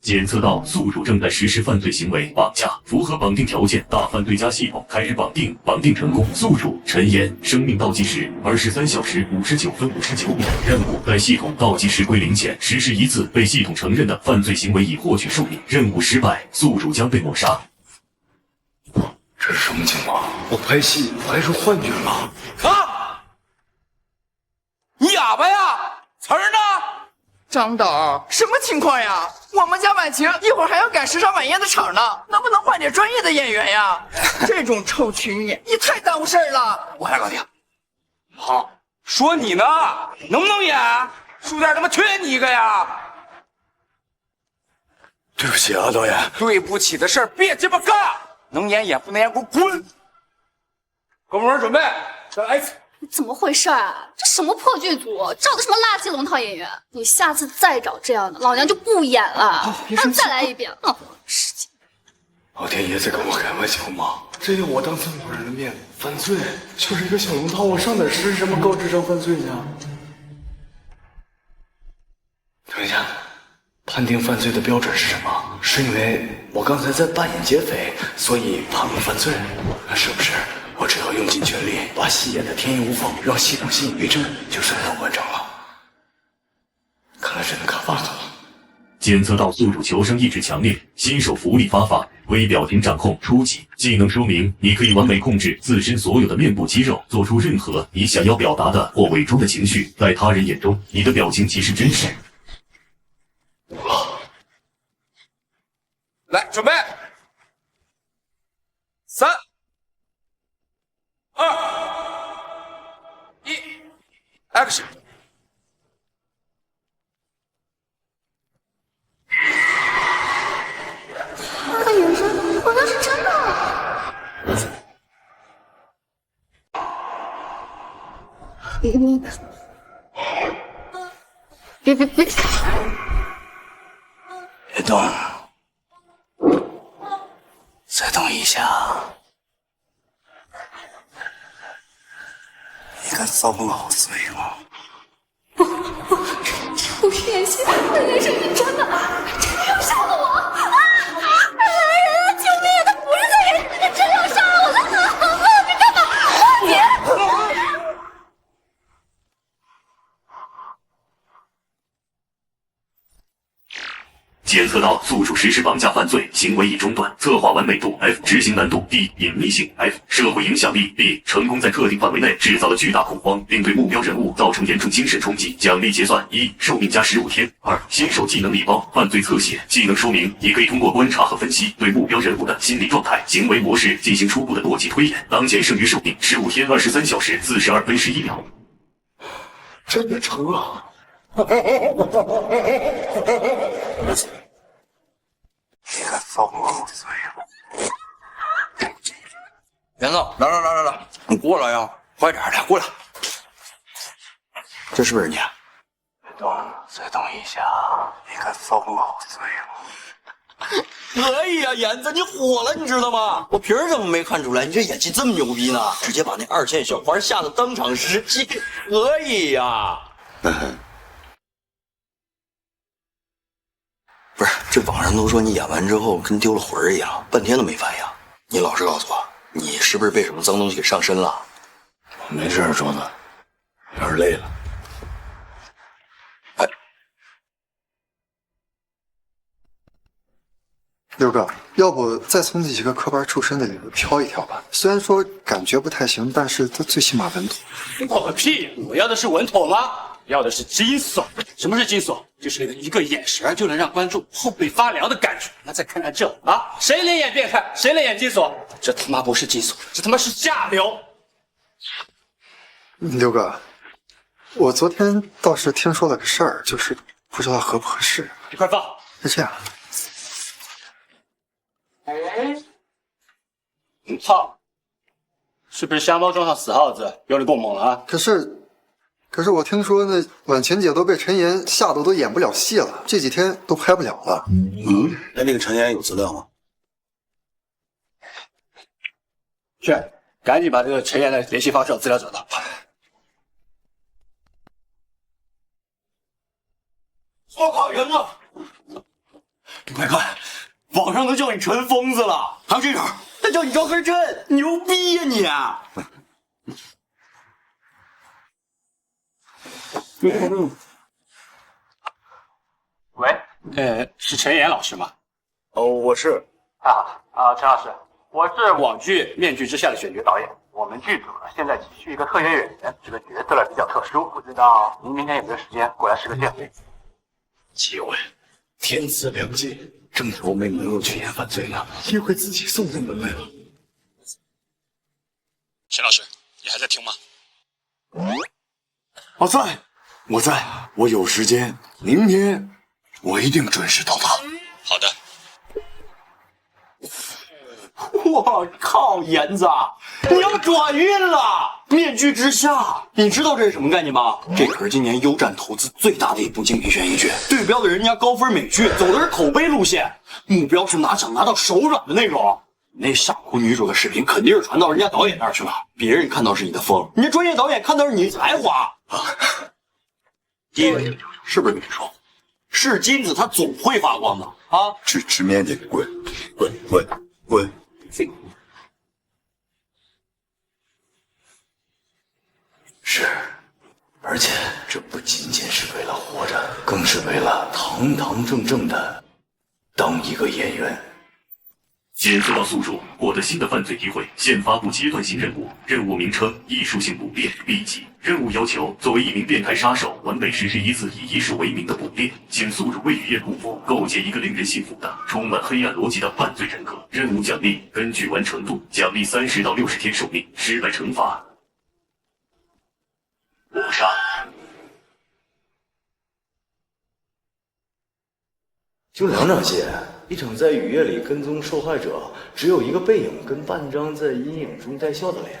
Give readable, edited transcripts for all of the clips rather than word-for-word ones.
检测到宿主正在实施犯罪行为绑架，符合绑定条件，大范对家系统开始绑定，绑定成功。宿主陈岩，生命倒计时23小时59分59秒。任务在系统倒计时归零前实施一次被系统承认的犯罪行为以获取寿命。任务失败，宿主将被抹杀。这是什么情况？我拍戏拍出幻觉了？啊！你哑巴呀？词儿呢？张导，什么情况呀？我们家婉晴一会儿还要赶时尚晚宴的场呢，能不能换点专业的演员呀？这种臭群演也太耽误事儿了。我来搞定。好，说你呢，能不能演？书店他妈缺你一个呀！对不起啊，导演。对不起的事儿别鸡巴干，能演演，不能演给我滚！各部门准备，上 X。怎么回事啊？这什么破剧组，找的什么垃圾龙套演员？你下次再找这样的，老娘就不演了。让再来一遍，浪费时间。老天爷在跟我开玩笑吗？这要我当参考人的面犯罪，就是一个小龙套，我上哪实施什么高智商犯罪呢？等一下，判定犯罪的标准是什么？是因为我刚才在扮演劫匪，所以判我犯罪？那是不是？我只要用尽全力，把戏演得天衣无缝，让系统信以为真，就算要完成了。看来只能看 bug 了。检测到宿主求生意志强烈，新手福利发放，微表情掌控初级。技能说明你可以完美控制自身所有的面部肌肉，做出任何你想要表达的或伪装的情绪，在他人眼中，你的表情即是真实。来，准备，3、2、1 ，Action！ 那个眼神好像是真的。别！别动，再动一下。你敢遭我罪吗？不是演戏，那眼神是真的，真的要杀了我！来人啊！救命啊！他不是在演戏，他真要杀了我！他好了，你干嘛？姐！检测到宿主实施绑架犯罪，行为已中断，策划完美度 F， 执行难度 D， 隐秘性 F， 社会影响力 D， 成功在特定范围内制造了巨大恐慌，并对目标人物造成严重精神冲击。奖励结算：1、寿命加15天；2、新手技能礼包，犯罪侧写。技能说明：你可以通过观察和分析对目标人物的心理状态、行为模式进行初步的逻辑推演。当前剩余寿命15天23小时42分11秒。真的成了！你敢遭我罪吗？严总，来，你过来呀，快点的，过来。这是不是你？别动，再动一下，你敢遭我罪吗？可以啊，妍子，你火了，你知道吗？我凭什么没看出来？你这演技这么牛逼呢？直接把那2线小花吓得当场失禁，可以呀。不是，这网上都说你演完之后跟丢了魂儿一样，半天都没反应。你老实告诉我，你是不是被什么脏东西给上身了？我没事，桌子，有点累了。哎，六哥，要不再从那几个科班出身的里头挑一挑吧？虽然说感觉不太行，但是他最起码稳妥。稳妥个屁！我要的是稳妥吗？要的是惊悚。什么是惊悚？就是那个一个眼神就能让观众后背发凉的感觉。那再看看这啊，谁能演变态？谁能演惊悚？这他妈不是惊悚，这他妈是下流！六哥，我昨天倒是听说了个事儿，就是不知道合不合适。你快放！是这样。操！是不是瞎猫撞上死耗子？有点过猛了啊！可是我听说那婉晴姐都被陈岩吓得都演不了戏了，这几天都拍不了了。那个陈岩有资料吗？去，赶紧把这个陈岩的联系方式和资料找到。我靠，人呢？快看，网上都叫你陈疯子了，还有这种，他叫你赵根真，牛逼呀你！喂，是陈岩老师吗？哦，我是。陈老师，我是网剧《面具之下》的选角导演。我们剧组现在急需一个特约演员，这个角色比较特殊，不知道您明天有没有时间过来试个镜？机会，天赐良机，正愁没朋友去演犯罪呢，机会自己送进门来了。陈老师，你还在听吗？我在，我有时间，明天我一定准时到达。好的。我靠，妍子，你要转运了！面具之下，你知道这是什么概念吗？这可是今年优战投资最大的一部经典悬疑剧，对标的人家高分美剧，走的是口碑路线，目标是想拿到手软的那种。那傻姑女主的视频肯定是传到人家导演那儿去了，别人看到是你的疯，人家专业导演看到是你的才华。爹，是不是跟你说，是金子它总会发光的啊！去吃面去，滚！是，而且这不仅仅是为了活着，更是为了堂堂正正的当一个演员。检测到宿主获得新的犯罪机会，现发布阶段性任务。任务名称：艺术性捕猎 B 级。任务要求：作为一名变态杀手，完美实施一次以艺术为名的捕猎，请宿主为雨夜护肤，构建一个令人信服的、充满黑暗逻辑的犯罪人格。任务奖励：根据完成度，奖励30到60天寿命，失败惩罚误杀。就2场戏，一场在雨夜里跟踪受害者，只有一个背影跟半张在阴影中带笑的脸；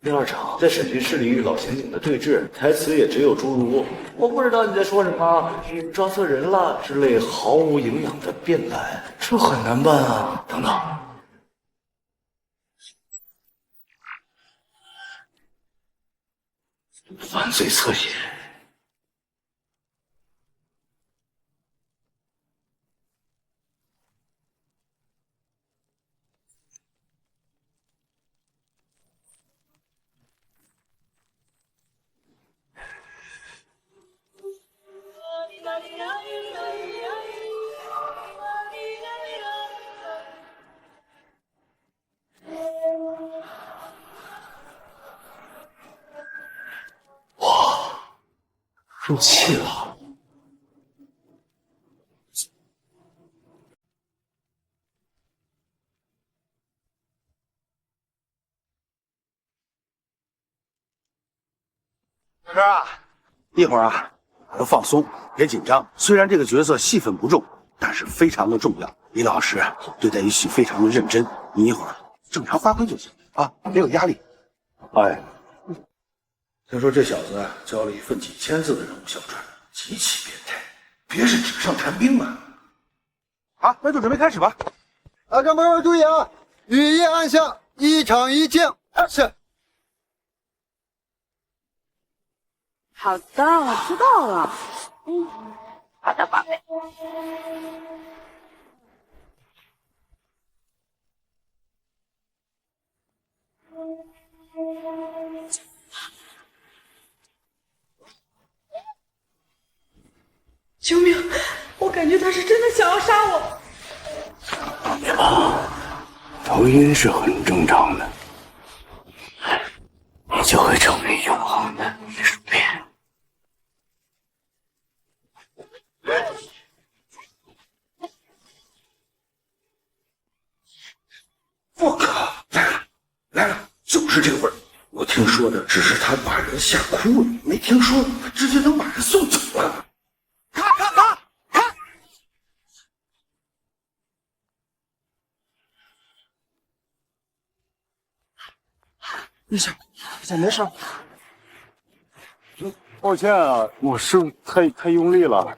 第2场在审讯室里与老刑警的对峙，台词也只有诸如“我不知道你在说什么，你抓错人了”之类毫无营养的辩白，这很难办啊！等等，犯罪侧写。入戏了。哥啊，一会儿啊，要放松，别紧张。虽然这个角色戏份不重，但是非常的重要。李老师对待一戏非常的认真，你一会儿正常发挥就行啊，别有压力。哎，听说这小子交了一份几千字的任务小传，极其变态，别是纸上谈兵吧？好，那就准备开始吧。啊，各位注意啊，雨夜暗巷，1场1镜，是。好的，我知道了。好的，宝贝。救命！我感觉他是真的想要杀我。别怕，头晕是很正常的，你就会成为永恒的艺术品。我靠，来了，就是这个味儿。我听说的只是他把人吓哭了，没听说他直接能把人送走了。咔！没事，没事。抱歉啊，我是太用力了，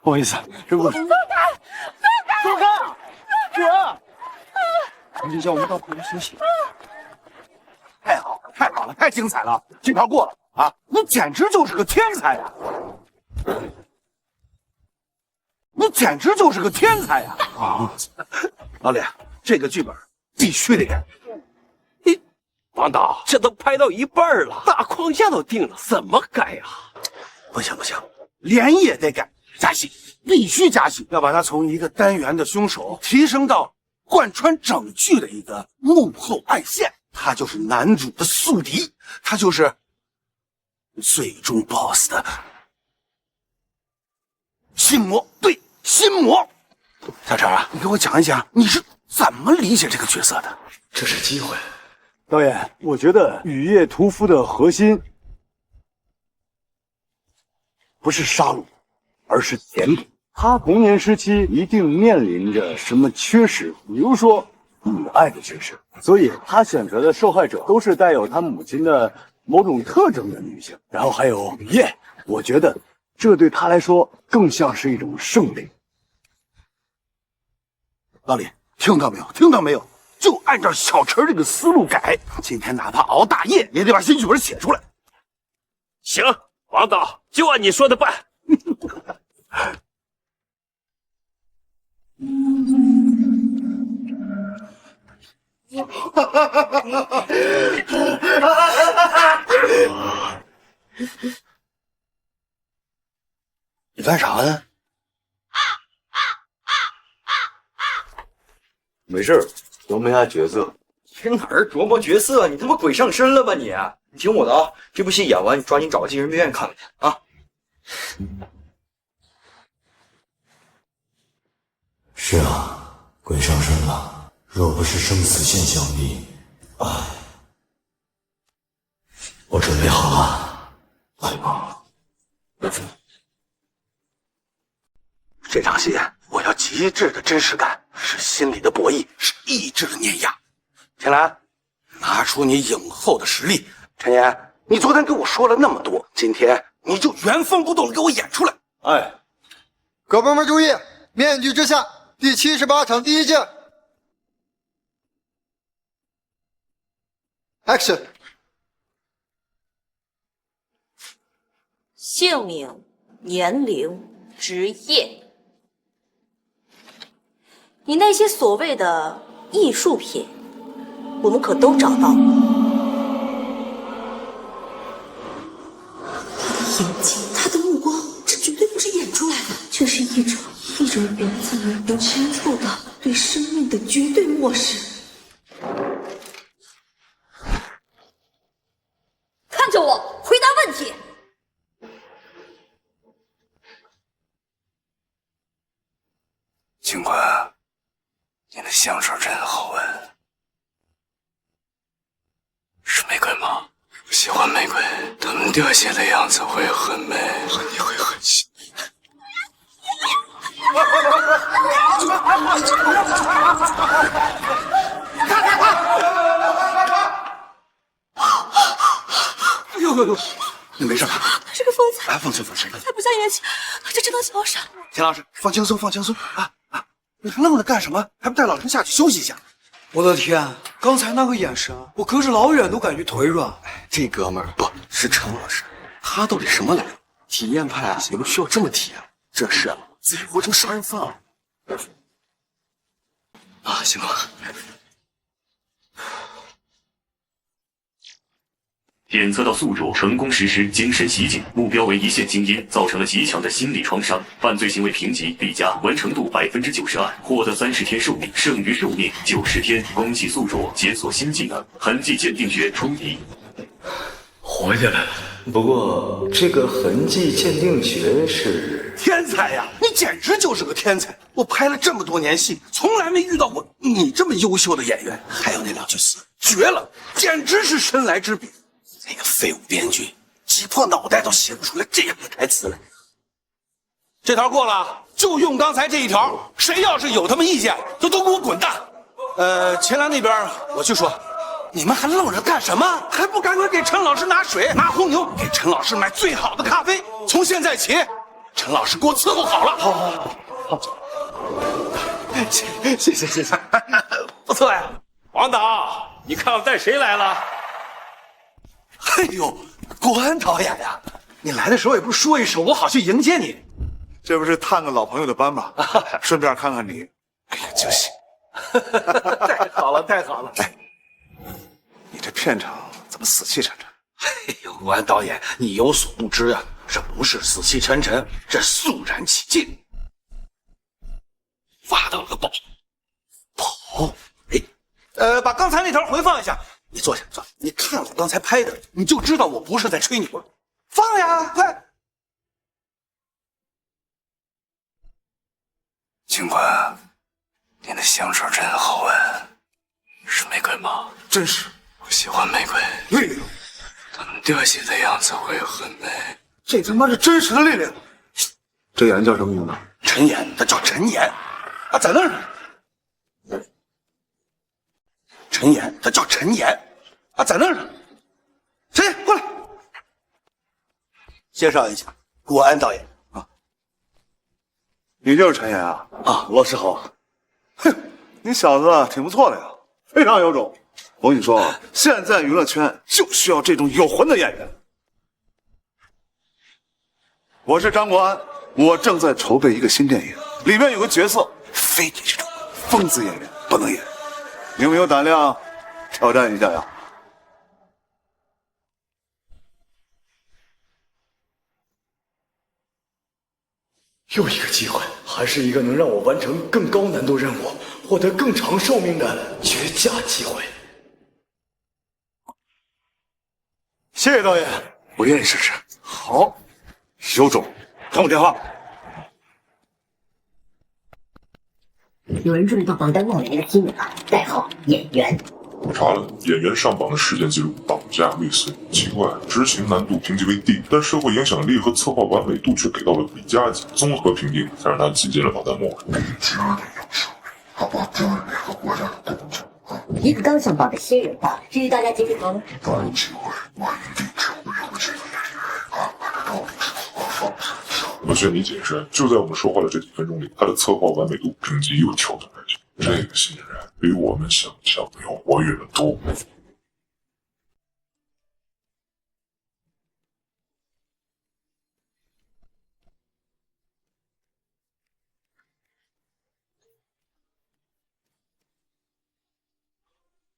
不好意思，这不。松开！哥，你叫我们到旁边休息。太好了，太精彩了！这条过了啊！你简直就是个天才呀！你你简直就是个天才呀！啊，老李，这个剧本必须得改。王导，这都拍到一半了，大框架都定了，怎么改呀？不行，连也得改，加戏，必须加戏，要把他从一个单元的凶手提升到贯穿整剧的一个幕后暗线。他就是男主的宿敌，他就是最终 BOSS 的心魔。对，心魔。小陈啊，你给我讲一讲，你是怎么理解这个角色的？这是机会。导演，我觉得雨夜屠夫的核心不是杀戮，而是填补。他童年时期一定面临着什么缺失，比如说母爱的缺失，所以他选择的受害者都是带有他母亲的某种特征的女性。然后还有雨夜，我觉得这对他来说更像是一种胜利。老李，听到没有？听到没有？就按照小陈这个思路改，今天哪怕熬大夜也得把新剧本写出来。行，王导就按你说的办。你干啥呢？没事儿，琢磨一下角色。去哪儿琢磨角色？你他妈鬼上身了吧你！你听我的啊，这部戏演完，你抓紧找个精神病院看看去啊！是啊，鬼上身了。若不是生死线相逼，我准备好了，来吧。这场戏我要极致的真实感，是心理的博弈，是意志的碾压。田兰，拿出你影后的实力。陈岩，你昨天跟我说了那么多，今天你就原封不动的给我演出来。哎，哥们们注意，面具之下第78场第1届 ，Action！ 姓名、年龄、职业。你那些所谓的艺术品，我们可都找到了。他的眼睛，他的目光，这绝对不是演出来的，这是一种源自于不清楚的对生命的绝对漠视。看着我，回答问题。警官，你的香水真好闻，是玫瑰吗？喜欢玫瑰，它们凋谢的样子会很美，你会很喜。呦，你没事吧？他是个疯子，放心，再不加元气，就真的消失。田老师，放轻松啊！你愣着干什么？还不带老陈下去休息一下？我的天，刚才那个眼神，我隔着老远都感觉腿软。这哥们儿不是陈老师，他到底什么来路？体验派啊，也不需要这么体验。这是自己活成杀人犯了。行吧。检测到宿主成功实施精神袭警，目标为一线精英，造成了极强的心理创伤，犯罪行为评级 B+，完成度92%，获得30天寿命，剩余寿命90天。恭喜宿主解锁新技能，痕迹鉴定学冲敌。活下来了，不过这个痕迹鉴定学是天才呀！你简直就是个天才！我拍了这么多年戏，从来没遇到过你这么优秀的演员。还有那2句词，绝了，简直是神来之笔。那个废物编剧挤破脑袋都写不出来这样的台词来。这条过了，就用刚才这一条。谁要是有他妈意见，就都给我滚蛋！前栏那边我去说。你们还愣着干什么？还不赶快给陈老师拿水、拿红牛，给陈老师买最好的咖啡。从现在起，陈老师给我伺候好了。好。谢谢，不错呀。王导，你看我带谁来了？哎呦，关导演呀，你来的时候也不说一声，我好去迎接你。这不是探个老朋友的班吗？顺便看看你，哎呀，惊喜！太好了，太好了！哎，你这片场怎么死气沉沉？哎呦，吴安导演，你有所不知啊，这不是死气沉沉，这肃然起敬。挖到了个宝，哎，把刚才那条回放一下。你坐下，坐。你看我刚才拍的，你就知道我不是在吹牛了。放呀，快！警官，你的香水真好闻，是玫瑰吗？真是，我喜欢玫瑰。丽丽，它们凋谢的样子会很美。这他妈是真实的丽丽。这演员叫什么名字？陈岩，他叫陈岩，啊，在那儿呢。陈岩，他叫陈岩，啊，在那儿呢。陈岩，过来，介绍一下，国安导演啊。你就是陈岩啊？啊，老师好。哼，你小子挺不错的呀，非常有种。我跟你说，现在娱乐圈就需要这种有魂的演员。我是张国安，我正在筹备一个新电影，里面有个角色，非你这种疯子演员不能演。你有没有胆量挑战一下呀？又一个机会，还是一个能让我完成更高难度任务、获得更长寿命的绝佳机会。谢谢导演，我愿意试试。好，有种，等我电话。有人注意到榜单末尾那个新人了，代号演员。我查了演员上榜的时间记录，榜价未遂。奇怪，执行难度评级为 D， 但社会影响力和策划完美度却给到了 B 加级，综合评定才让他挤进了榜单末尾。其他的优秀，他把这每个国家的公主。一个刚上榜的新人吧，至于大家结局好吗？再有机会，我一定成为有这个演员安排的到底是何方神圣。我劝你谨慎，就在我们说话的这几分钟里，他的策划完美度评级又跳到了去。这个新人比我们想象的要活跃得多。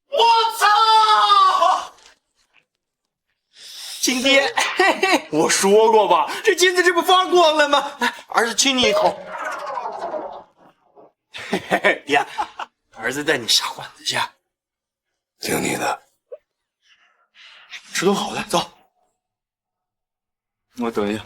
我操！亲爹，嘿嘿，我说过吧，这金子这不发光了吗？来，儿子亲你一口。嘿嘿嘿，爹，儿子带你下馆子去。听你的。吃顿好的，走。我等一下。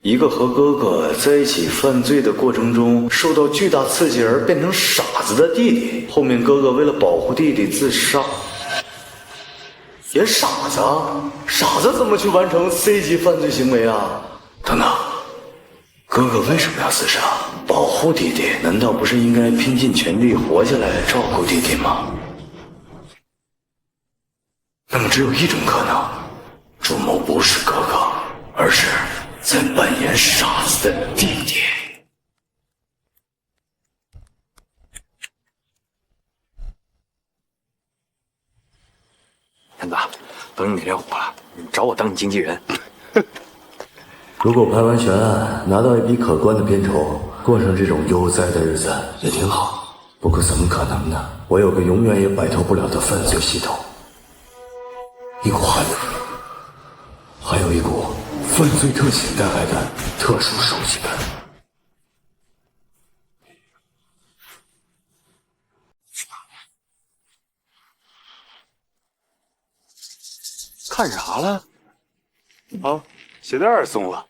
一个和哥哥在一起犯罪的过程中受到巨大刺激而变成傻子的弟弟，后面哥哥为了保护弟弟自杀。演傻子？傻子怎么去完成 C 级犯罪行为啊？等等，哥哥为什么要自杀？保护弟弟，难道不是应该拼尽全力活下来照顾弟弟吗？那么只有一种可能，主谋不是哥哥，而是在扮演傻子的弟弟。天子，等你哪天火了，你找我当你经纪人。如果拍完悬案，拿到一笔可观的片酬，过上这种悠哉的日子也挺好。不过怎么可能呢？我有个永远也摆脱不了的犯罪系统，一股寒风，还有一股犯罪特性带来的特殊熟悉感。看啥了？啊，鞋带松了。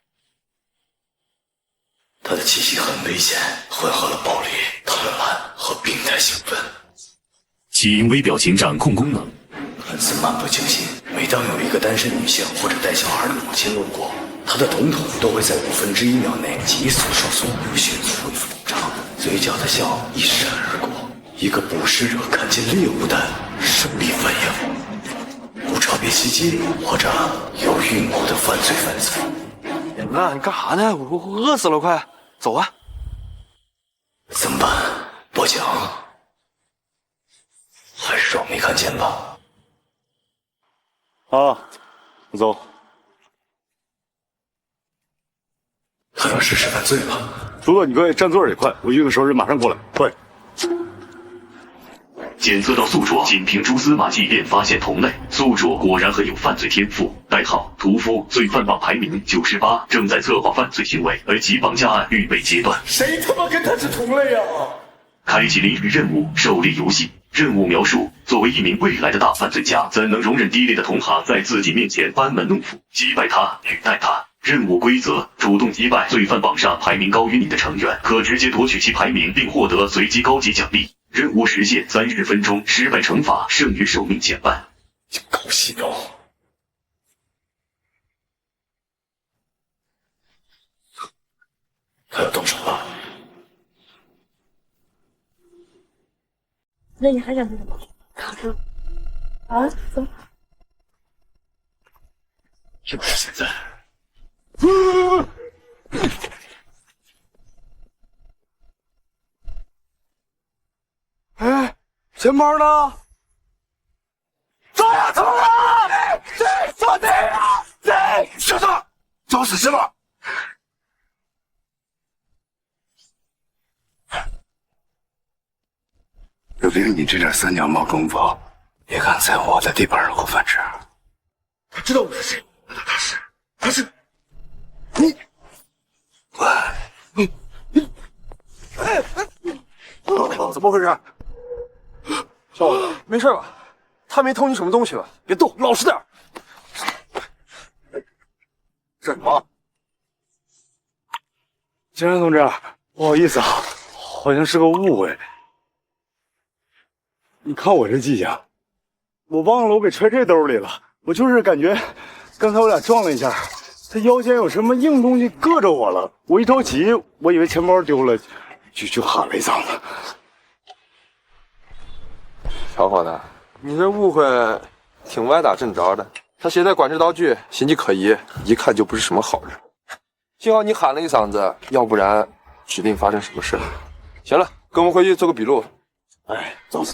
他的气息很危险，混合了暴力、贪婪和病态兴奋。起因微表情掌控功能。看似漫不经心，每当有一个单身女性或者带小孩的母亲路过，她的瞳孔都会在1/5秒内急速收缩，迅速恢复通畅，嘴角的笑一闪而过。一个捕食者看见猎物的生理反应，无差别袭击或者有预谋的犯罪分子。演子，你干啥呢？我饿死了，快走啊！怎么办？报警？还是装没看见吧？啊，我走。他要实施犯罪了。叔叔，你快占座也快，我运个熟人马上过来，快！检测到宿主，仅凭蛛丝马迹便发现同类，宿主果然很有犯罪天赋。代号屠夫，罪犯榜排名98，正在策划犯罪行为，而其绑架案预备阶段。谁他妈跟他是同类啊？开启领域任务狩猎游戏。任务描述：作为一名未来的大犯罪家，怎能容忍低劣的同行在自己面前班门弄斧？击败他，取代他。任务规则：主动击败罪犯榜上排名高于你的成员，可直接夺取其排名并获得随机高级奖励。任务时限30分钟，失败惩罚剩余寿命减半。高兴哦！他要动手了。那你还想做什么？考试啊，走。就是现在。哎，钱包呢？走呀，走呀！谁说的呀？谁？小子，找死是吧？就凭你这点三脚猫功夫，也敢在我的地盘上混饭吃？他知道我是谁，他是你，怎么回事？小伙子，没事吧？他没偷你什么东西吧？别动，老实点。这什么？金山同志，不好意思啊，好像是个误会。你看我这记性，我忘了我给揣这兜里了。我就是感觉刚才我俩撞了一下，他腰间有什么硬东西硌着我了。我一着急，我以为钱包丢了，就喊了一嗓子。小伙子，你这误会挺歪打正着的。他携带管制刀具，形迹可疑，一看就不是什么好人。幸好你喊了一嗓子，要不然指定发生什么事了。行了，跟我们回去做个笔录。哎，走。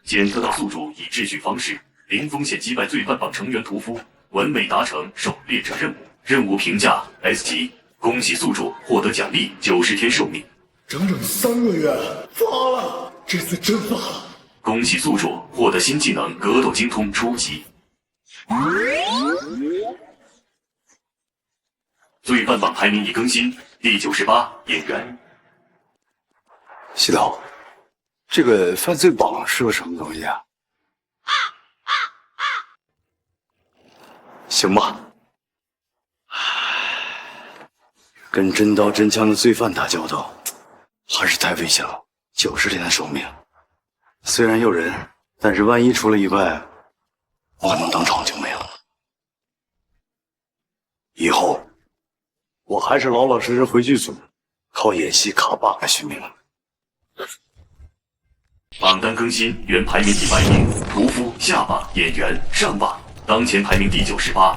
检测到宿主以智取方式，零风险击败罪犯榜成员屠夫，完美达成狩猎者任务。任务评价 S 级，恭喜宿主获得奖励90天寿命。整整3个月，发了，这次真发了。恭喜宿主获得新技能格斗精通初级。罪犯榜排名已更新，第98演员。西头，这个犯罪榜是个什么东西啊？行吧，跟真刀真枪的罪犯打交道，还是太危险了。90天的寿命，虽然诱人，但是万一出了意外，我能当场就没了。以后我还是老老实实回剧组，靠演戏卡把来续命了。榜单更新，原排名第100名，屠夫下把，演员上把，当前排名第98。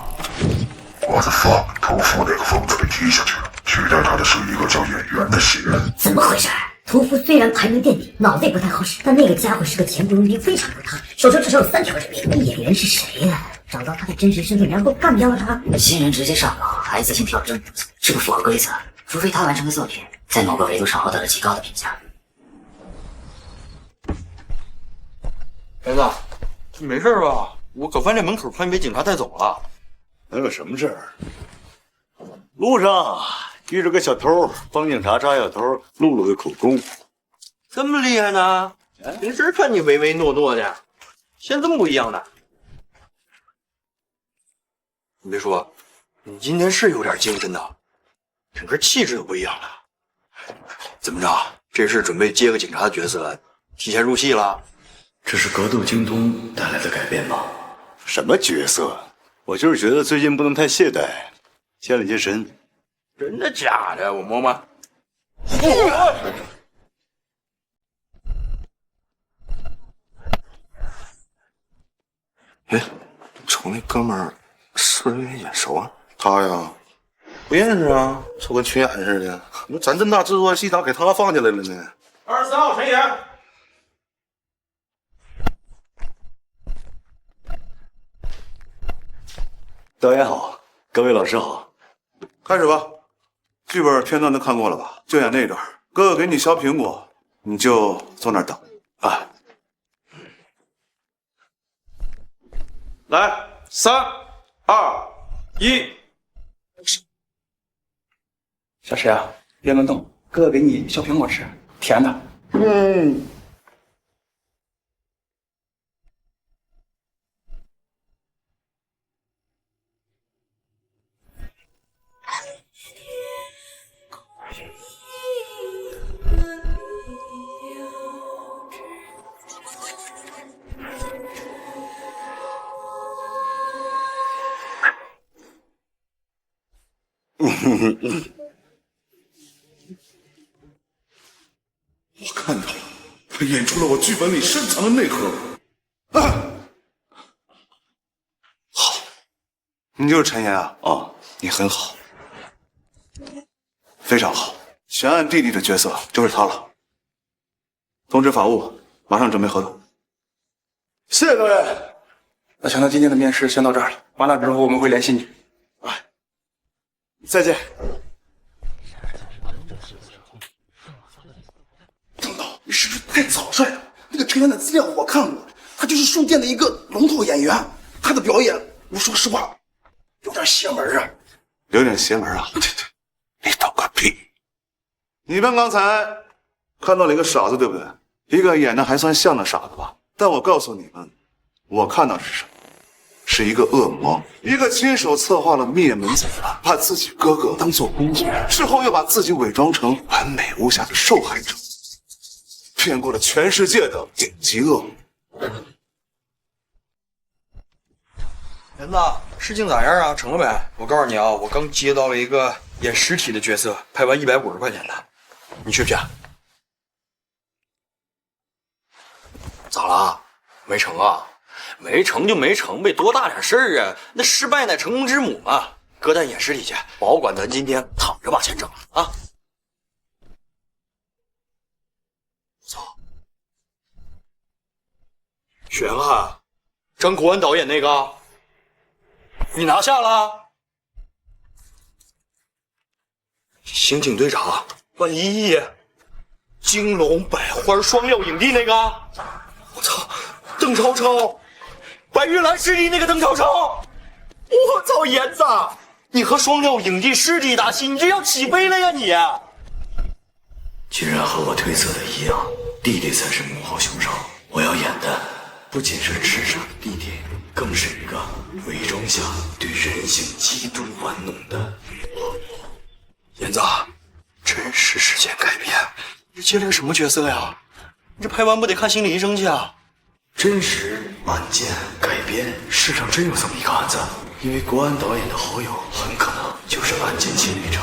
我的放屠夫那个疯子被踢下去了，取代他的是一个叫演员的新人。怎么回事？屠夫虽然排名垫底，脑子也不太好使，但那个家伙是个前途用兵非常不差，手上至少有3条人命。那演员是谁呀？找到他的真实身份，然后干掉了他。新人直接上榜，还自行调整，这不符合规则。除非他完成的作品在某个维度上获得了极高的评价。孩子，没事吧？我搁饭店门口快被警察带走了。能有什么事儿？路上遇着个小偷，帮警察抓小偷，录了个口供。这么厉害呢？平时看你唯唯诺诺的，现在这么不一样的。你别说，你今天是有点精神的，整个气质都不一样了。怎么着？这是准备接个警察的角色，提前入戏了？这是格斗精通带来的改变吗？什么角色？我就是觉得最近不能太懈怠，健了些神。真的假的？我摸摸。哎，瞅那哥们儿是不是有点眼熟啊？他呀，不认识啊，瞅跟群演似的。你说咱这么大制作戏，咋给他放进来了呢？23号陈演。导演好，各位老师好。开始吧。剧本片段都看过了吧？就演那段，哥哥给你削苹果，你就坐那儿等。啊。来，3、2、1。小石啊，别乱动，哥哥给你削苹果吃，甜的。我看到了，他演出了我剧本里深藏的内核。好，你就是陈岩啊？哦，你很好，非常好。悬案弟弟的角色就是他了。通知法务，马上准备合同。谢谢导演。那行，那今天的面试先到这儿了，完了之后我们会联系你。再见。张导，你是不是太草率了？那个陈岩的资料我看过，他就是书店的一个龙头演员，他的表演，我说实话，有点邪门啊。有点邪门啊？对，你懂个屁！你们刚才看到了一个傻子，对不对？一个演的还算像的傻子吧？但我告诉你们，我看到的是什么？是一个恶魔，一个亲手策划了灭门贼团，把自己哥哥当做工具，事后又把自己伪装成完美无瑕的受害者，骗过了全世界的顶级恶魔。人子，试镜咋样啊？成了没？我告诉你啊，我刚接到了一个演尸体的角色，拍完150块钱的，你去不去？咋了？没成啊？没成就没成呗，多大点事儿啊！那失败乃成功之母嘛。哥带你演尸体去，保管咱今天躺着把钱挣了啊！我操！悬案，张国安导演那个，你拿下了？刑警队长万一义，金龙百花双料影帝那个，我操！邓超超。白玉兰师弟那个邓超超，我操，严子，你和双料影帝师弟打戏，你这要起飞了呀你！居然和我推测的一样，弟弟才是幕后凶手。我要演的不仅是痴傻的弟弟，更是一个伪装下对人性极度玩弄的恶魔。严子，真实事件改编，你接了个什么角色呀？你这拍完不得看心理医生去啊？真实案件改编，世上真有这么一个案子，因为国安导演的好友很可能就是案件亲历者。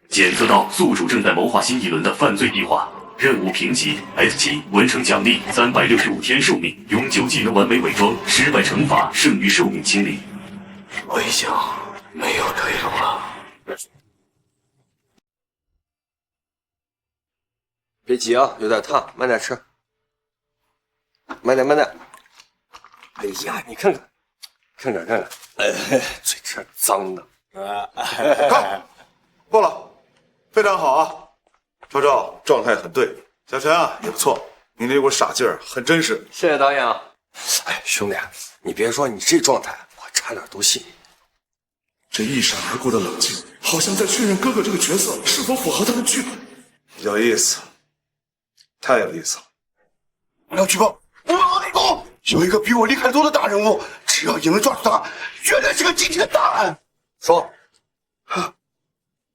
检测到宿主正在谋划新一轮的犯罪计划，任务评级 S7，完成奖励365天寿命，永久技能完美伪装，失败惩罚剩余寿命清零。我已经没有退路了。别急啊，有点烫，慢点吃。慢点。哎呀，你看看，哎，嘴这脏的。够了，非常好啊，赵赵状态很对，小陈啊也不错，你那股傻劲儿很真实。谢谢导演。哎，兄弟，你别说，你这状态，我差点都信。这一闪而过的冷静，好像在确认哥哥这个角色是否符合他的剧本。有意思，太有意思了。我要举报。有一个比我厉害多的大人物，只要也能抓住他，绝对是个惊天大案。说，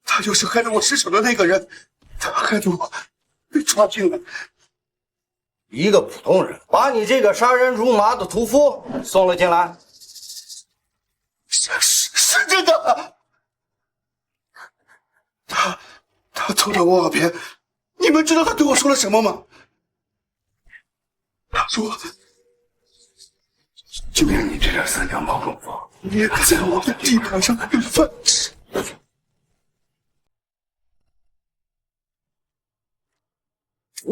他就是害得我失手的那个人，他害得我被抓进来。一个普通人把你这个杀人如麻的屠夫送了进来，是真的。他偷了我耳边，你们知道他对我说了什么吗？他说：“就凭你这点三两毛功夫，你在我的地盘上有饭吃。”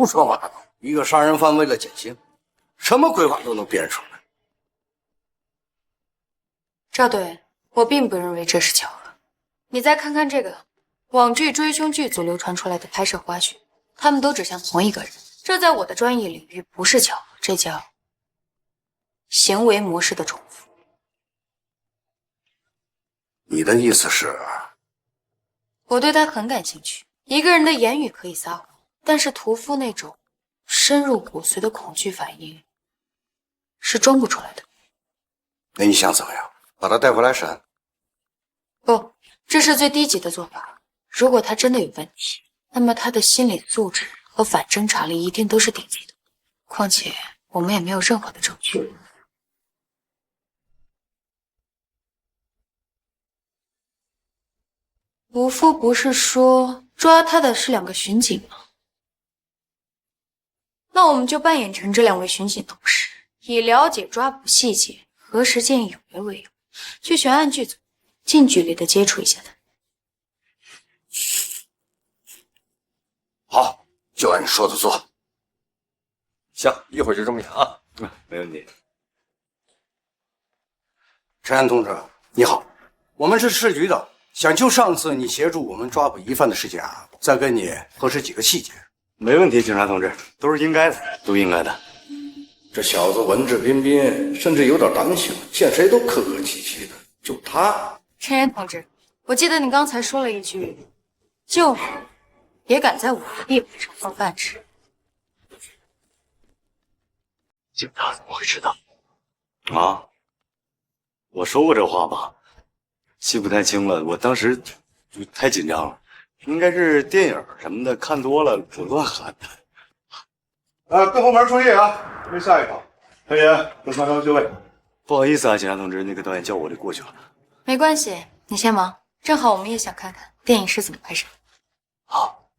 胡说八道！一个杀人犯为了减刑，什么鬼话都能编出来。赵队，我并不认为这是巧合。你再看看这个网剧《追凶》剧组流传出来的拍摄花絮，他们都指向同一个人。这在我的专业领域不是巧合，这叫行为模式的重复。你的意思是？我对他很感兴趣。一个人的言语可以撒谎，但是屠夫那种深入骨髓的恐惧反应是装不出来的。那你想怎么样？把他带回来审？不，这是最低级的做法。如果他真的有问题，那么他的心理素质和反侦查力一定都是顶级的。况且我们也没有任何的证据。吴夫不是说抓他的是2个巡警吗？那我们就扮演成这2位巡警同事，以了解抓捕细节、核实见义勇为为由，去悬案剧组近距离的接触一下他。好，就按你说的做。行，一会儿就这么演啊。没问题。陈安同志，你好，我们是市局的。想就上次你协助我们抓捕疑犯的事情啊，再跟你核实几个细节。没问题，警察同志，都是应该的，都应该的。这小子文质彬彬，甚至有点胆小，见谁都客客气气的，就他。陈岩同志，我记得你刚才说了一句：“就你也敢在我的地盘上放饭吃。”警察怎么会知道？啊？我说过这话吗？记不太清了，我当时就太紧张了，应该是电影什么的看多了，我乱喊的。各部门注意啊，准备下一场。陈岩，跟3高就位。不好意思啊，警察同志，那个导演叫我就过去了。没关系，你先忙。正好我们也想看看电影是怎么拍摄。好，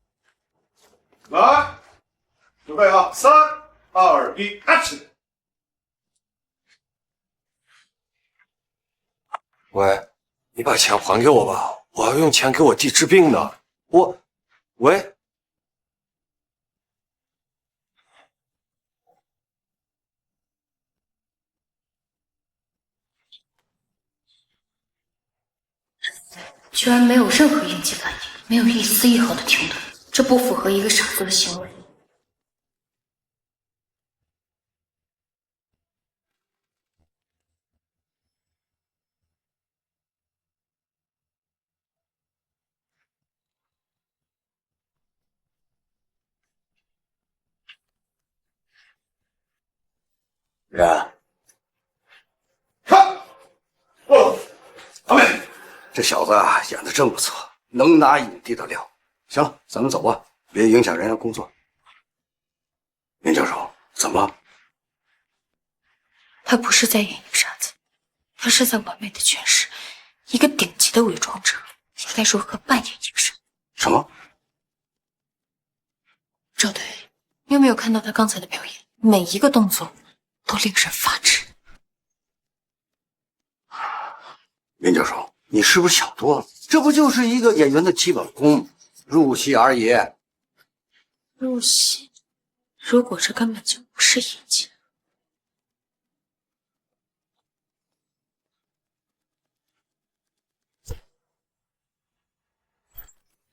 来，准备啊，3、2、1 ，Action！ 喂，你把钱还给我吧，我要用钱给我弟治病呢。喂，居然没有任何应激反应，没有一丝一毫的停顿，这不符合一个傻子的行为。人，这小子啊，演的真不错，能拿影帝的料。行了，咱们走吧，别影响人家工作。林教授，怎么？他不是在演一个傻子，他是在完美的诠释一个顶级的伪装者应该如何扮演一个人。什么？赵队，你有没有看到他刚才的表演？每一个动作都令人发指。林教授，你是不是想多了？这不就是一个演员的基本功，入戏而已。入戏？如果这根本就不是演技。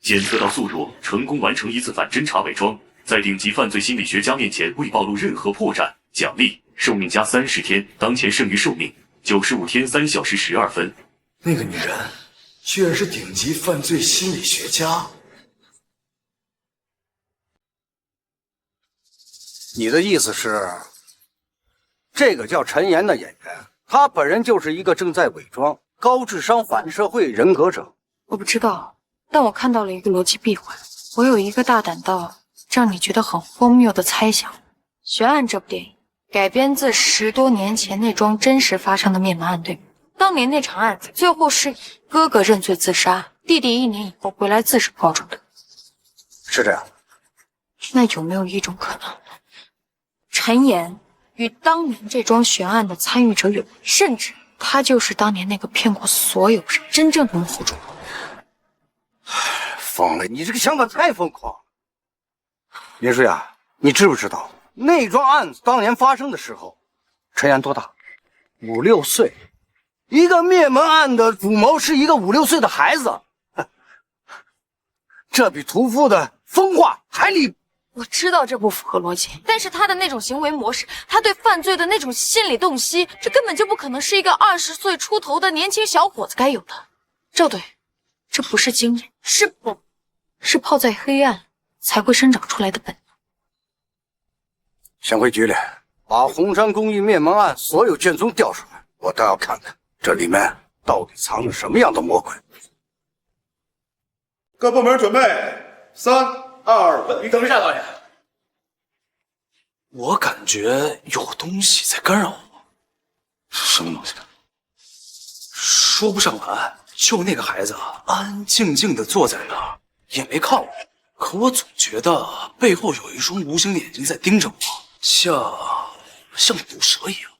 检测到宿主成功完成一次反侦查伪装，在顶级犯罪心理学家面前未暴露任何破绽，奖励寿命加30天，当前剩余寿命95天3小时12分。那个女人居然是顶级犯罪心理学家。你的意思是，这个叫陈岩的演员，他本人就是一个正在伪装、高智商反社会人格者？我不知道，但我看到了一个逻辑闭环。我有一个大胆到让你觉得很荒谬的猜想：悬案这部电影改编自10多年前那桩真实发生的灭门案，对吗？当年那场案子最后是哥哥认罪自杀，弟弟1年以后回来自首告终的。是这样。那有没有一种可能，陈岩与当年这桩悬案的参与者有关，甚至他就是当年那个骗过所有人真正的幕后主谋？疯了，你这个想法太疯狂了。林师呀，你知不知道那桩案子当年发生的时候，陈岩多大？5、6岁。一个灭门案的主谋是一个5、6岁的孩子，这比屠夫的疯话还离谱。我知道这不符合逻辑，但是他的那种行为模式，他对犯罪的那种心理洞悉，这根本就不可能是一个20岁出头的年轻小伙子该有的。赵队，这不是经验，是泡在黑暗才会生长出来的本能。先回局里把红山公寓灭门案所有卷宗调出来，我倒要看看这里面到底藏着什么样的魔鬼。各部门准备，3、2，你等一下，导演。我感觉有东西在干扰我。什么东西？说不上来，就那个孩子安安静静的坐在那儿，也没看我，可我总觉得背后有一双无形的眼睛在盯着我，像毒蛇一样。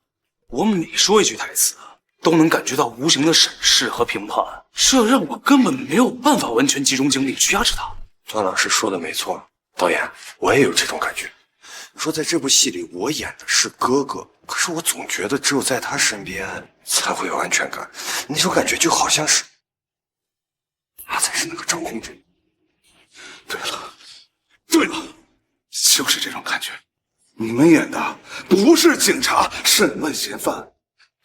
我每说一句台词，都能感觉到无形的审视和评判，这让我根本没有办法完全集中精力去压制他。段老师说的没错，导演，我也有这种感觉。你说在这部戏里，我演的是哥哥，可是我总觉得只有在他身边才会有安全感，那种感觉就好像是他才是那个掌控者。对了，就是这种感觉。你们演的不是警察审问嫌犯，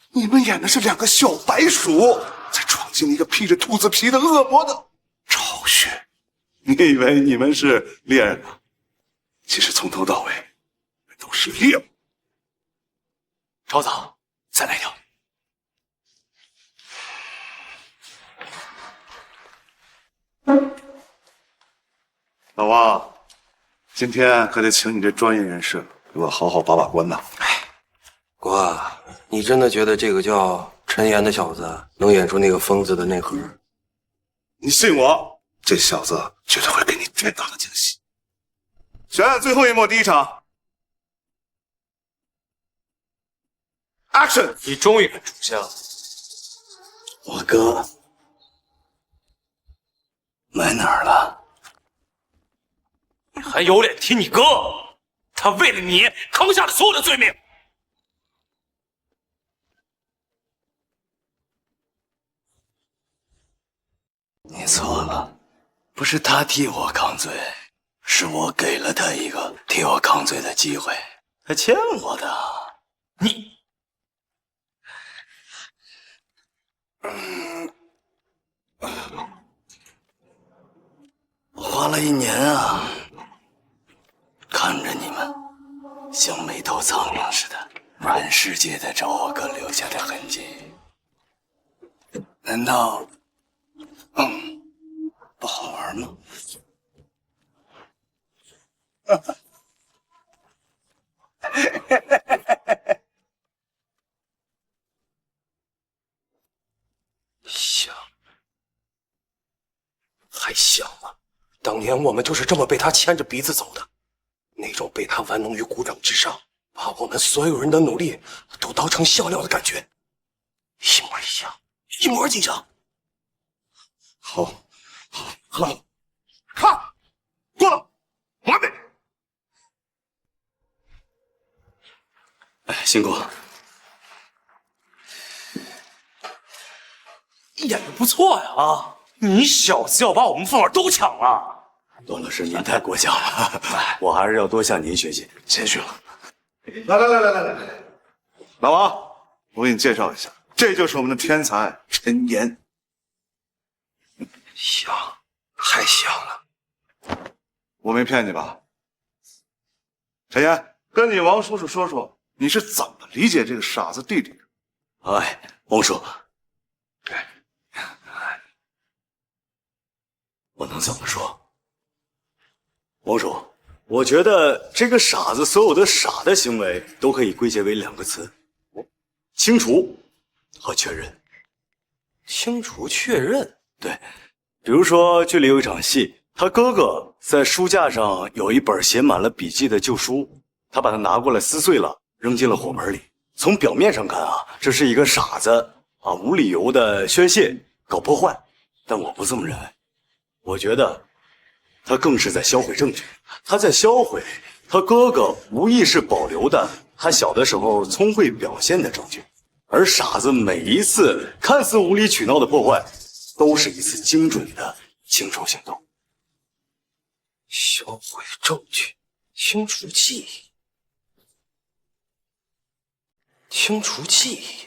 你们演的是2个小白鼠在闯进一个披着兔子皮的恶魔的巢穴。你以为你们是猎人呢？其实从头到尾都是猎物。超子，再来一条。老王，今天可得请你这专业人士给我好好把把关呐。哥，你真的觉得这个叫陈岩的小子能演出那个疯子的内核？你信我，这小子绝对会给你天大的惊喜。悬案最后一幕，第1场 ，Action！ 你终于肯出现了。我哥埋哪儿了？你还有脸提你哥？他为了你扛下了所有的罪名。你错了，不是他替我扛罪，是我给了他一个替我扛罪的机会，他欠我的。你，我花了1年啊，看着你们像没头苍蝇似的，满世界的找我哥留下的痕迹，难道不好玩吗？想，还想吗？当年我们就是这么被他牵着鼻子走的，那种被他玩弄于股掌之上，把我们所有人的努力都当成笑料的感觉，一模一样，一模一样。好，看，过了，完美。哎，辛苦。演的不错呀啊！你小子要把我们饭碗都抢了。段老师，您太过奖了，我还是要多向您学习，谦虚了。来，老王，我给你介绍一下，这就是我们的天才陈岩。想，还想了？我没骗你吧？陈岩，跟你王叔叔说说，你是怎么理解这个傻子弟弟的？哎，王叔，我能怎么说？王叔，我觉得这个傻子所有的傻的行为都可以归结为2个字：清除和确认。清除确认？对，比如说剧里有一场戏，他哥哥在书架上有一本写满了笔记的旧书，他把它拿过来撕碎了，扔进了火盆里。从表面上看啊，这是一个傻子啊，无理由的宣泄、搞破坏，但我不这么认为。我觉得他更是在销毁证据，他在销毁他哥哥无疑是保留的他小的时候聪慧表现的证据，而傻子每一次看似无理取闹的破坏，都是一次精准的清除行动。销毁证据，清除记忆，清除记忆。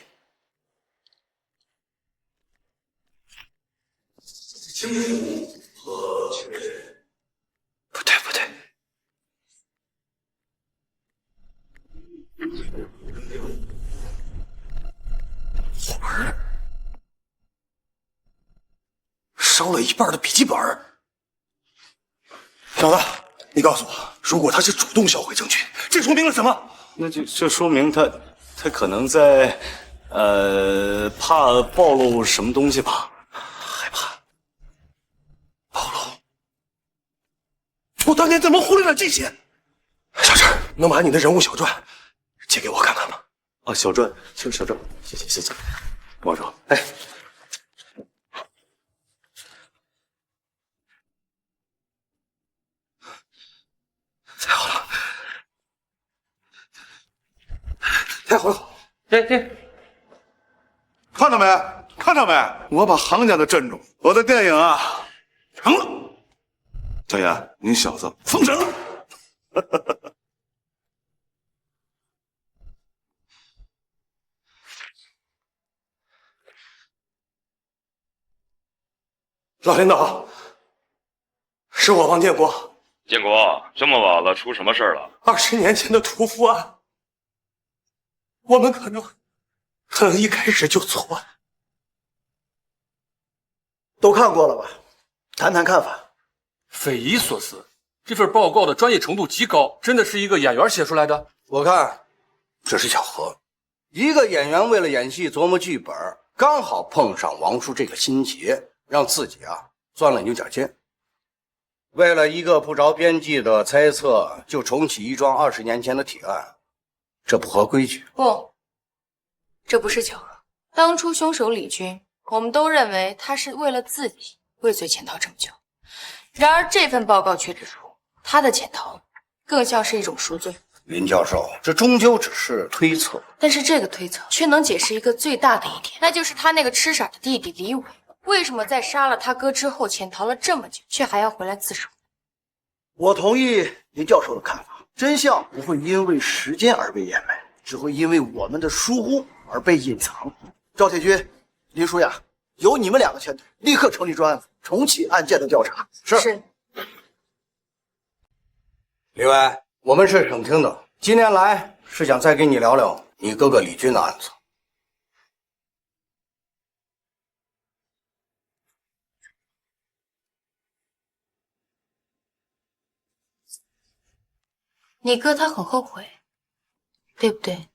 清除和确认。不对不对，魂儿烧了一半的笔记本。小子，你告诉我，如果他是主动销毁证据，这说明了什么？那就说明他可能在怕暴露什么东西吧？害怕暴露？我当年怎么忽略了这些？小陈，能把你的人物小传借给我看看吗？啊，小传，小传，谢谢。王叔，哎，太好了，太好了！看到没？看到没？我把行家都镇住，我的电影啊成了。小严，你小子封神了！老领导，是我王建国。建国，这么晚了，出什么事了？20年前的屠夫案，我们可能一开始就错了。都看过了吧？谈谈看法。匪夷所思，这份报告的专业程度极高，真的是一个演员写出来的？我看这是巧合，一个演员为了演戏琢磨剧本，刚好碰上王叔这个心结，让自己钻了牛角尖。为了一个不着边际的猜测，就重启一桩20年前的铁案，这不合规矩。不，这不是巧合。当初凶手李军，我们都认为他是为了自己畏罪潜逃这么久，然而这份报告却指出，他的潜逃更像是一种赎罪。林教授，这终究只是推测，但是这个推测却能解释一个最大的一点，那就是他那个痴傻的弟弟李伟，为什么在杀了他哥之后潜逃了这么久，却还要回来自首？我同意林教授的看法，真相不会因为时间而被掩埋，只会因为我们的疏忽而被隐藏。赵铁军、林舒雅，有你们2个牵头，立刻成立专案组，重启案件的调查。是。李伟，我们是省厅的，今天来是想再跟你聊聊你哥哥李军的案子。你哥他很后悔，对不对？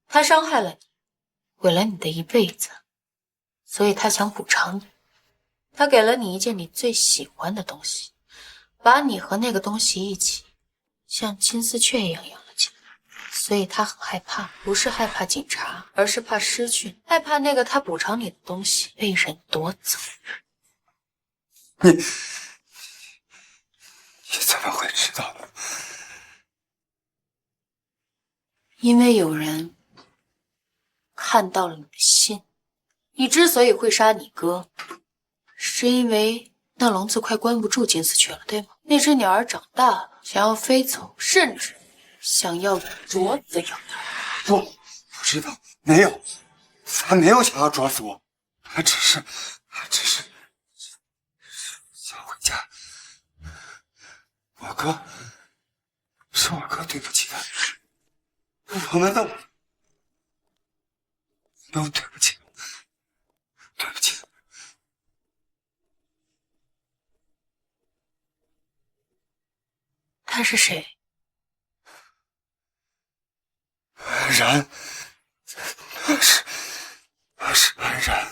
他伤害了你，毁了你的一辈子，所以他想补偿你。他给了你一件你最喜欢的东西，把你和那个东西一起像金丝雀一样养了起来。所以他很害怕，不是害怕警察，而是怕失去，害怕那个他补偿你的东西被人夺走。你怎么会知道的？因为有人看到了你的心。你之所以会杀你哥，是因为那笼子快关不住金丝雀了，对吗？那只鸟儿长大了，想要飞走，甚至想要啄子咬它。不知道，没有，他没有想要啄死我，他只是想回家。我哥，是我哥对不起他。我们都对不起，对不起。他是谁？然，是安然。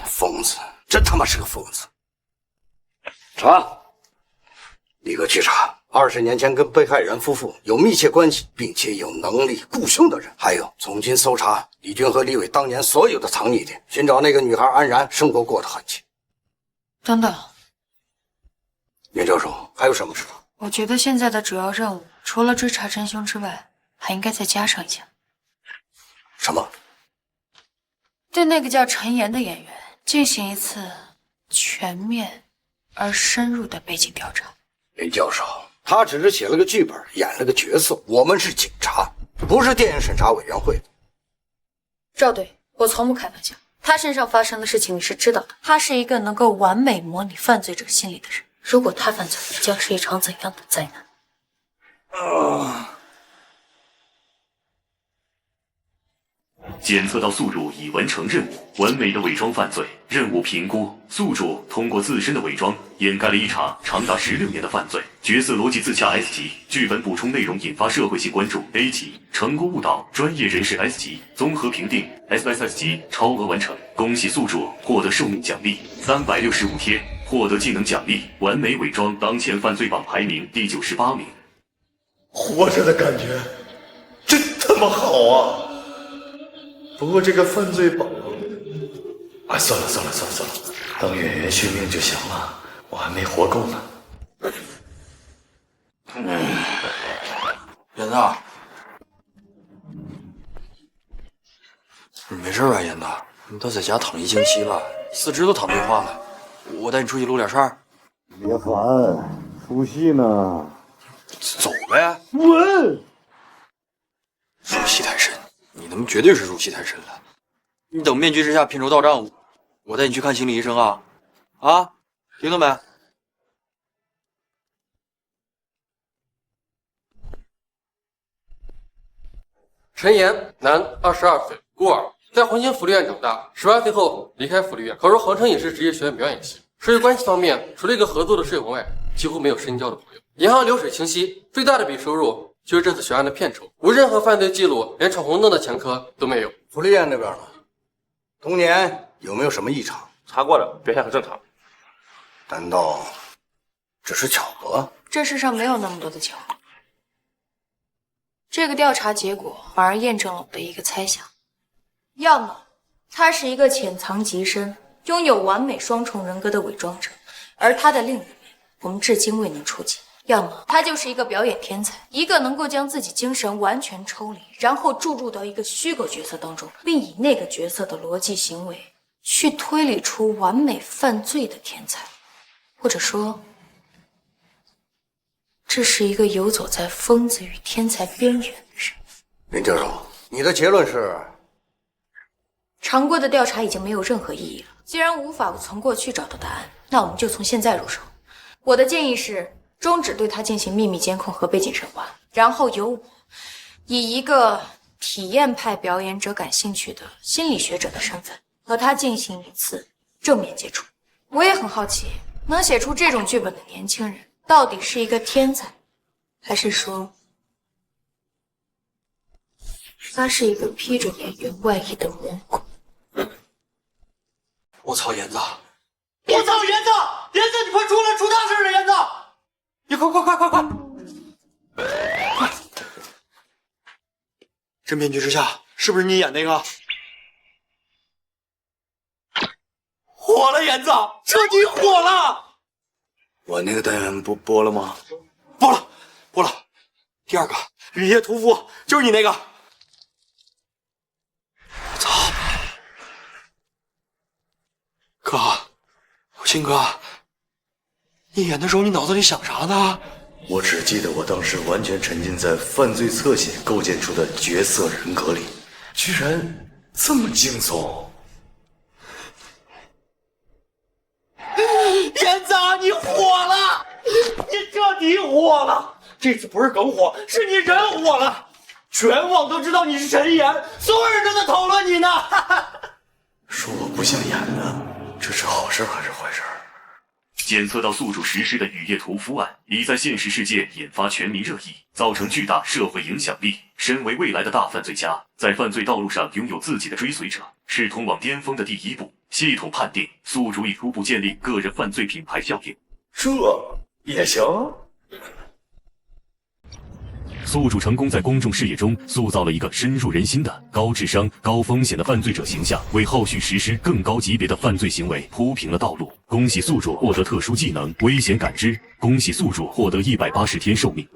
疯子，真他妈是个疯子！查，立刻去查20年前跟被害人夫妇有密切关系，并且有能力雇凶的人。还有，从今搜查李军和李伟当年所有的藏匿点，寻找那个女孩安然生活过的痕迹。等等，袁教授，还有什么指导？我觉得现在的主要任务除了追查真凶之外，还应该再加上一项。什么？对那个叫陈岩的演员进行一次全面而深入的背景调查。林教授，他只是写了个剧本，演了个角色，我们是警察，不是电影审查委员会。赵队，我从不开玩笑，他身上发生的事情你是知道的。他是一个能够完美模拟犯罪者心理的人。如果他犯罪，将是一场怎样的灾难？检测到宿主已完成任务，完美的伪装犯罪。任务评估：宿主通过自身的伪装，掩盖了一场长达16年的犯罪。角色逻辑自洽 S 级，剧本补充内容引发社会性关注 A 级，成功误导专业人士 S 级，综合评定 SS 级，超额完成。恭喜宿主获得寿命奖励365天，获得技能奖励完美伪装，当前犯罪榜排名第98名。活着的感觉真他妈好啊！不过这个犯罪榜，哎，算了，当演员续命就行了，我还没活够呢。严子，你没事吧？严子，你都在家躺1星期了，四肢都躺退化了。我带你出去录点事儿。别烦，出戏呢。走呗。滚！入戏太深，你他妈绝对是入戏太深了。你等面具之下片酬到账，我带你去看心理医生啊！啊，听到没？陈岩，男，22岁，孤儿，在红星福利院长大。18岁后离开福利院，考入恒城影视职业学院表演系。社会关系方面，除了一个合作的室友外，几乎没有深交的朋友。银行流水清晰，最大的笔收入就是这次悬案的片酬，无任何犯罪记录，连闯红灯的前科都没有。福利院那边呢？童年有没有什么异常？查过了，表现很正常。难道只是巧合？这世上没有那么多的巧合。这个调查结果反而验证了我的一个猜想：要么他是一个潜藏极深、拥有完美双重人格的伪装者，而他的另一面我们至今未能触及；要么他就是一个表演天才，一个能够将自己精神完全抽离，然后注入到一个虚构角色当中，并以那个角色的逻辑行为去推理出完美犯罪的天才，或者说，这是一个游走在疯子与天才边缘的人。林教授，你的结论是？常规的调查已经没有任何意义了。既然无法从过去找到答案，那我们就从现在入手。我的建议是终止对他进行秘密监控和背景审问，然后由我以一个体验派表演者感兴趣的心理学者的身份和他进行一次正面接触。我也很好奇，能写出这种剧本的年轻人到底是一个天才，还是说他是一个披着演员外衣的魔鬼？我操，严子！我操，严子！严子，你快出来，出大事了！严子，你快！这面具之下是不是你演那个？火了，严子，彻底火了！我那个单元播了吗？播了。第二个雨夜屠夫就是你那个。我操！哥，鑫哥，你演的时候你脑子里想啥呢？我只记得我当时完全沉浸在犯罪侧写构建出的角色人格里，居然这么惊悚。严子，你火了，你彻底火了！这次不是梗火，是你人火了，全网都知道你是陈岩，所有人都在讨论你呢。说我不像演的，这是好事还是坏事？检测到宿主实施的雨夜屠夫案已在现实世界引发全民热议，造成巨大社会影响力。身为未来的大犯罪家，在犯罪道路上拥有自己的追随者，是通往巅峰的第一步。系统判定宿主已初步建立个人犯罪品牌效应。这也行？宿主成功在公众视野中塑造了一个深入人心的高智商、高风险的犯罪者形象，为后续实施更高级别的犯罪行为铺平了道路。恭喜宿主获得特殊技能危险感知，恭喜宿主获得180天寿命。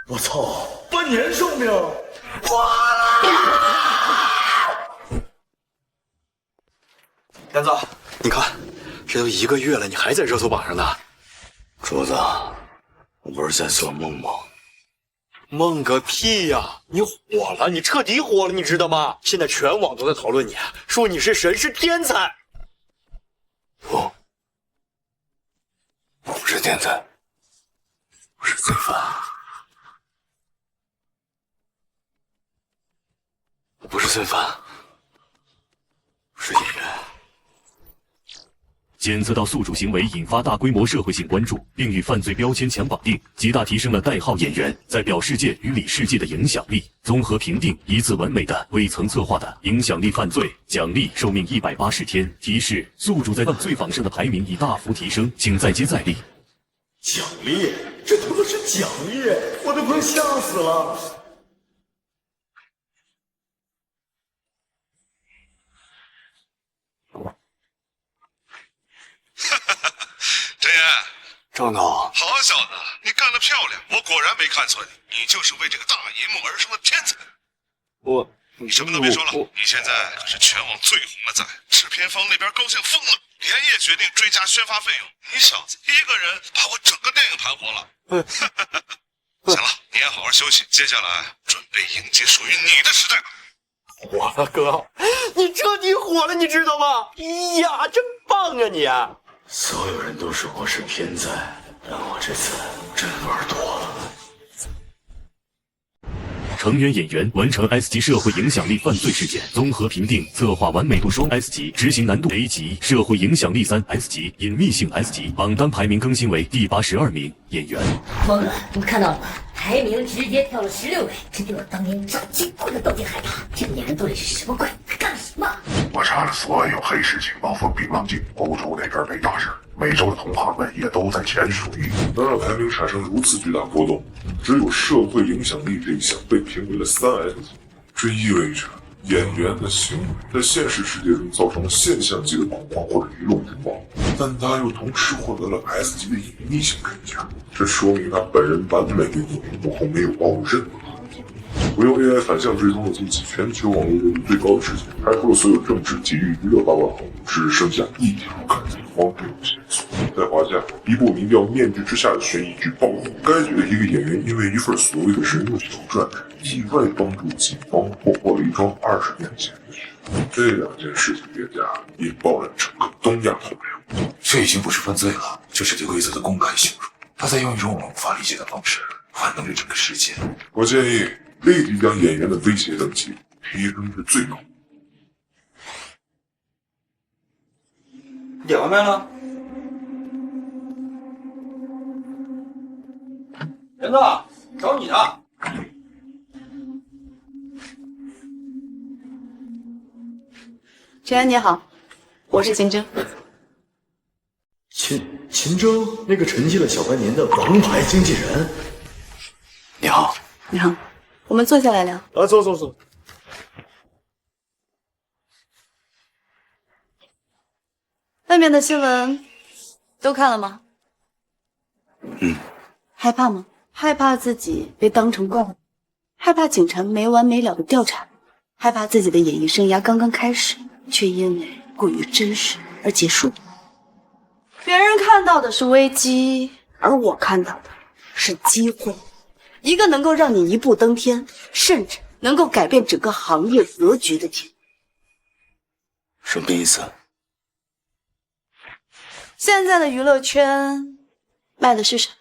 我操，半年寿命！燕子，你看，这都1个月了，你还在热搜榜上呢。主子，我不是在做梦吗？梦个屁呀！你火了，你彻底火了，你知道吗？现在全网都在讨论你，说你是神，是天才。我不是天才，我是罪犯。我不是罪犯，我是演员。检测到宿主行为引发大规模社会性关注，并与犯罪标签强绑定，极大提升了代号演员在表世界与里世界的影响力。综合评定一次完美的未曾策划的影响力犯罪，奖励寿命180天。提示：宿主在犯罪榜上的排名已大幅提升，请再接再厉。奖励？这他妈是奖励！我都快吓死了。陈岩，赵导，好小子，你干得漂亮！我果然没看错你，你就是为这个大银幕而生的天才。你什么都别说了，你现在可是全网最红的仔，制片方那边高兴疯了，连夜决定追加宣发费用。你小子一个人把我整个电影盘活了。行了，你也好好休息，接下来准备迎接属于你的时代。火了，哥，你彻底火了，你知道吗？哎呀，真棒啊你！所有人都说我是天才，但我这次真玩多了。成员演员完成 S 级社会影响力犯罪事件，综合评定策划完美度双 S 级，执行难度 A 级，社会影响力3 S 级，隐秘性 S 级。榜单排名更新为第82名。演员疯了，你们看到了吗？排名直接跳了16位，这比我当年炸金库的都得害怕。这个年度里是什么鬼？干什么？我查了所有黑市情报，风平浪静，欧洲那边没大事，美洲的同行们也都在前数一。能让排名产生如此巨大波动，只有社会影响力这一项被评为了3S 级，这意味着演员的行为在现实世界中造成了现象级的恐慌或者舆论风暴，但他又同时获得了 S 级的隐秘性评价，这说明他本人完美运作，幕后没有暴露任何痕迹。我用 AI 反向追踪了近期全球网络热度最高的事件，排除了所有政治及娱乐八卦后，只剩下一条看似荒谬的线索。在华夏，一部名叫《面具之下》的悬疑剧爆火，该剧的一个演员因为一份所谓的人肉小传，意外帮助警方破获了一桩20年前的血案。这2件事情叠加，引爆了整个东亚互联网。这已经不是犯罪了，这是对规则的公开羞辱。他在用一种我们无法理解的方式玩弄着整个世界。我建议立即将演员的威胁等级提升至最高。点外卖了？人呢？找你呢。陈安你好，我是秦征。秦征，那个沉寂了小半年的王牌经纪人。你好。你好，我们坐下来聊。坐。外面的新闻都看了吗？害怕吗？害怕自己被当成怪物，害怕警察没完没了的调查，害怕自己的演艺生涯刚刚开始，却因为过于真实而结束。别人看到的是危机，而我看到的是机会，一个能够让你一步登天，甚至能够改变整个行业格局的机会。什么意思？现在的娱乐圈卖的是什么？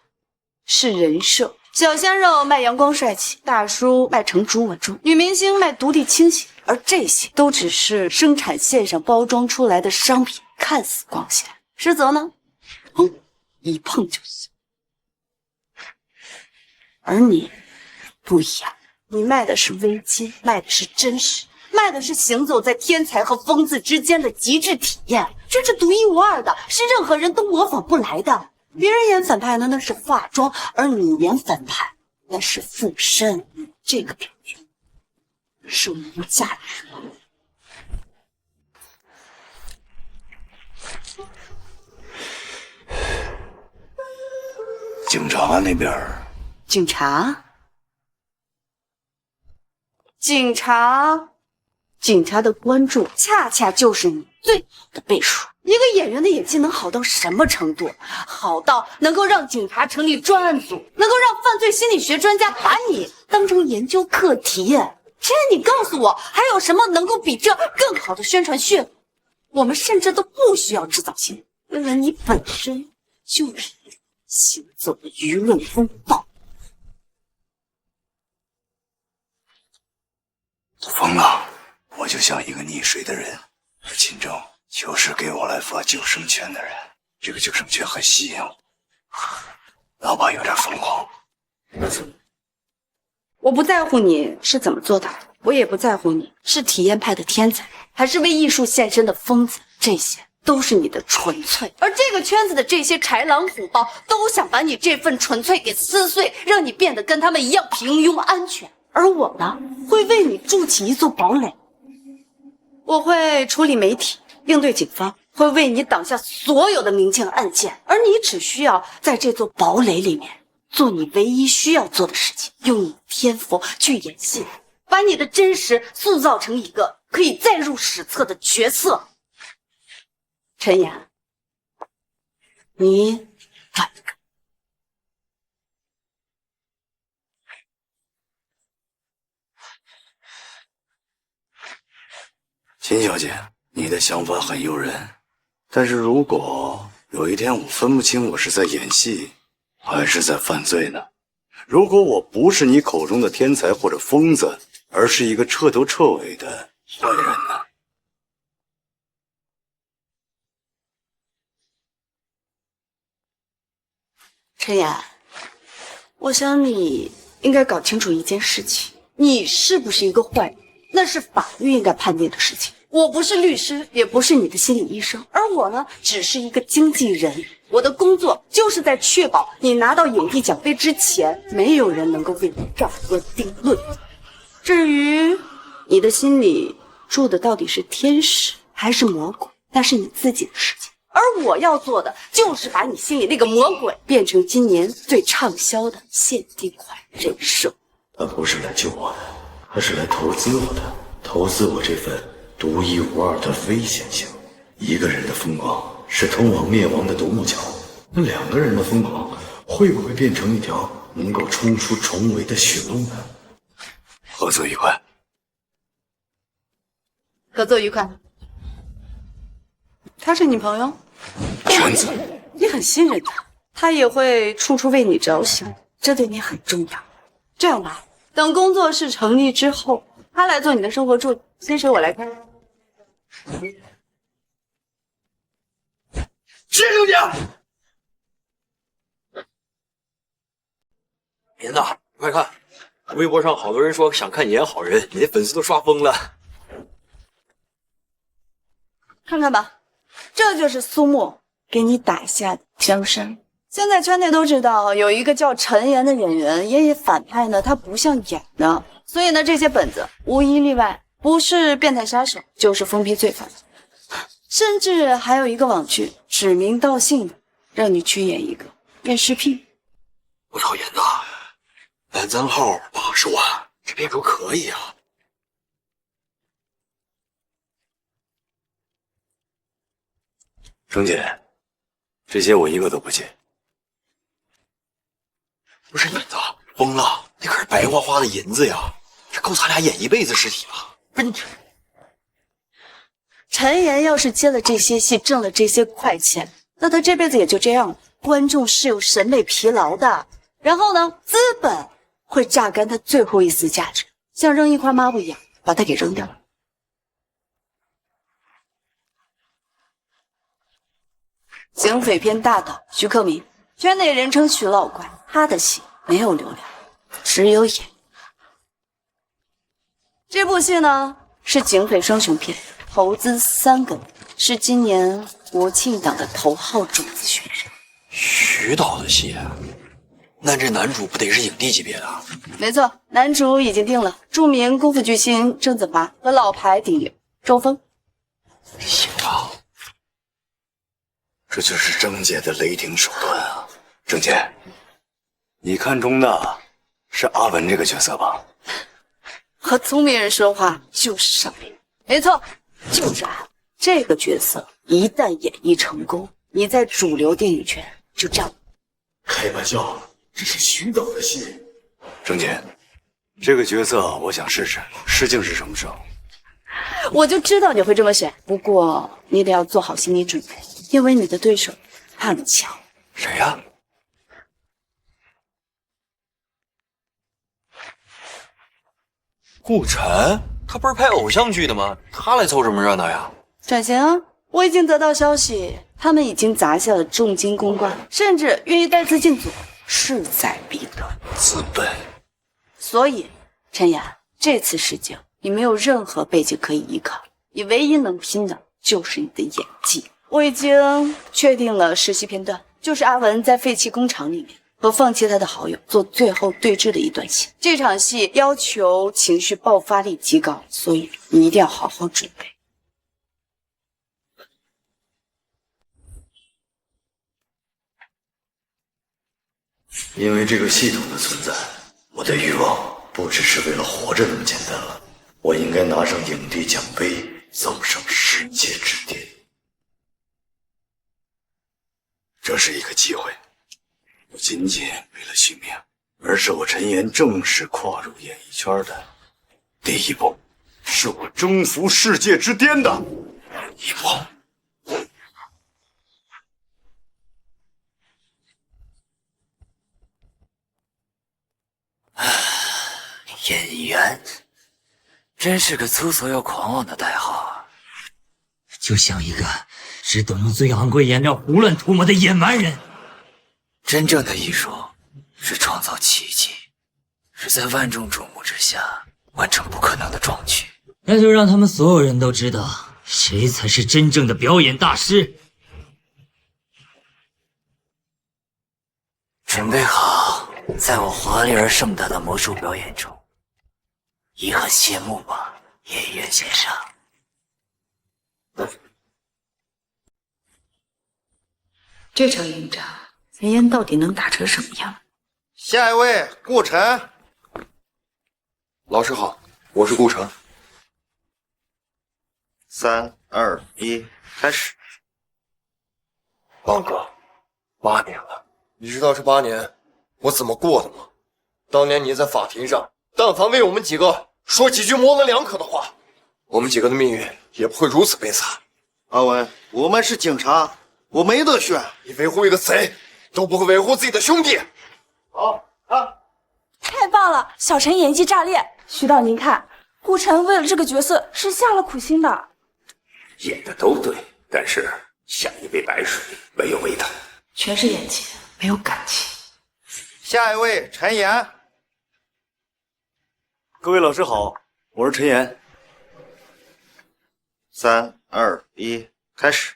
是人设。小鲜肉卖阳光帅气，大叔卖成熟稳重，女明星卖独立清醒，而这些都只是生产线上包装出来的商品，看似光鲜，实则呢，一碰就碎。而你不一样，你卖的是危机，卖的是真实，卖的是行走在天才和疯子之间的极致体验，这是独一无二的，是任何人都模仿不来的。别人演反派呢，那是化妆，而你演反派那是附身。这个表演是无价值的。警察那边，警察的关注恰恰就是你最好的背书。一个演员的演技能好到什么程度？好到能够让警察成立专案组，能够让犯罪心理学专家把你当成研究课题。这你告诉我，还有什么能够比这更好的宣传噱头？我们甚至都不需要制造新闻，因为你本身就是一个行走的舆论风暴。疯了！我就像一个溺水的人，而秦正就是给我来发救生圈的人。这个救生圈很吸引我，哪怕有点疯狂。我不在乎你是怎么做到的，我也不在乎你是体验派的天才，还是为艺术献身的疯子，这些都是你的纯粹。而这个圈子的这些豺狼虎豹，都想把你这份纯粹给撕碎，让你变得跟他们一样平庸安全。而我呢，会为你筑起一座堡垒。我会处理媒体，应对警方，会为你挡下所有的明枪暗箭，而你只需要在这座堡垒里面做你唯一需要做的事情，用你天赋去演戏，把你的真实塑造成一个可以载入史册的角色。陈岩，你敢不敢？秦小姐，你的想法很诱人，但是如果有一天我分不清我是在演戏还是在犯罪呢？如果我不是你口中的天才或者疯子，而是一个彻头彻尾的坏人呢？陈岩，我想你应该搞清楚一件事情，你是不是一个坏人，那是法律应该判定的事情。我不是律师，也不是你的心理医生，而我呢，只是一个经纪人。我的工作就是在确保你拿到影帝奖杯之前，没有人能够为你盖棺定论。至于你的心里住的到底是天使还是魔鬼，那是你自己的事情。而我要做的就是把你心里那个魔鬼变成今年最畅销的限定款人设。他不是来救我的，他是来投资我的，投资我这份独一无二的危险性。一个人的疯狂是通往灭亡的独木桥，那两个人的疯狂会不会变成一条能够冲出重围的血路呢？合作愉快。合作愉快。他是你朋友？圈子，你很信任他，他也会处处为你着想，这对你很重要。这样吧，等工作室成立之后，他来做你的生活助理，薪水我来开。谢刘姐。严呐，快看，微博上好多人说想看你演好人，你的粉丝都刷疯了。看看吧，这就是苏木给你打下的江山。现在圈内都知道有一个叫陈岩的演员演反派呢，他不像演的，所以呢，这些本子无一例外不是变态杀手就是疯批罪犯，甚至还有一个网剧指名道姓的让你去演一个验尸癖。我操，严呐，蓝赞号80万，这片酬可以啊。程姐，这些我一个都不接。不是严子，疯了，那可是白花花的银子呀，这够咱俩演一辈子尸体了。不是，陈岩要是接了这些戏，挣了这些快钱，那他这辈子也就这样了。观众是有审美疲劳的，然后呢，资本会榨干他最后一丝价值，像扔一块抹布一样把他给扔掉了。警匪片大导徐克明，圈内人称徐老怪，他的戏没有流量，只有演。这部戏呢是警匪双雄片，投资3个亿，是今年国庆档的头号种子选手。徐导的戏，那这男主不得是影帝级别的？没错，男主已经定了，著名功夫巨星郑子华和老牌顶流周峰。行啊，这就是郑姐的雷霆手段啊！郑姐，你看中的是阿文这个角色吧？和聪明人说话就是上瘾。没错，就是阿文这个角色，一旦演绎成功，你在主流电影圈就站稳。开玩笑，这是徐导的戏。郑姐，这个角色我想试试，试镜是什么时候？我就知道你会这么选，不过你得要做好心理准备，因为你的对手很强。谁呀？顾晨，他不是拍偶像剧的吗？他来凑什么热闹呀？转型啊！我已经得到消息，他们已经砸下了重金公关，甚至愿意带资进组，势在必得。资本。所以，陈岩，这次试镜你没有任何背景可以依靠，你唯一能拼的就是你的演技。我已经确定了实习片段，就是阿文在废弃工厂里面和放弃他的好友做最后对峙的一段戏。这场戏要求情绪爆发力极高，所以你一定要好好准备。因为这个系统的存在，我的欲望不只是为了活着那么简单了。我应该拿上影帝奖杯，走上世界之巅。这是一个机会，不仅仅为了续命，而是我陈岩正式跨入演艺圈的第一步，是我征服世界之巅的一步。演员，真是个粗俗又狂妄的代号，就像一个只懂用最昂贵颜料胡乱涂抹的野蛮人。真正的艺术是创造奇迹，是在万众瞩目之下完成不可能的壮举。那就让他们所有人都知道，谁才是真正的表演大师。准备好，在我华丽而盛大的魔术表演中，遗憾谢幕吧，演员先生。这场硬仗，陈岩到底能打成什么样？下一位，顾晨。老师好，我是顾晨。3、2、1，开始。王哥，8年了，你知道这8年我怎么过的吗？当年你在法庭上，但凡为我们几个说几句模棱两可的话，我们几个的命运也不会如此悲惨。阿文，我们是警察，我没得选。你维护一个贼，都不会维护自己的兄弟。好啊！太棒了，小陈演技炸裂。徐导，您看，顾晨为了这个角色是下了苦心的。演的都对，但是像一杯白水，没有味道。全是演技，没有感情。下一位，陈岩。各位老师好，我是陈岩。3、2、1，开始。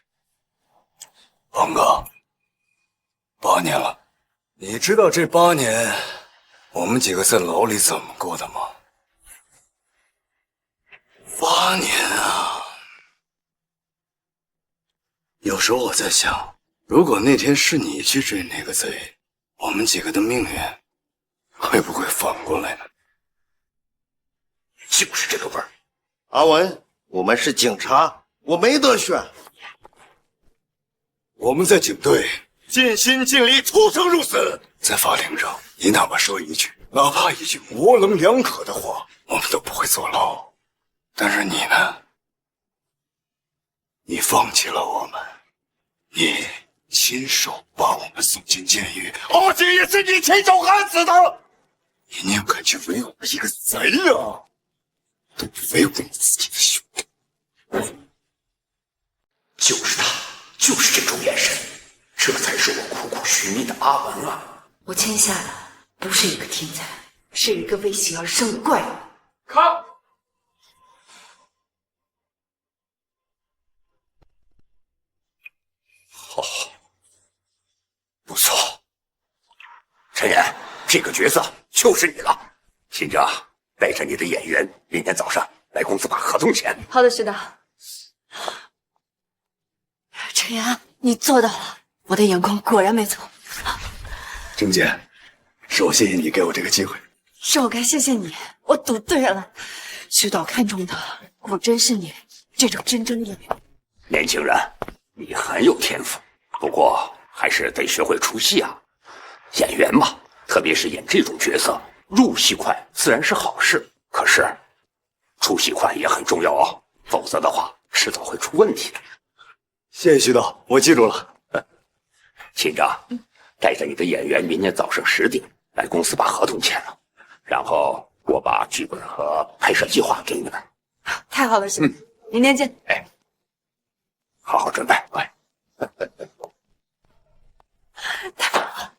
王哥，8年了，你知道这8年我们几个在牢里怎么过的吗？8年啊！有时候我在想，如果那天是你去追那个贼，我们几个的命运会不会反过来呢？就是这个味儿。阿文，我们是警察，我没得选。我们在警队尽心尽力，出生入死。在法庭上，你哪怕说一句，哪怕一句模棱两可的话，我们都不会坐牢。但是你呢？你放弃了我们，你亲手把我们送进监狱，而且也是你亲手害死的。你宁肯去维护一个贼啊，都不维护你自己的兄弟。就是他，就是这种眼神，这才是我苦苦寻觅的阿文啊！我签下的不是一个天才，是一个为形而生的怪物。看。好，不错，陈岩，这个角色就是你了。秦章，带着你的演员，明天早上来公司把合同签。好的，是的。陈岩，你做到了，我的眼光果然没错。郑姐，是我谢谢你给我这个机会。是我该谢谢你，我赌对了。徐导看中的果真是你这种真正演员。年轻人，你很有天赋，不过还是得学会出戏啊。演员嘛，特别是演这种角色，入戏快自然是好事，可是出戏快也很重要哦，否则的话迟早会出问题的。谢谢徐导，我记住了。秦章，带着你的演员明天早上10点来公司把合同签了，然后我把剧本和拍摄计划给你们。太好了，师傅，明天见。哎，好好准备。哎，太棒了。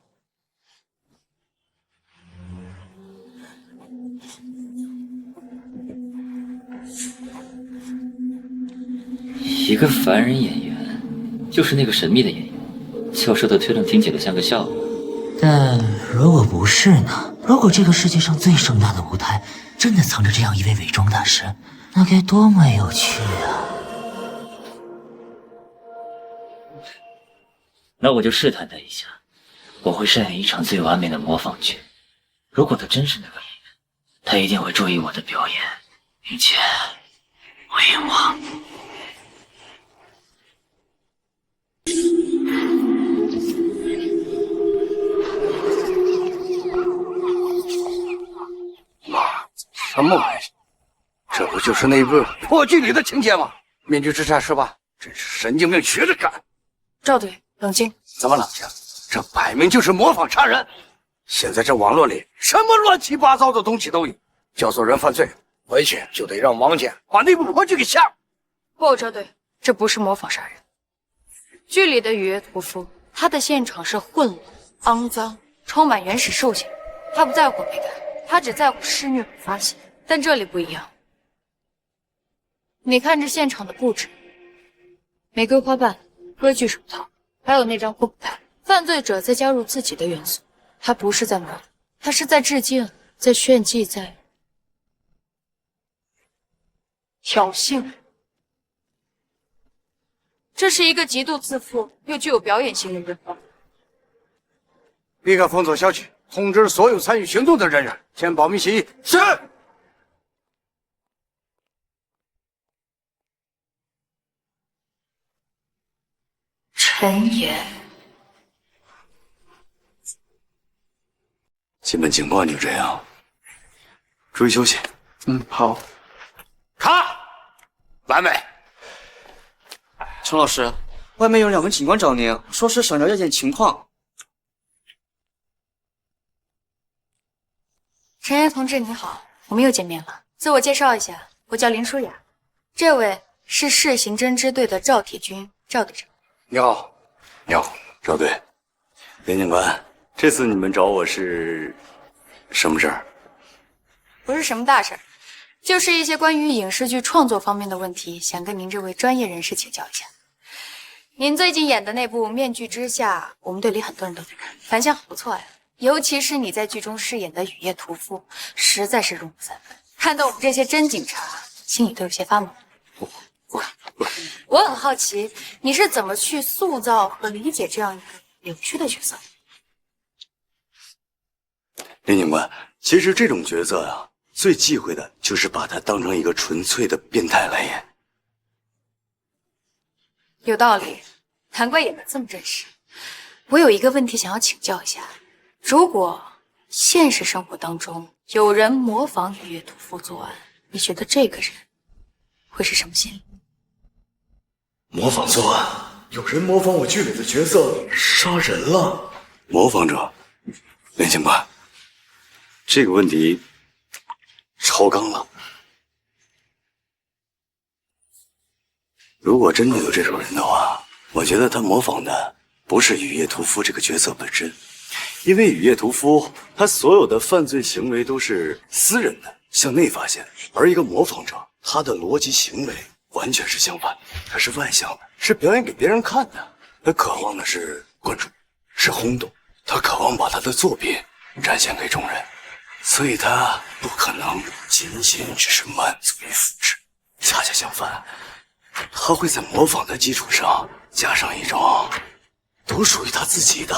一个凡人演员，就是那个神秘的演员。教授的推论听起来像个笑话，但如果不是呢？如果这个世界上最盛大的舞台真的藏着这样一位伪装大师，那该多么有趣啊！那我就试探他一下，我会上演一场最完美的模仿剧。如果他真是那个演员，他一定会注意我的表演，并且回应我。什么玩意？这不就是那部破剧里的情节吗？面具之下是吧？真是神经病学着干！赵队，冷静。怎么冷静？这摆明就是模仿杀人！现在这网络里什么乱七八糟的东西都有，教唆人犯罪，回去就得让王姐把那部破剧给下了。不，赵队，这不是模仿杀人。剧里的雨夜屠夫，他的现场是混乱、肮脏、充满原始兽性，他不在乎美感，他只在乎施虐和发泄。但这里不一样，你看这现场的布置，玫瑰花瓣、歌剧手套，还有那张扑克牌，犯罪者再加入自己的元素，他不是在模仿，他是在致敬，在炫技，在挑衅。这是一个极度自负又具有表演性的人物。立刻封锁消息，通知所有参与行动的人员，签保密协议。是。陈岩，基本情况就这样，注意休息。好。卡，完美。陈老师，外面有2个警官找您，说是想了解点情况。陈岩同志你好，我们又见面了。自我介绍一下，我叫林舒雅，这位是市刑侦支队的赵铁军，赵队长。你好，你好，赵队。林警官，这次你们找我是什么事儿？不是什么大事儿，就是一些关于影视剧创作方面的问题，想跟您这位专业人士请教一下。您最近演的那部《面具之下》，我们队里很多人都在看，反响很不错呀。尤其是你在剧中饰演的雨夜屠夫，实在是入木三分，看得我们这些真警察心里都有些发毛。我很好奇，你是怎么去塑造和理解这样一个扭曲的角色？林警官，其实这种角色啊，最忌讳的就是把他当成一个纯粹的变态来演。有道理，难怪演得这么真实。我有一个问题想要请教一下，如果现实生活当中有人模仿雨夜屠夫作案，你觉得这个人会是什么心理？模仿作案，有人模仿我剧里的角色杀人了。模仿者，林警官，这个问题超纲了。如果真的有这种人的话，我觉得他模仿的不是雨夜屠夫这个角色本身，因为雨夜屠夫他所有的犯罪行为都是私人的，向内发现，而一个模仿者，他的逻辑行为完全是相反，他是外向的，是表演给别人看的，他渴望的是关注，是轰动，他渴望把他的作品展现给众人，所以他不可能仅仅只是满足于复制。恰恰相反，他会在模仿的基础上加上一种独属于他自己的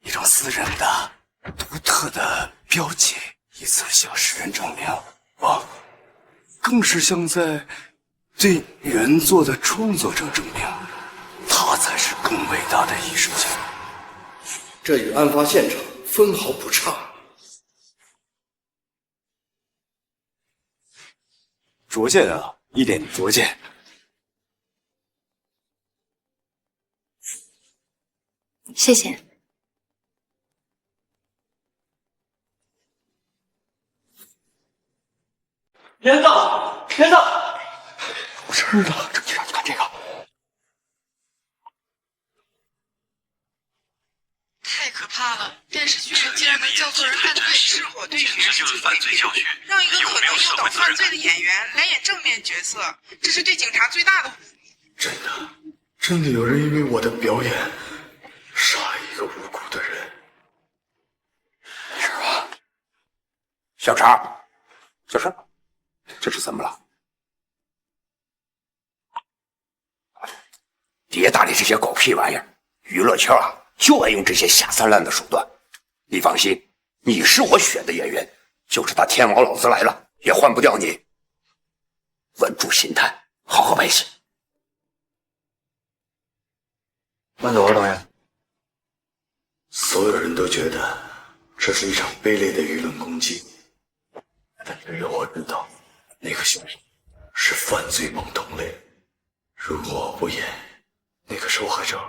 一种私人的独特的标记，以此向世人证明我更是像在对原作的创作者证明他才是更伟大的艺术家。这与案发现场分毫不差。拙见啊，一点拙见。谢谢。连子，连子，我这儿呢，郑局长，你看这个。太可怕了！电视剧里竟然能叫错人犯罪，赤火对决，犯罪教训，让一个可能诱导犯罪的演员来演正面角色，这是对警察最大的侮辱。真的有人因为我的表演杀了一个无辜的人，是吧？小常，小常，这是怎么了？别搭理这些狗屁玩意儿，娱乐圈啊，就爱用这些下三滥的手段。你放心，你是我选的演员，就是他天王老子来了，也换不掉你。稳住心态，好好拍戏。慢走啊，导演。所有人都觉得这是一场卑劣的舆论攻击，但只有我知道，那个凶手是犯罪梦同类。如果我不演，那个受害者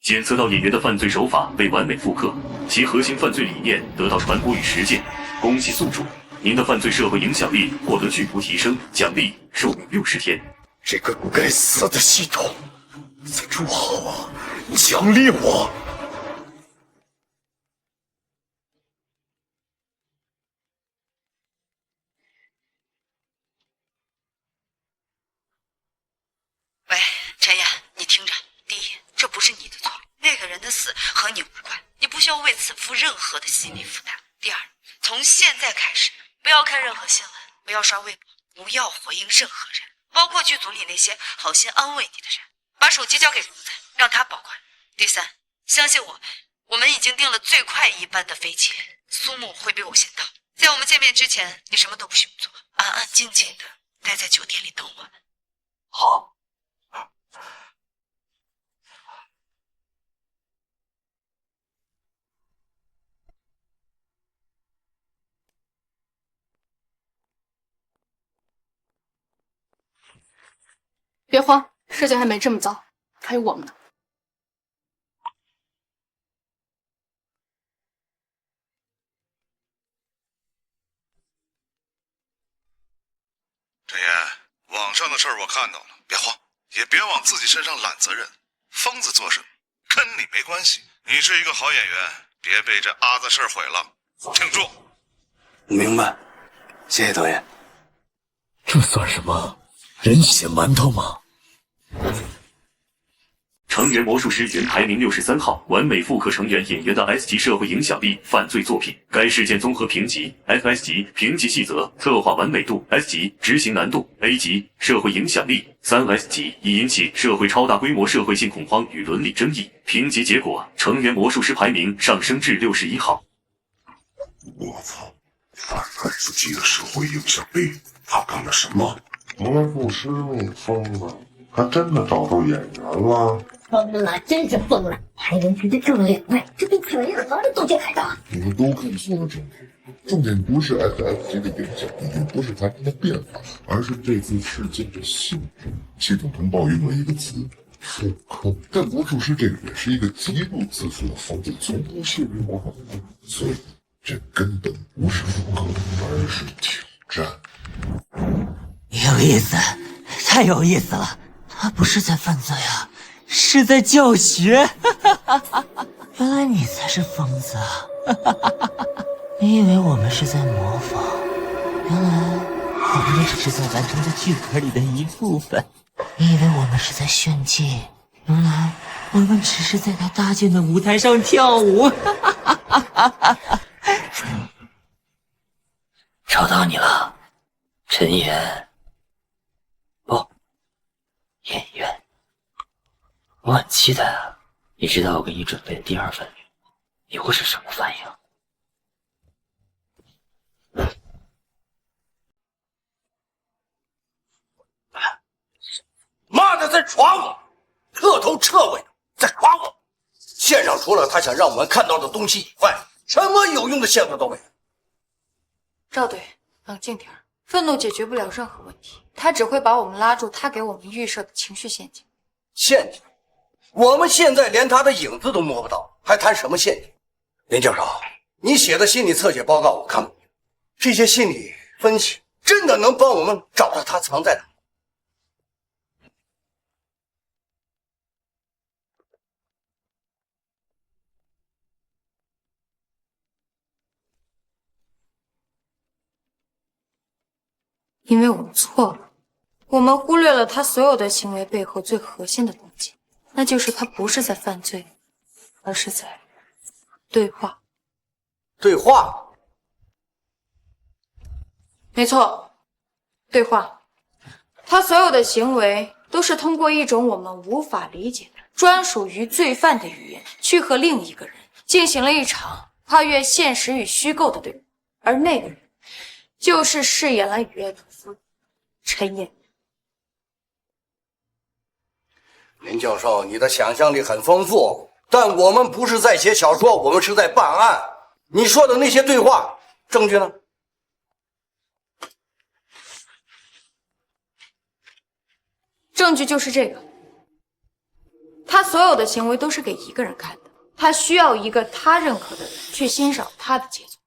检测到演员的犯罪手法被完美复刻，其核心犯罪理念得到传播与实践。恭喜宿主，您的犯罪社会影响力获得巨幅提升，奖励受命60天。这个该死的系统，在祝贺我，奖励我。喂，陈岩，你听着，第一，这不是你的错，那个人的死和你无关，你不需要为此负任何的心理负担。第二，从现在开始，不要看任何新闻，不要刷微博，不要回应任何人，包括剧组里那些好心安慰你的人。把手机交给公子，让他保管。第三，相信我们已经订了最快一班的飞机，苏木会比我先到。在我们见面之前，你什么都不许做，安安静静的待在酒店里等我们。好。别慌，事情还没这么糟，还有我们呢。陈岩，网上的事儿我看到了，别慌，也别往自己身上揽责任。疯子做什么跟你没关系，你是一个好演员，别被这阿子事儿毁了。挺住！明白，谢谢导演。这算什么？人血馒头吗？成员魔术师原排名63号，完美复刻成员演员的 S 级社会影响力犯罪作品。该事件综合评级 ：FS 级评级细则、策划完美度 ；S 级执行难度 ；A 级社会影响力；3S 级已引起社会超大规模社会性恐慌与伦理争议。评级结果：成员魔术师排名上升至61号。我操！3S 级的社会影响力，他干了什么？魔术师那疯子，还真的找到演员了。疯了，真是疯了！排名直接挣了2位，这比可怜河的都钱还大。你们都看错了重点不是 FF 级的影响力，也不是排名的变化，而是这次事件的性质。系统通报用了一个词“复刻”，但魔术师这个人是一个极度自负的疯子，从不屑于模仿，所以这根本不是复刻，而是挑战。有意思，太有意思了！他不是在犯罪啊，是在教学。原来你才是疯子啊！你以为我们是在模仿，原来我们只是在完成的剧本里的一部分。你以为我们是在炫技？原来我们只是在他搭建的舞台上跳舞。找到你了，陈岩。不，演员。我很期待啊！你知道我给你准备的第2份礼物，你会是什么反应？妈的，在耍我！彻头彻尾的在耍我！线上除了他想让我们看到的东西以外，什么有用的线索都没有。赵队，冷静点儿，愤怒解决不了任何问题，他只会把我们拉住他给我们预设的情绪陷阱。陷阱？我们现在连他的影子都摸不到，还谈什么陷阱？林教授，你写的心理侧写报告我看过，这些心理分析真的能帮我们找到他藏在哪？因为我们错了，我们忽略了他所有的行为背后最核心的动机，那就是他不是在犯罪，而是在对话。对话？没错，对话。他所有的行为都是通过一种我们无法理解的、专属于罪犯的语言，去和另一个人进行了一场跨越现实与虚构的对话，而那个人就是饰演了雨夜屠夫陈烨。林教授，你的想象力很丰富，但我们不是在写小说，我们是在办案。你说的那些对话，证据呢？证据就是这个，他所有的行为都是给一个人看的，他需要一个他认可的人去欣赏他的杰作，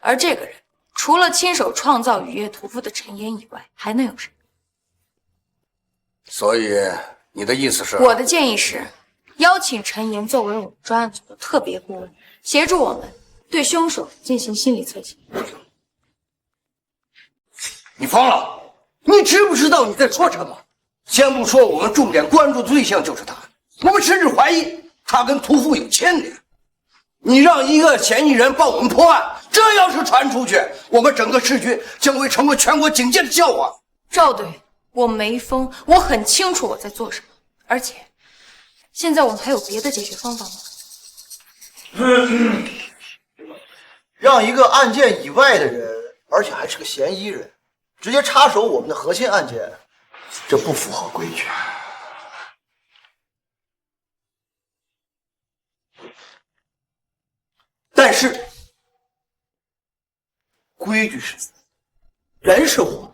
而这个人除了亲手创造雨夜屠夫的陈岩以外，还能有谁？所以你的意思是？我的建议是，邀请陈岩作为我们专案组的特别顾问，协助我们对凶手进行心理测写。你疯了？你知不知道你在说什么？先不说我们重点关注的对象就是他，我们甚至怀疑他跟屠夫有牵连。你让一个嫌疑人帮我们破案，这要是传出去，我们整个市局将会成为全国警界的笑话。赵队，我没疯，我很清楚我在做什么，而且现在我们还有别的解决方法吗？让一个案件以外的人，而且还是个嫌疑人，直接插手我们的核心案件，这不符合规矩。但是，规矩是死，人是活。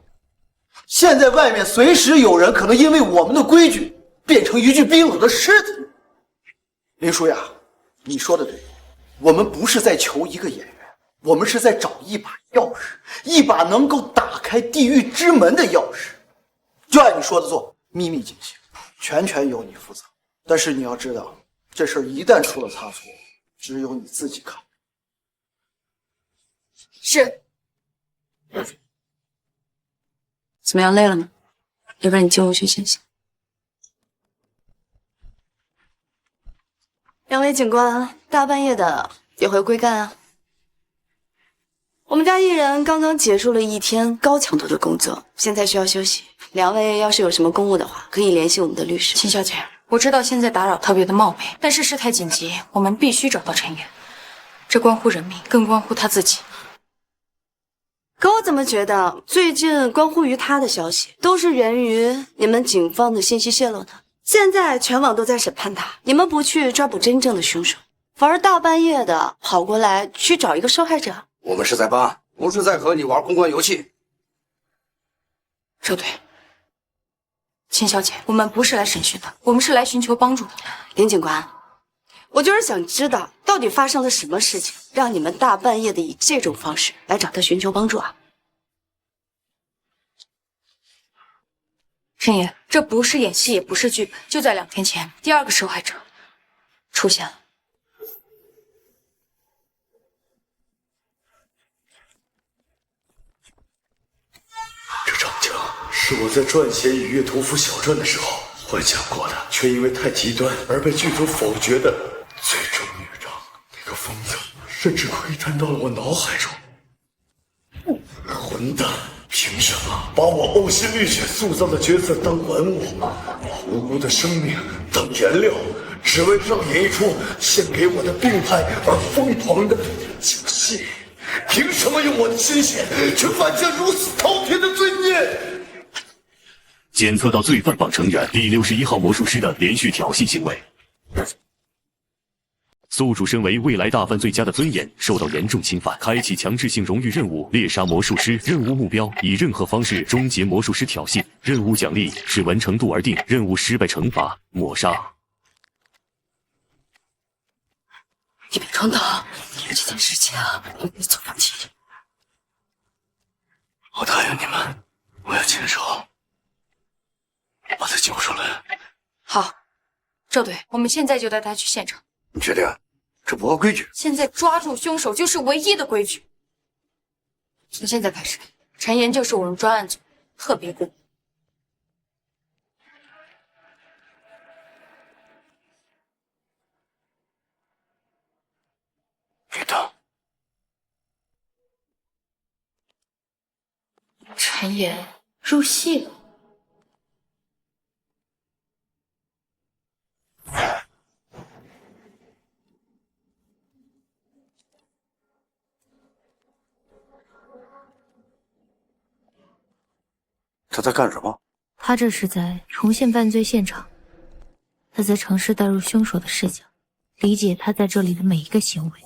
现在外面随时有人可能因为我们的规矩变成一具冰冷的尸体。林舒雅，你说的对，我们不是在求一个演员，我们是在找一把钥匙，一把能够打开地狱之门的钥匙。就按你说的做，秘密进行，全由你负责。但是你要知道，这事儿一旦出了差错，只有你自己扛。是。怎么样，累了吗？要不然你进屋去歇歇。两位警官，大半夜的也回归干啊！我们家艺人刚刚结束了一天高强度的工作，现在需要休息。两位要是有什么公务的话，可以联系我们的律师。秦小姐，我知道现在打扰特别的冒昧，但是事态紧急，我们必须找到陈岩，这关乎人命，更关乎他自己。可我怎么觉得最近关乎于他的消息都是源于你们警方的信息泄露呢？现在全网都在审判他，你们不去抓捕真正的凶手，反而大半夜的跑过来去找一个受害者。我们是在办案，不是在和你玩公关游戏。周队，秦小姐，我们不是来审讯的，我们是来寻求帮助的。林警官，我就是想知道到底发生了什么事情，让你们大半夜的以这种方式来找他寻求帮助啊？陈岩，这不是演戏，也不是剧本。就在2天前，第2个受害者出现了。是我在撰写《雨月屠夫小传》的时候幻想过的，却因为太极端而被剧组否决的最终乐章。那个疯子甚至窥探到了我脑海中。混蛋！凭什么把我呕心沥血塑造的角色当玩物，把无辜的生命当颜料，只为上演一出献给我的病态而疯狂的酒戏？凭什么用我的心血去犯下如此滔天的罪孽？检测到罪犯榜成员第61号魔术师的连续挑衅行为。宿主身为未来大犯罪家的尊严受到严重侵犯，开启强制性荣誉任务猎杀魔术师，任务目标以任何方式终结魔术师挑衅，任务奖励视完成度而定，任务失败惩罚抹杀。你别装大，这件事情啊，你别走上去。我答应你们，我要亲手把他救出来。好，赵队，我们现在就带他去现场。你确定？这不合规矩。现在抓住凶手就是唯一的规矩。从现在开始，陈岩就是我们专案组特别部。别动。陈岩入戏了。他在干什么？他这是在重现犯罪现场，他在尝试带入凶手的视角，理解他在这里的每一个行为。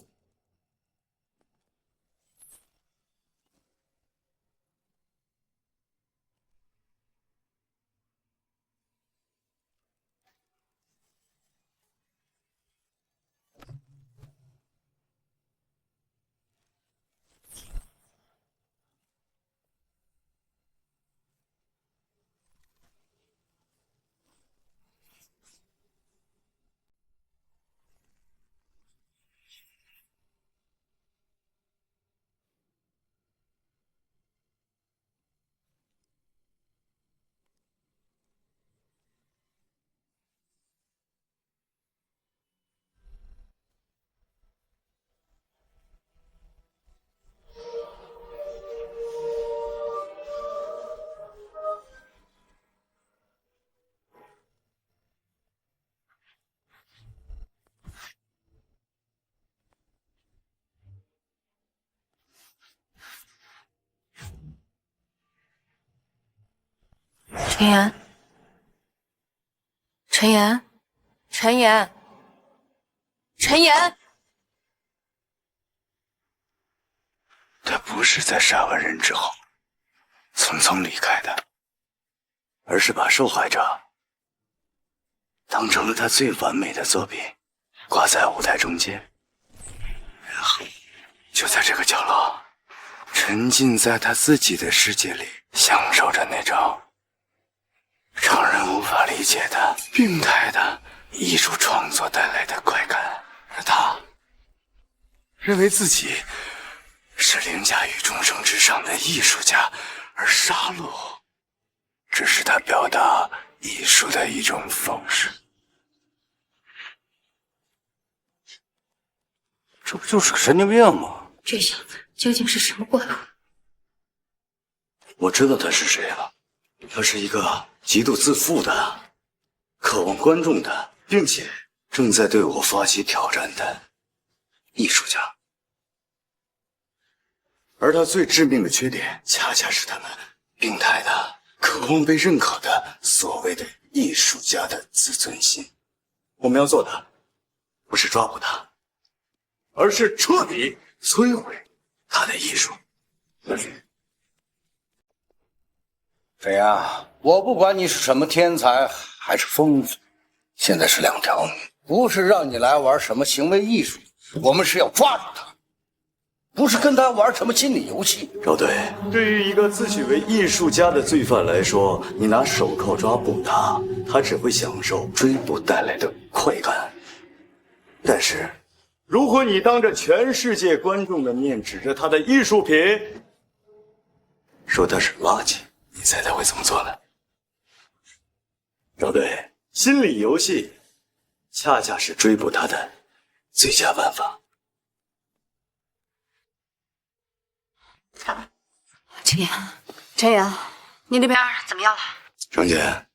陈岩，陈岩，陈岩，陈岩，他不是在杀完人之后匆匆离开的，而是把受害者当成了他最完美的作品，挂在舞台中间，然后就在这个角落沉浸在他自己的世界里，享受着那种常人无法理解的病态的艺术创作带来的快感，而他认为自己是凌驾于众生之上的艺术家，而杀戮只是他表达艺术的一种方式。这不就是个神经病吗？这小子究竟是什么怪物？我知道他是谁了，他是一个极度自负的、渴望观众的，并且正在对我发起挑战的艺术家。而他最致命的缺点，恰恰是他们病态的、渴望被认可的所谓的艺术家的自尊心。我们要做的，不是抓捕他，而是彻底摧毁他的艺术。沈阳，我不管你是什么天才还是疯子，现在是两条命，不是让你来玩什么行为艺术，我们是要抓住他，不是跟他玩什么心理游戏。赵队，对于一个自诩为艺术家的罪犯来说，你拿手铐抓捕他，他只会享受追捕带来的快感。但是，如果你当着全世界观众的面指着他的艺术品，说他是垃圾，你猜他会怎么做呢？赵队，心理游戏恰恰是追捕他的最佳办法。陈岩，陈岩，你那边怎么样了？程姐，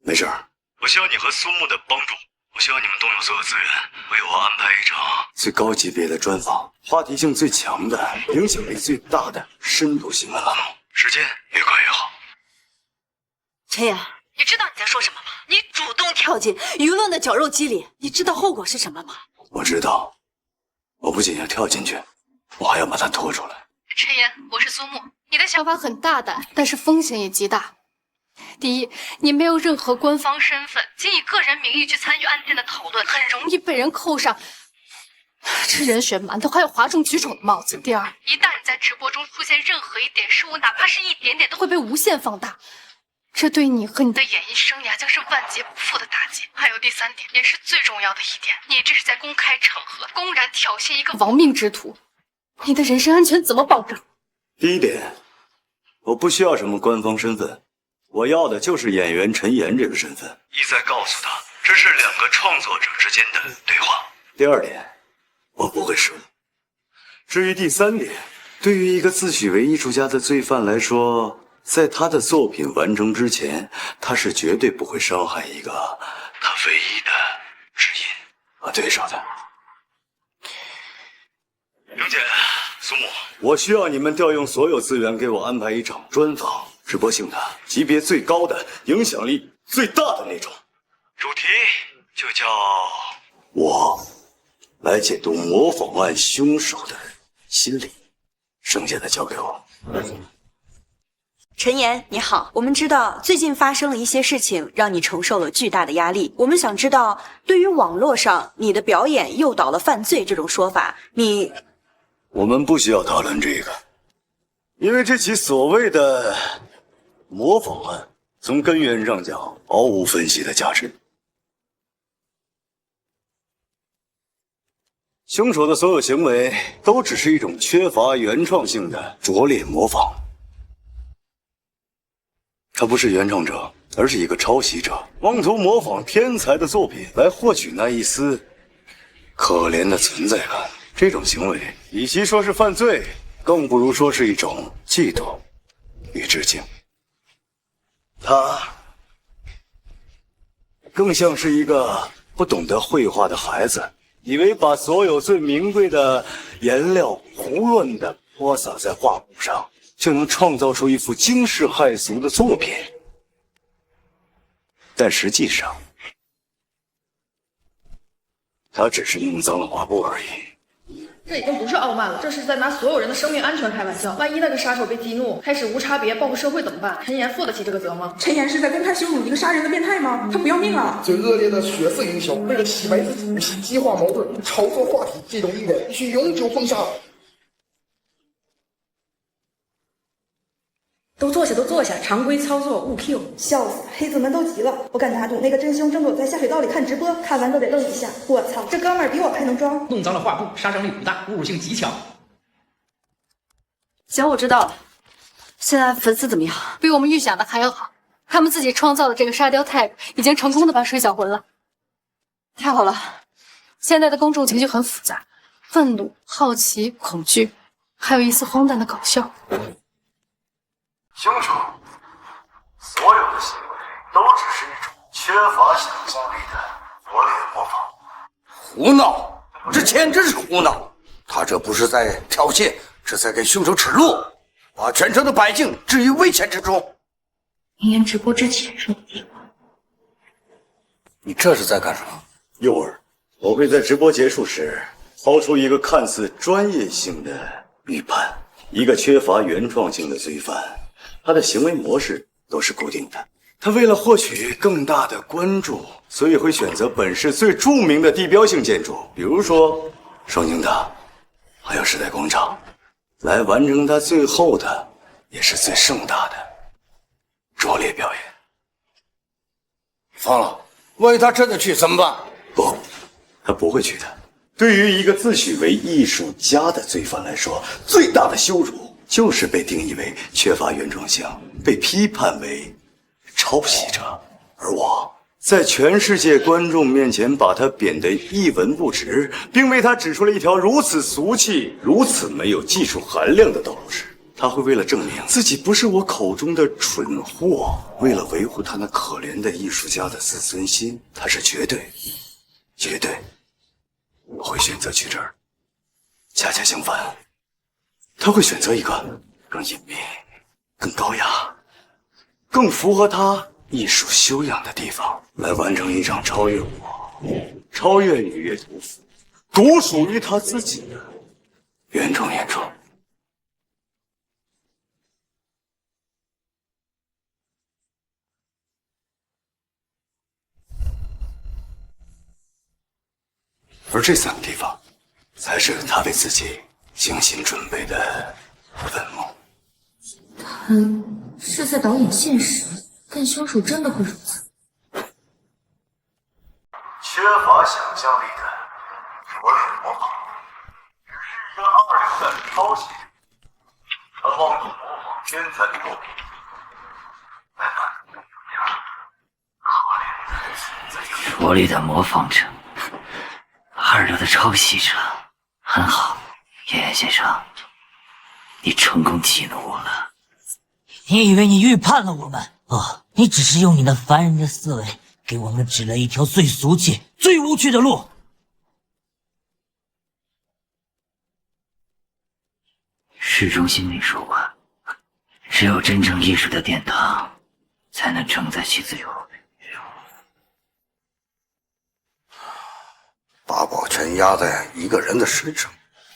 没事儿。我需要你和苏木的帮助，我需要你们动用所有资源，为我安排一场最高级别的专访，话题性最强的、影响力最大的深度新闻栏目，时间越快越好。陈岩，你知道你在说什么吗？你主动跳进舆论的绞肉机里，你知道后果是什么吗？我知道，我不仅要跳进去，我还要把他拖出来。陈岩，我是苏木。你的想法很大胆，但是风险也极大。第一，你没有任何官方身份，仅以个人名义去参与案件的讨论，很容易被人扣上吃人血馒头还有哗众取宠的帽子。第二，一旦你在直播中出现任何一点失误，哪怕是一点点，都会被无限放大。这对你和你的演艺生涯将是万劫不复的打击。还有第三点，也是最重要的一点，你这是在公开场合公然挑衅一个亡命之徒，你的人身安全怎么保证？第一点，我不需要什么官方身份，我要的就是演员陈岩这个身份，意在告诉他，这是两个创作者之间的对话。第二点，我不会输。至于第三点，对于一个自诩为艺术家的罪犯来说，在他的作品完成之前，他是绝对不会伤害一个他唯一的知音和对手的。莹姐，苏木，我需要你们调用所有资源，给我安排一场专访，直播性的，级别最高的，影响力最大的那种。主题就叫我来解读模仿案凶手的心理，剩下的交给我。陈岩，你好，我们知道最近发生了一些事情，让你承受了巨大的压力。我们想知道，对于网络上你的表演诱导了犯罪这种说法，我们不需要讨论这个，因为这起所谓的模仿案，从根源上讲毫无分析的价值。凶手的所有行为都只是一种缺乏原创性的拙劣模仿。他不是原创者，而是一个抄袭者，妄图模仿天才的作品来获取那一丝可怜的存在感。这种行为，与其说是犯罪，更不如说是一种嫉妒与致敬。他更像是一个不懂得绘画的孩子，以为把所有最名贵的颜料胡乱地泼洒在画布上，就能创造出一幅惊世骇俗的作品。但实际上，他只是弄脏了画布而已。这已经不是傲慢了，这是在拿所有人的生命安全开玩笑。万一那个杀手被激怒，开始无差别报复社会怎么办？陈岩负得起这个责吗？陈岩是在公开羞辱一个杀人的变态吗？他不要命了！最恶劣的血色营销，为了洗白自己，激化矛盾，炒作话题，这种艺人必须永久封杀。都坐下，都坐下，常规操作勿 Q。笑死，黑子们都急了。我敢打赌，那个真凶正躲在下水道里看直播，看完都得愣一下。我操，这哥们儿比我还能装。弄脏了画布，杀伤力不大，侮辱性极强。行，我知道了。现在粉丝怎么样？比我们预想的还要好。他们自己创造的这个沙雕 tag 已经成功的把水搅浑了。太好了，现在的公众情绪很复杂，愤怒、好奇、恐惧，还有一丝荒诞的搞笑。凶手所有的行为都只是一种缺乏想象力的拙劣模仿。胡闹！这简直是胡闹！他这不是在挑衅，是在给凶手指路，把全城的百姓置于危险之中。明言直播之前说的计划，你这是在干什么？诱饵，我会在直播结束时抛出一个看似专业性的预判。一个缺乏原创性的罪犯，他的行为模式都是固定的。他为了获取更大的关注，所以会选择本市最著名的地标性建筑，比如说双星塔，还有时代广场，来完成他最后的也是最盛大的拙劣表演。放了，万一他真的去怎么办？不，他不会去的。对于一个自诩为艺术家的罪犯来说，最大的羞辱就是被定义为缺乏原创性，被批判为抄袭者，而我在全世界观众面前把他贬得一文不值，并为他指出了一条如此俗气、如此没有技术含量的道路时，他会为了证明自己不是我口中的蠢货，为了维护他那可怜的艺术家的自尊心，他是绝对不会选择去这儿。恰恰相反，他会选择一个更隐秘、更高雅、更符合他艺术修养的地方，来完成一场超越我、超越女乐屠夫、独属于他自己的原创演出。而这3个地方，才是他为自己精心准备的坟墓。他是在导演现实，但凶手真的会如此？缺乏想象力的我是模仿，只是一个二流的抄袭，而妄图模仿天才的作品。拙劣的模仿者，二流的抄袭者，很好，演员先生，你成功激怒我了。你以为你预判了我们？哦，你只是用你那凡人的思维，给我们指了一条最俗气、最无趣的路。市中心美术馆，只有真正艺术的殿堂，才能承载其自由。把宝全压在一个人的身上，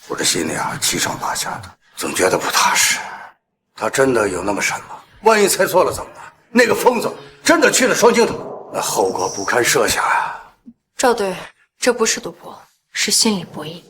我这心里七上八下的，总觉得不踏实。他真的有那么神吗？万一猜错了怎么办？那个疯子真的去了双星头，那后果不堪设想呀！赵队，这不是赌博，是心理博弈。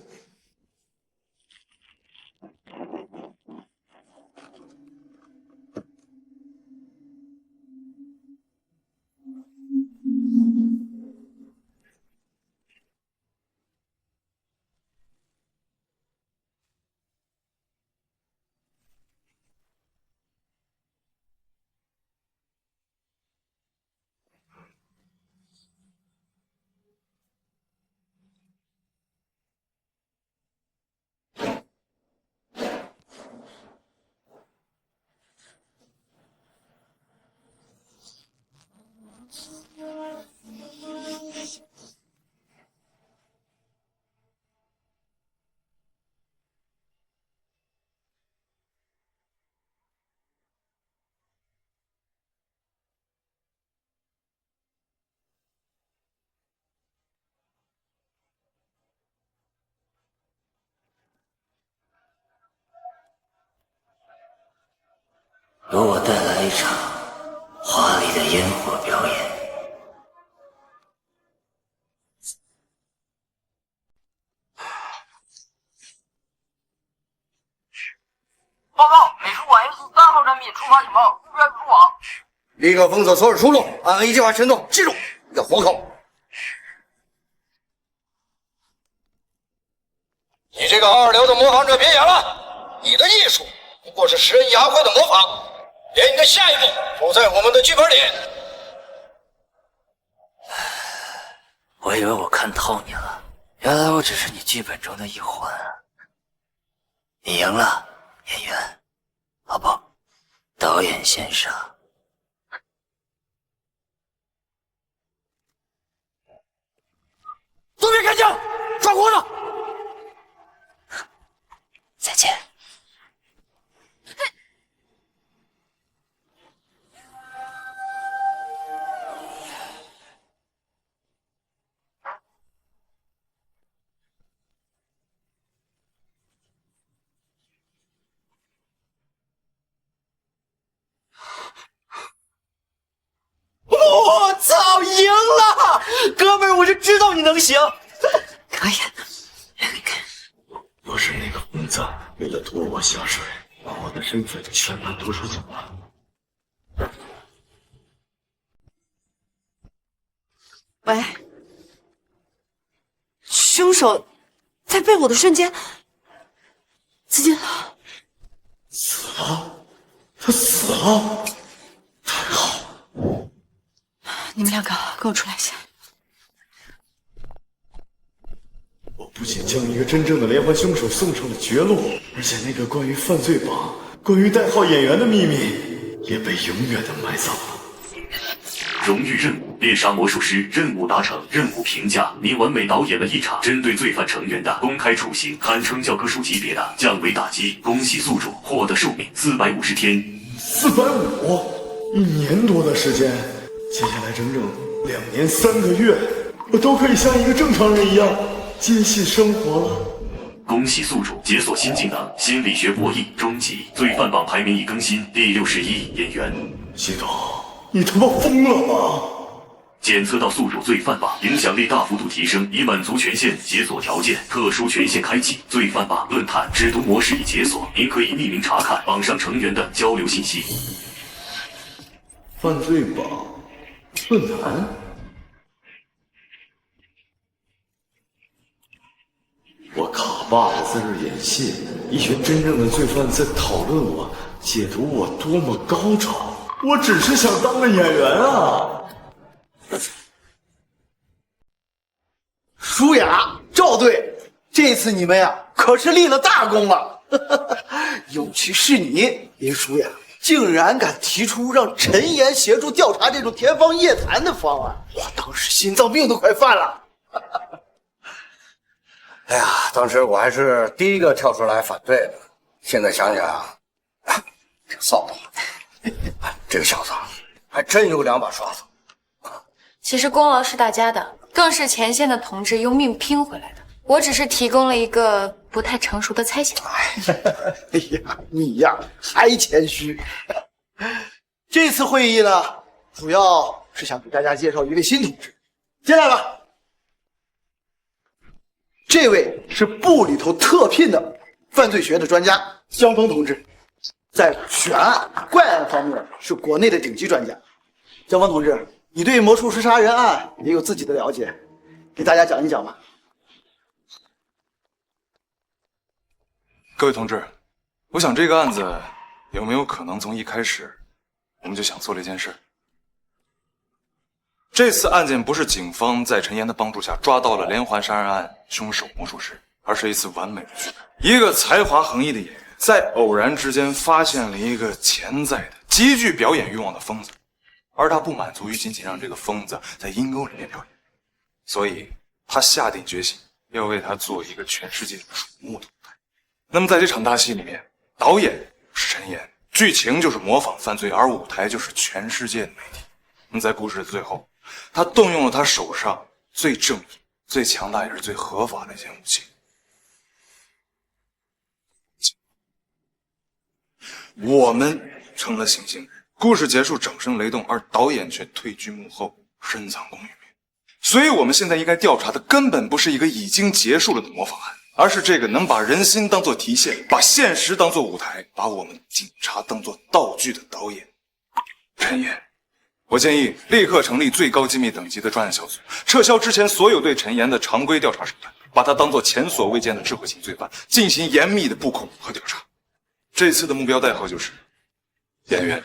由我带来一场华丽的烟火表演。报告，美术馆 X3号产品触发警报，不愿入网。立刻封锁所有出路，按 A 计划行动，记住要活口。你这个二流的模仿者别演了，你的艺术不过是食人牙慧的模仿。连你的下一步不在我们的剧本里。我以为我看透你了，原来我只是你剧本中的一环。你赢了，演员。哦不，导演先生。左边开枪，抓活的。再见。我操，赢了！哥们儿，我就知道你能行。可以。不是那个疯子为了拖我下水，把我的身份全盘托出去了。喂，凶手在背我的瞬间，自尽了。死了，他死了，太好！你们两个跟我出来一下。我不仅将一个真正的连环凶手送上了绝路，而且那个关于犯罪榜、关于代号演员的秘密也被永远的埋葬了。荣誉任务：猎杀魔术师，任务达成。任务评价：您完美导演了一场针对罪犯成员的公开处刑，堪称教科书级别的降维打击。恭喜宿主获得寿命450天。450，1年多的时间，接下来整整2年3个月，我都可以像一个正常人一样接戏生活了。恭喜宿主解锁新技能心理学博弈终极，罪犯榜排名已更新第61演员。系统，你他妈疯了吗？检测到宿主罪犯榜影响力大幅度提升，已满足权限解锁条件，特殊权限开启。罪犯榜论坛只读模式已解锁，您可以匿名查看榜上成员的交流信息。犯罪榜论坛。我卡爸爸在这儿演戏，一群真正的罪犯在讨论我，解读我多么高超。我只是想当个演员啊！舒雅、赵队，这次你们呀可是立了大功了。尤其是你，林舒雅，竟然敢提出让陈岩协助调查这种天方夜谭的方案，我当时心脏病都快犯了。哎呀，当时我还是第一个跳出来反对的，现在想想，挺臊的。这个小子还真有2把刷子。其实功劳是大家的，更是前线的同志用命拼回来的。我只是提供了一个不太成熟的猜想。哎呀，你呀还谦虚。这次会议呢，主要是想给大家介绍一位新同志，进来吧。这位是部里头特聘的犯罪学的专家江峰同志，在悬案、怪案方面是国内的顶级专家。江峰同志，你对魔术师杀人案也有自己的了解，给大家讲一讲吧。各位同志，我想这个案子有没有可能从一开始我们就想做了一件事？这次案件不是警方在陈岩的帮助下抓到了连环杀人案凶手魔术师，而是一次完美的剧本。一个才华横溢的演员在偶然之间发现了一个潜在的极具表演欲望的疯子，而他不满足于仅仅让这个疯子在阴沟里面表演，所以他下定决心要为他做一个全世界瞩目的舞台。那么在这场大戏里面，导演是陈岩，剧情就是模仿犯罪，而舞台就是全世界的媒体。那么在故事的最后，他动用了他手上最正义、最强大也是最合法的一件武器。我们成了行刑人，故事结束，掌声雷动，而导演却退居幕后，深藏功与名。所以我们现在应该调查的根本不是一个已经结束了的模仿案，而是这个能把人心当作提线，把现实当作舞台，把我们警察当作道具的导演陈岩。我建议立刻成立最高机密等级的专案小组，撤销之前所有对陈岩的常规调查手段，把他当作前所未见的智慧型罪犯，进行严密的布控和调查。这次的目标代号就是演员。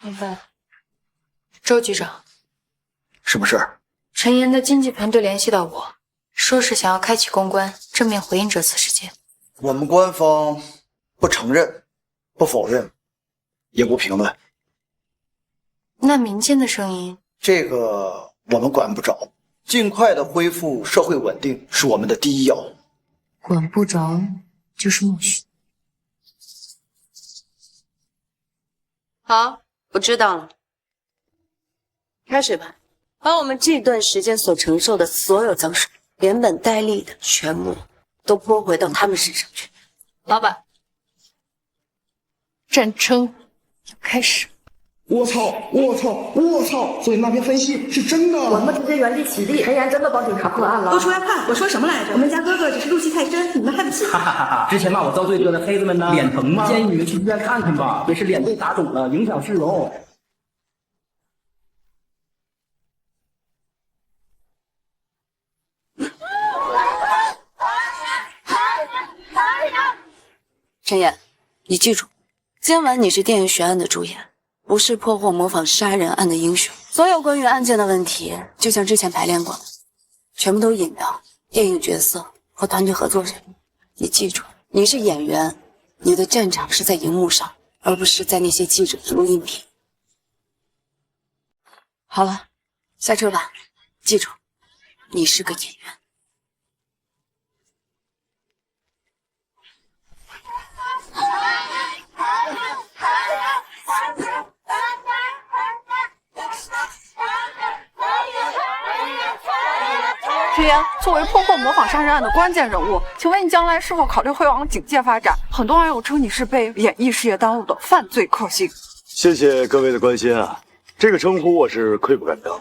明白。周局长，什么事儿？陈岩的经纪团队联系到我，说是想要开启公关，正面回应这次事件。我们官方不承认、不否认，也不评论。那民间的声音，这个我们管不着。尽快的恢复社会稳定是我们的第一要务。管不着就是默许。好，我知道了。开始吧，把我们这段时间所承受的所有脏水，连本带利的全部都泼回到他们身上去。老板，战争要开始。我操！我操！我操！所以那篇分析是真的。我们直接原地起立，陈岩真的帮警察破案了。都出来看，我说什么来着？我们家哥哥只是入戏太深，你们还不信？哈哈哈哈！之前骂我遭罪恶的黑子们呢，脸疼吗？建议你们去医院看看吧，也是脸被打肿了，影响市容。陈岩，你记住，今晚你是电影悬案的主演，不是破获模仿杀人案的英雄。所有关于案件的问题，就像之前排练过的，全部都引到电影角色和团队合作上。你记住，你是演员，你的战场是在荧幕上，而不是在那些记者的录音屏。好了，下车吧。记住，你是个演员。陈岩，作为破获模仿杀人案的关键人物，请问你将来是否考虑会往警界发展？很多网友称你是被演艺事业耽误的犯罪克星。谢谢各位的关心啊，这个称呼我是愧不敢当，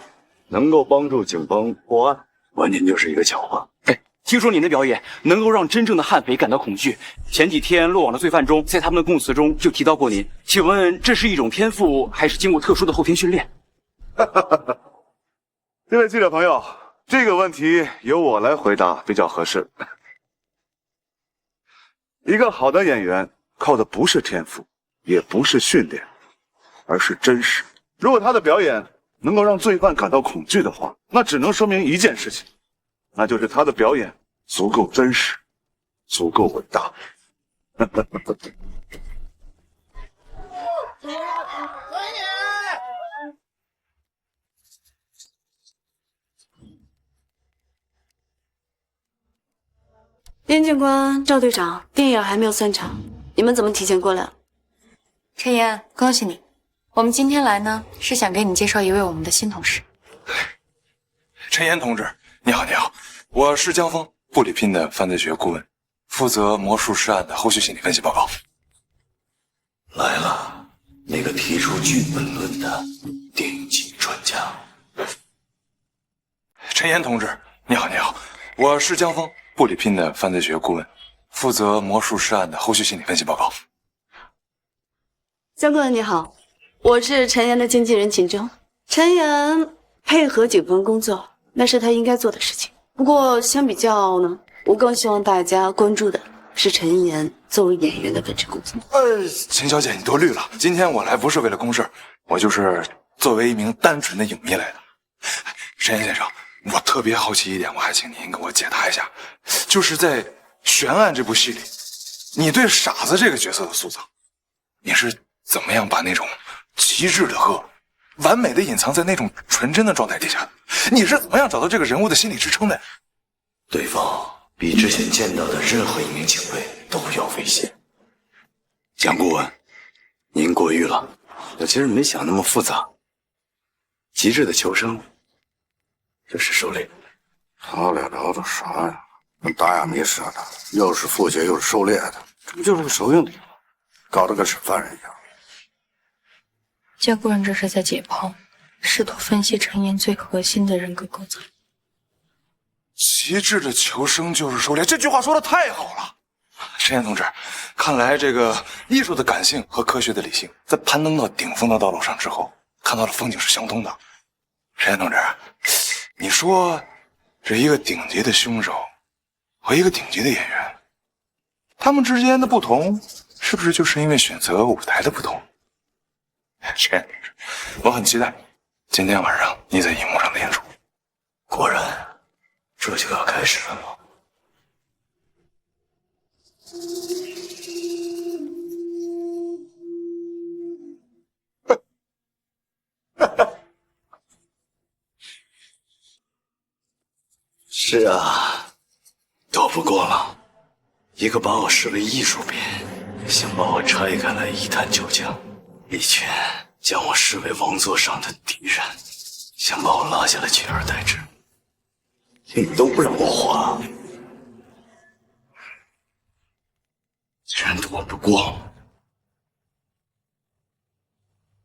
能够帮助警方破案，完全就是一个巧合。哎，听说您的表演能够让真正的悍匪感到恐惧。前几天落网的罪犯中，在他们的供词中就提到过您，请问这是一种天赋，还是经过特殊的后天训练？这位记者朋友，这个问题由我来回答比较合适。一个好的演员靠的不是天赋，也不是训练，而是真实。如果他的表演能够让罪犯感到恐惧的话，那只能说明一件事情，那就是他的表演足够真实，足够伟大。边警官、赵队长，电影还没有散场，你们怎么提前过来？陈岩，恭喜你！我们今天来呢，是想给你介绍一位我们的新同事。陈岩同志，你好，你好，我是江峰，部里聘的犯罪学顾问，负责魔术师案的后续心理分析报告。来了，那个提出剧本论的顶级专家。陈岩同志，你好，你好，我是江峰，部里聘的犯罪学顾问，负责魔术师案的后续心理分析报告。江顾问你好，我是陈岩的经纪人秦征。陈岩配合警方工作，那是他应该做的事情。不过相比较呢，我更希望大家关注的是陈岩作为演员的本职工作。秦小姐，你多虑了。今天我来不是为了公事，我就是作为一名单纯的影迷来的。陈岩先生，我特别好奇一点，我还请您给我解答一下，就是在《悬案》这部戏里，你对傻子这个角色的塑造，你是怎么样把那种极致的恶、完美的隐藏在那种纯真的状态底下的？你是怎么样找到这个人物的心理支撑的？对方比之前见到的任何一名警卫都要危险。蒋顾问，您过誉了，我其实没想那么复杂。极致的求生，这是狩猎。他俩聊的啥呀？跟打哑谜似的，又是复写又是狩猎的，这不就是个首映礼吗？搞得跟审犯人一样。江顾问这是在解剖，试图分析陈岩最核心的人格构造。极致的求生就是狩猎，这句话说的太好了。陈岩同志，看来这个艺术的感性和科学的理性，在攀登到顶峰的道路上之后，看到的风景是相通的。陈岩同志，你说这一个顶级的凶手和一个顶级的演员，他们之间的不同，是不是就是因为选择舞台的不同？陈岩同志，我很期待今天晚上你在荧幕上的演出。果然，这就要开始了吗？是啊，躲不过了。一个把我视为艺术品，想把我拆开来一探究竟；一群将我视为王座上的敌人，想把我拉下来取而代之。你们都不让我活，既然躲不过，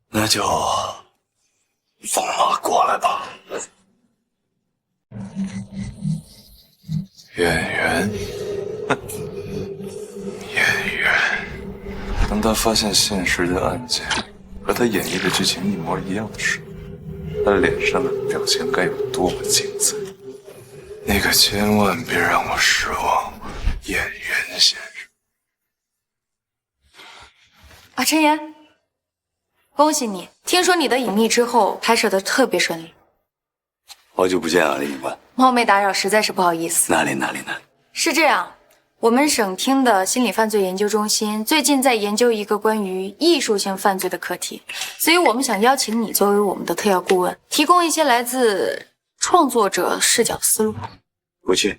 那就放马过来吧。演员，演员。当他发现现实的案件和他演绎的剧情一模一样的时候，他脸上的表情该有多么精彩！你可千万别让我失望，演员先生。啊，陈岩，恭喜你！听说你的《隐秘》之后拍摄的特别顺利。好久不见啊，林警官。冒昧打扰，实在是不好意思。哪里？是这样，我们省厅的心理犯罪研究中心最近在研究一个关于艺术性犯罪的课题，所以我们想邀请你作为我们的特邀顾问，提供一些来自创作者视角的思路。不去。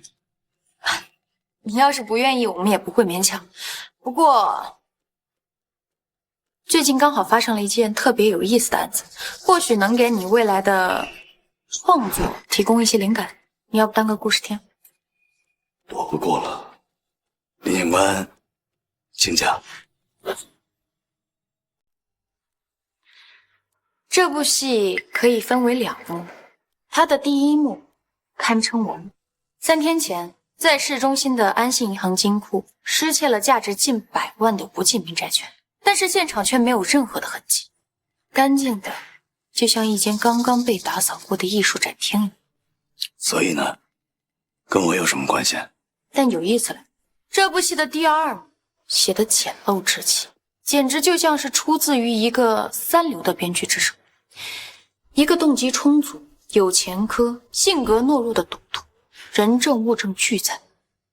你要是不愿意，我们也不会勉强。不过，最近刚好发生了一件特别有意思的案子，或许能给你未来的创作提供一些灵感。你要不当个故事听？躲不过了，林警官，请讲。这部戏可以分为2幕，它的第1幕堪称文幕。3天前，在市中心的安信银行金库失窃了价值近100万的无记名债券，但是现场却没有任何的痕迹，干净的就像一间刚刚被打扫过的艺术展厅一样。所以呢，跟我有什么关系？但有意思了，这部戏的第2幕写的简陋至极，简直就像是出自于一个3流的编剧之手。一个动机充足、有前科、性格懦弱的赌徒，人证物证俱在，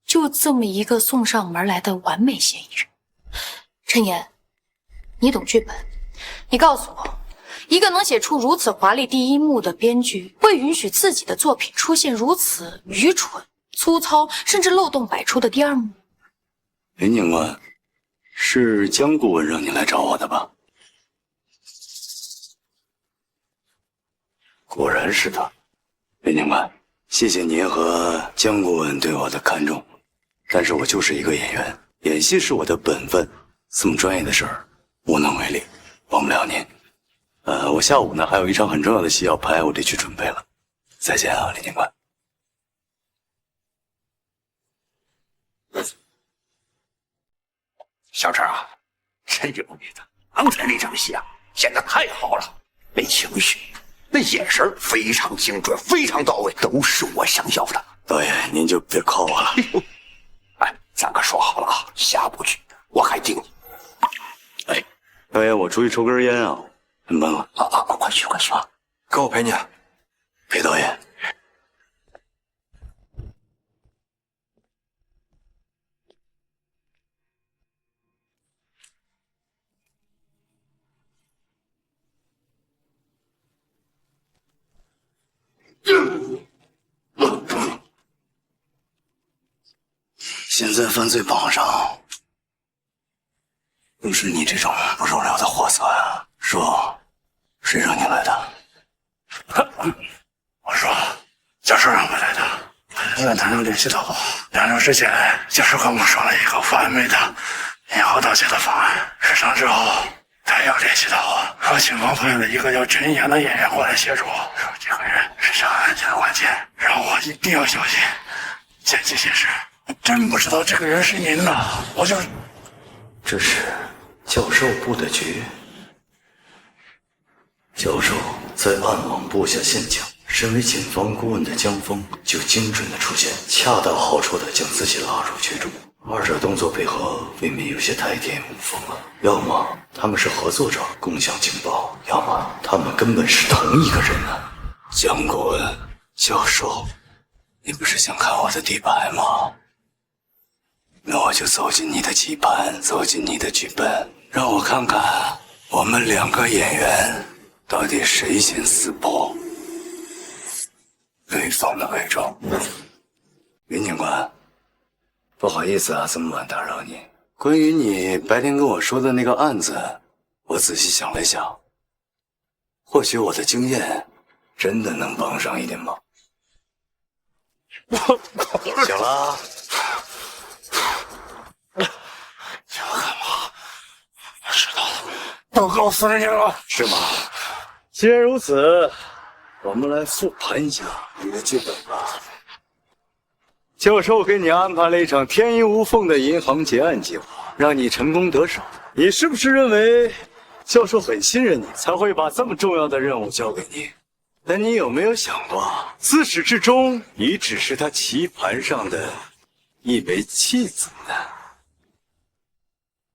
就这么一个送上门来的完美嫌疑人。陈岩，你懂剧本，你告诉我，一个能写出如此华丽第1幕的编剧，会允许自己的作品出现如此愚蠢、粗糙，甚至漏洞百出的第2幕？林警官，是江顾问让你来找我的吧？果然是他。林警官，谢谢您和江顾问对我的看重，但是我就是一个演员，演戏是我的本分，这么专业的事儿无能为力，帮不了您。我下午呢还有一场很重要的戏要拍，我得去准备了。再见啊，林警官。小陈啊，真有你的！刚才那场戏啊，演得太好了，那情绪，那眼神非常精准，非常到位，都是我想要的。导演，您就别夸我了。哎，咱可说好了啊，下部剧我还盯你。哎，导演，我出去抽根烟啊，很闷了。快去啊！跟我陪你。陪导演。现在犯罪榜上都是你这种不入流的货色呀！说，谁让你来的？我说，教授让我来的。因为他能联系到我，2周之前，教授跟我说了一个完美的引号盗窃的方案。日常之后，他要联系到我，说警方派了一个叫陈岩的演员过来协助，说这个人是这个案件的关键，让我一定要小心。前期显示，真不知道这个人是您呐，我就……这是教授布的局。教授在暗网布下陷阱，身为警方顾问的江峰就精准的出现，恰到好处的将自己拉入局中。二者动作配合，未免有些太天衣无缝了。要么他们是合作者，共享情报；要么他们根本是同一个人啊！江顾问，教授，你不是想看我的底牌吗？那我就走进你的棋盘，走进你的剧本，让我看看我们2个演员到底谁先撕破对方的伪装。林警官，不好意思啊，这么晚打扰你。关于你白天跟我说的那个案子，我仔细想了想，或许我的经验真的能帮上一点忙。行了。想干嘛？我知道了，都告诉人家了，是吗？既然如此，我们来复盘一下你的剧本吧。教授给你安排了一场天衣无缝的银行劫案计划，让你成功得手。你是不是认为教授很信任你，才会把这么重要的任务交给你？但你有没有想过，自始至终你只是他棋盘上的一枚弃子呢？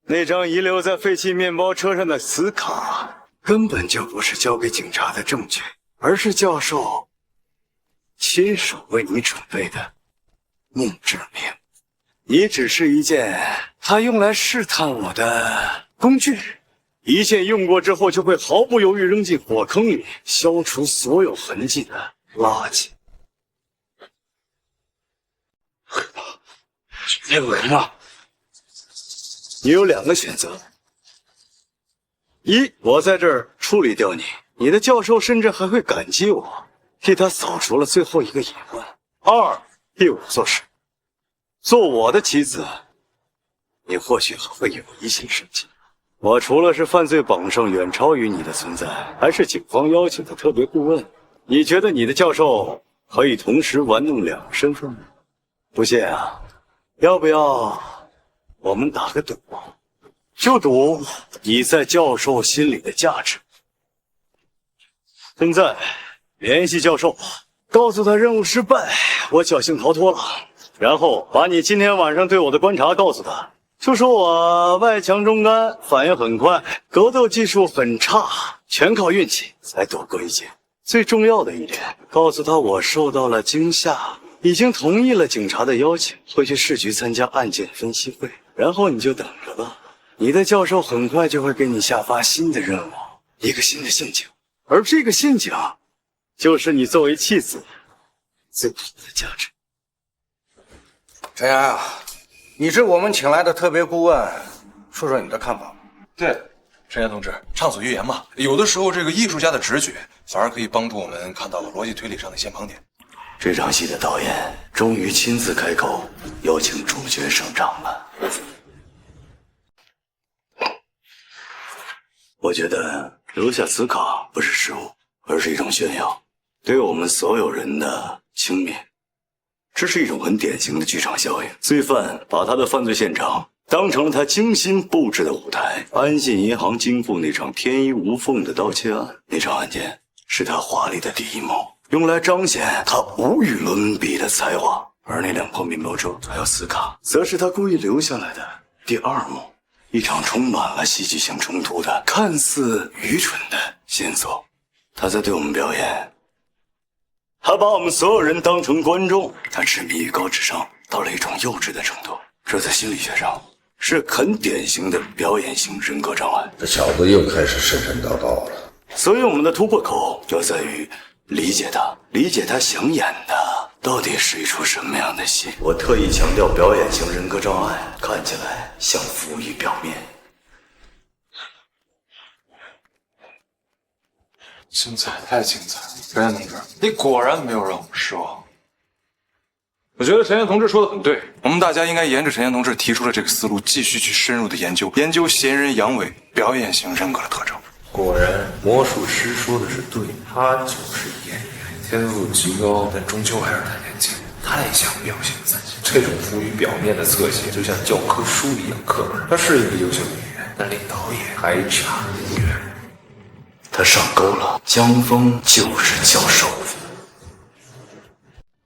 那张遗留在废弃面包车上的磁卡，根本就不是交给警察的证据，而是教授亲手为你准备的墓志铭。你只是一件他用来试探我的工具，一件用过之后就会毫不犹豫扔进火坑里，消除所有痕迹的垃圾。太恶心了！你有2个选择：一，我在这儿处理掉你，你的教授甚至还会感激我，替他扫除了最后一个隐患；二，替我做事，做我的棋子，你或许还会有一些生气。我除了是犯罪榜上远超于你的存在，还是警方邀请的特别顾问。你觉得你的教授可以同时玩弄2个身份吗？不信啊，要不要我们打个赌？就赌你在教授心里的价值。现在联系教授，告诉他任务失败，我侥幸逃脱了，然后把你今天晚上对我的观察告诉他，就说我外强中干，反应很快，格斗技术很差，全靠运气才躲过一劫。最重要的一点，告诉他我受到了惊吓，已经同意了警察的邀请，会去市局参加案件分析会，然后你就等着吧。你的教授很快就会给你下发新的任务，一个新的陷阱，而这个陷阱就是你作为弃子最大的价值。陈岩啊，你是我们请来的特别顾问，说说你的看法。对，陈岩同志，畅所欲言嘛。有的时候这个艺术家的直觉反而可以帮助我们看到逻辑推理上的一些盲点。这场戏的导演终于亲自开口邀请主角上场了。我觉得留下磁卡不是失误，而是一种炫耀，对我们所有人的轻蔑。这是一种很典型的剧场效应。罪犯把他的犯罪现场当成了他精心布置的舞台。安信银行金库那场天衣无缝的盗窃案，那场案件是他华丽的第一幕，用来彰显他无与伦比的才华。而那2破面包车还有磁卡，则是他故意留下来的第2幕，一场充满了戏剧性冲突的看似愚蠢的线索。他在对我们表演，他把我们所有人当成观众，他痴迷于高智商到了一种幼稚的程度，这在心理学上是很典型的表演型人格障碍。这小子又开始神神叨叨了。所以我们的突破口就在于理解他，理解他想演的到底是一出什么样的戏。我特意强调表演型人格障碍，看起来像浮于表面。精彩，太精彩了！陈岩同志，你果然没有让我们失望。我觉得陈岩同志说的很对，我们大家应该沿着陈岩同志提出的这个思路，继续去深入的研究嫌疑人杨伟表演型人格的特征。果然，魔术师说的是对，他就是演员，天赋极高，但终究还是太年轻，太想表现自己。这种浮于表面的侧写，就像教科书一样课本。他是一个优秀演员，但离导演还差得远。他上钩了，江峰就是教授。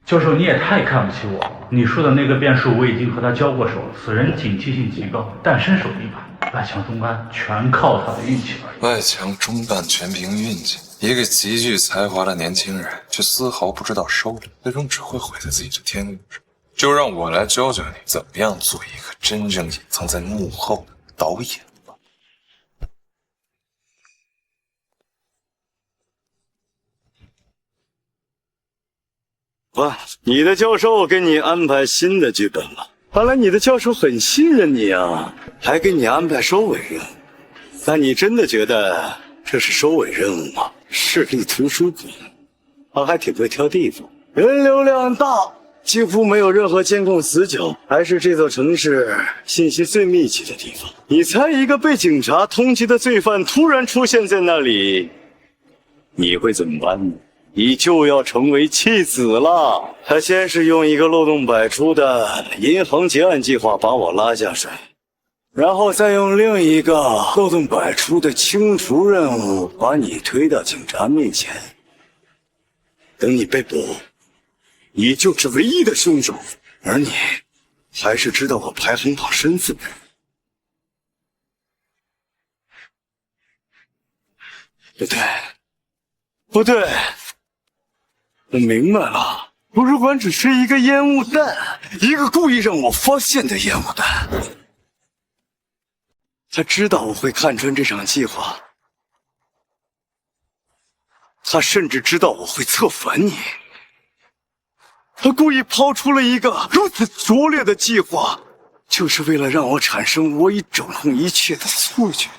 教授，你也太看不起我！你说的那个变数我已经和他交过手了，此人警惕性极高，但身手一般，外强中干，全靠他的运气而已。外强中干，全凭运气。一个极具才华的年轻人，却丝毫不知道收敛，最终只会毁在自己的天路上。就让我来教教你，怎么样做一个真正隐藏在幕后的导演。哇，你的教授给你安排新的剧本了。看来你的教授很信任你啊，还给你安排收尾任务。那你真的觉得这是收尾任务吗？市立图书馆，他还挺会挑地方，人流量大，几乎没有任何监控死角，还是这座城市信息最密集的地方。你猜一个被警察通缉的罪犯突然出现在那里，你会怎么办呢？你就要成为弃子了。他先是用一个漏洞百出的银行劫案计划把我拉下水，然后再用另一个漏洞百出的清除任务把你推到警察面前。等你被捕，你就是唯一的凶手，而你还是知道我排行榜身份的人。不对，我明白了，图书馆只是一个烟雾弹，一个故意让我发现的烟雾弹。他知道我会看穿这场计划，他甚至知道我会策反你。他故意抛出了一个如此拙劣的计划，就是为了让我产生我已掌控一切的错觉。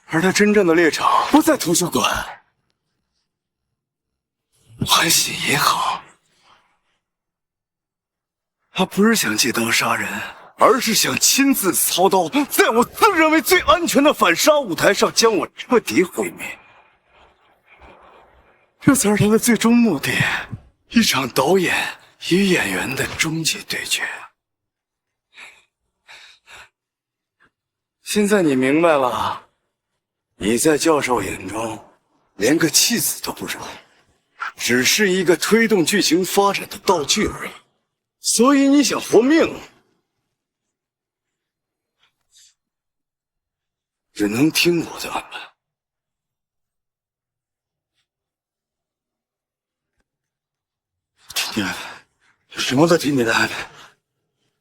而他真正的猎场不在图书馆，安信银行。他不是想借刀杀人，而是想亲自操刀，在我自认为最安全的反杀舞台上将我彻底毁灭。这才是他的最终目的，一场导演与演员的终极对决。现在你明白了。你在教授眼中，连个弃子都不如，只是一个推动剧情发展的道具而已。所以你想活命，只能听我的安排。听你安排，什么都听你的安排。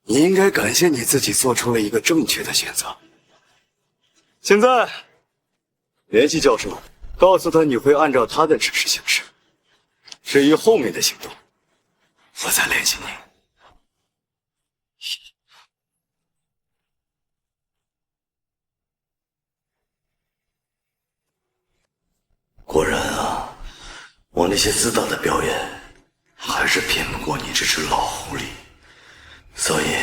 你应该感谢你自己做出了一个正确的选择。现在。联系教授，告诉他你会按照他的指示行事。至于后面的行动，我再联系你。果然啊，我那些自大的表演，还是骗不过你这只老狐狸。所以，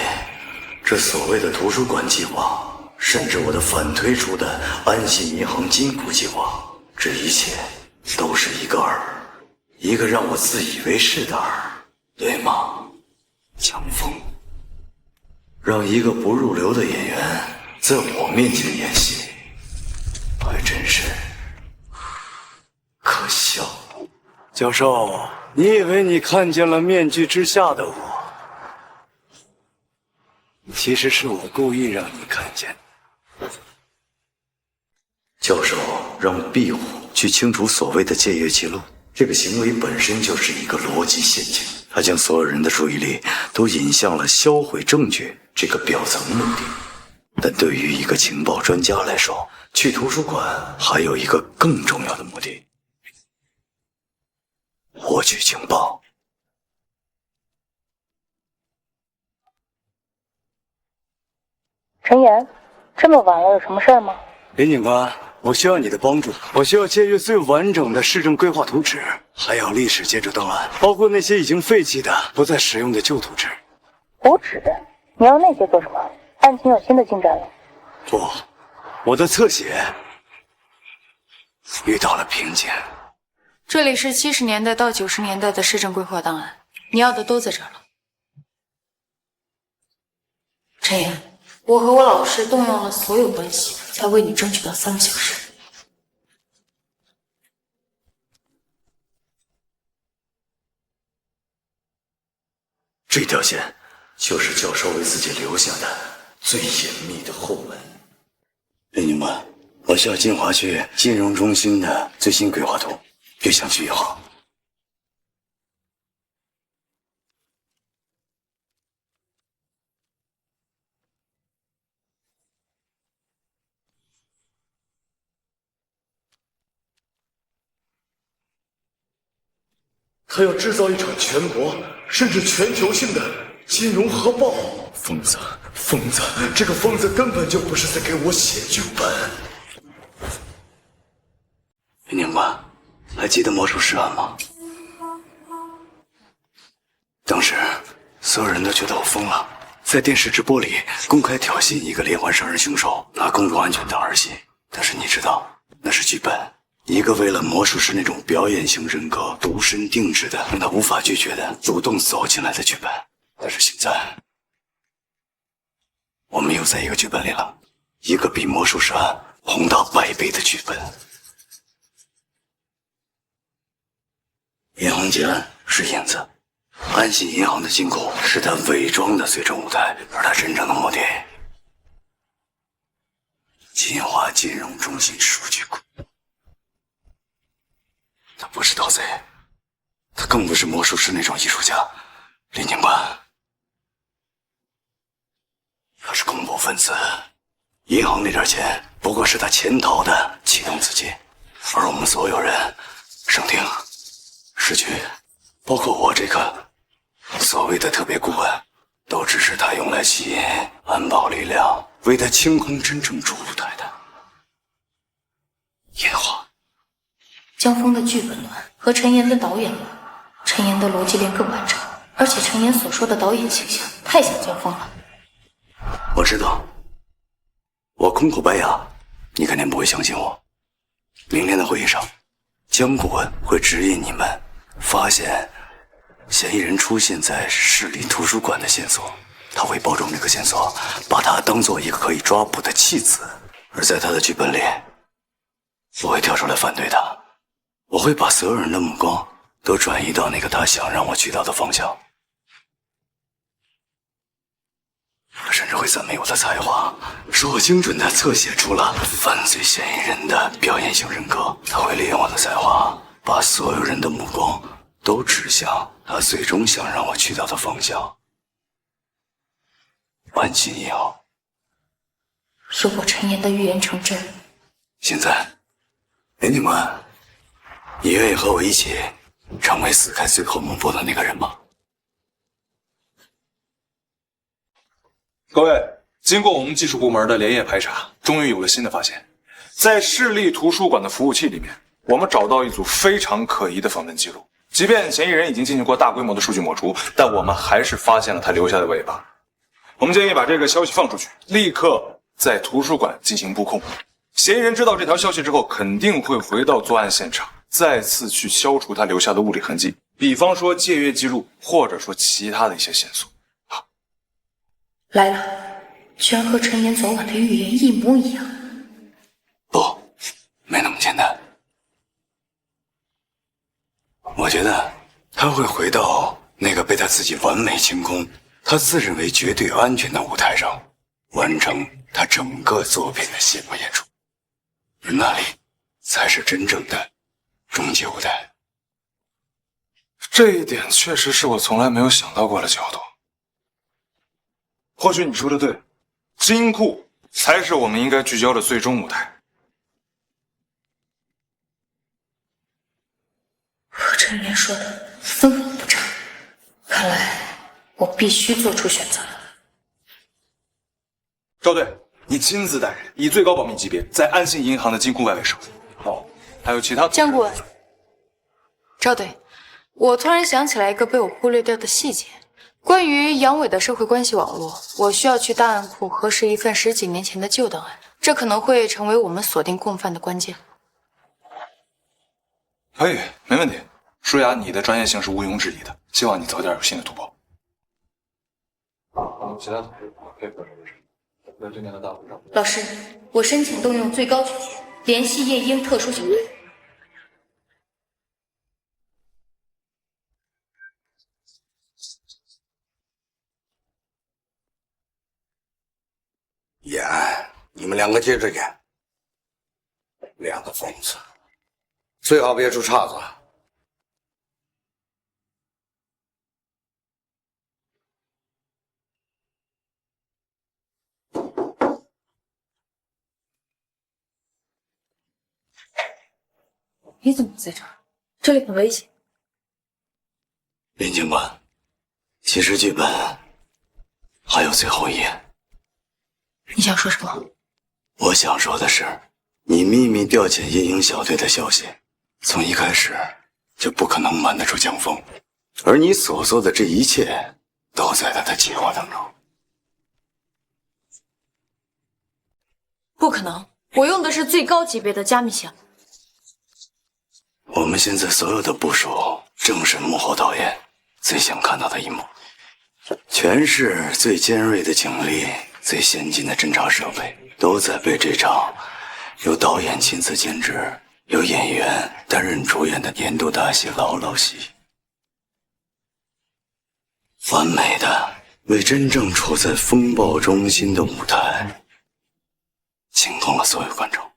这所谓的图书馆计划。甚至我的反推出的安信银行金库计划，这一切都是一个饵，一个让我自以为是的饵，对吗？强风，让一个不入流的演员在我面前演戏，还真是可笑。教授，你以为你看见了面具之下的我，其实是我故意让你看见的。教授让壁虎去清除所谓的借阅记录，这个行为本身就是一个逻辑陷阱。他将所有人的注意力都引向了销毁证据这个表层目的。但对于一个情报专家来说，去图书馆还有一个更重要的目的：获取情报。陈岩，这么晚了，有什么事吗？林警官，我需要你的帮助。我需要借阅最完整的市政规划图纸，还有历史建筑档案，包括那些已经废弃的、不再使用的旧图纸。图纸？你要那些做什么？案情有新的进展了？不，我的侧写遇到了瓶颈。这里是70年代到90年代的市政规划档案，你要的都在这儿了。陈岩，我和我老师动用了所有关系，才为你争取到3个小时。这条线就是教授为自己留下的最隐秘的后门。林警官，我需要金华区金融中心的最新规划图，越详细越好。他要制造一场全国甚至全球性的金融核爆。疯子，疯子，这个疯子根本就不是在给我写剧本。林警官，还记得魔术师案吗？当时所有人都觉得我疯了，在电视直播里公开挑衅一个连环杀人凶手，拿公众安全当儿戏。但是你知道，那是剧本。一个为了魔术师那种表演型人格独身定制的，让他无法拒绝的主动走进来的剧本。但是现在，我们又在一个剧本里了，一个比魔术师案宏大100倍的剧本。银行劫案是影子，安信银行的金库是他伪装的最终舞台，而他真正的目的，其银华金融中心数据库。他不是盗贼，他更不是魔术师那种艺术家。林警官，他是恐怖分子，银行那点钱不过是他潜逃的启动资金，而我们所有人，省厅、市局，包括我这个所谓的特别顾问，都只是他用来吸引安保力量，为他清空真正主舞台的银华。江峰的剧本乱和陈岩的导演乱，陈岩的逻辑链更完整，而且陈岩所说的导演形象太像江峰了。我知道，我空口白牙，你肯定不会相信我。明天的会议上，江顾问会指引你们发现嫌疑人出现在市立图书馆的线索，他会包装这个线索，把它当做一个可以抓捕的弃子。而在他的剧本里，我会跳出来反对他，我会把所有人的目光都转移到那个他想让我去到的方向。他甚至会赞美我的才华，说我精准地侧写出了犯罪嫌疑人的表演型人格。他会利用我的才华，把所有人的目光都指向他最终想让我去到的方向——万金银行。如果陈岩的预言成真，现在，林警官，你愿意和我一起成为撕开最后幕布的那个人吗？各位，经过我们技术部门的连夜排查，终于有了新的发现。在市立图书馆的服务器里面，我们找到一组非常可疑的访问记录。即便嫌疑人已经进行过大规模的数据抹除，但我们还是发现了他留下的尾巴。我们建议把这个消息放出去，立刻在图书馆进行布控。嫌疑人知道这条消息之后，肯定会回到作案现场，再次去消除他留下的物理痕迹，比方说借阅记录，或者说其他的一些线索。来了，居然和陈岩昨晚的预言一模一样。不，没那么简单。我觉得他会回到那个被他自己完美清空、他自认为绝对安全的舞台上，完成他整个作品的谢幕演出，而那里才是真正的终极舞台。这一点确实是我从来没有想到过的角度。或许你说的对，金库才是我们应该聚焦的最终舞台。和陈岩说的分毫不差，看来我必须做出选择了。赵队，你亲自带人，以最高保密级别，在安信银行的金库外围守。好，还有其他。江顾问，赵队，我突然想起来一个被我忽略掉的细节。关于杨伟的社会关系网络，我需要去档案库核实一份10几年前的旧档案，这可能会成为我们锁定共犯的关键。可以，没问题。舒雅，你的专业性是毋庸置疑的，希望你早点有新的突破。其他同事配合什么事？在今年的大会上。老师，我申请动用最高权限，联系夜莺特殊小队。演，你们两个接着演。两个疯子，最好别出岔子。你怎么在这儿？这里很危险。林警官，其实剧本还有最后一页。你想说什么？我想说的是，你秘密调遣夜莺小队的消息，从一开始就不可能瞒得住江峰，而你所做的这一切，都在他的计划当中。不可能，我用的是最高级别的加密项。我们现在所有的部署，正是幕后导演最想看到的一幕。全市最尖锐的警力、最先进的侦查设备，都在被这场由导演亲自监制、由演员担任主演的年度大戏牢牢吸引，完美的为真正处在风暴中心的舞台惊动了所有观众。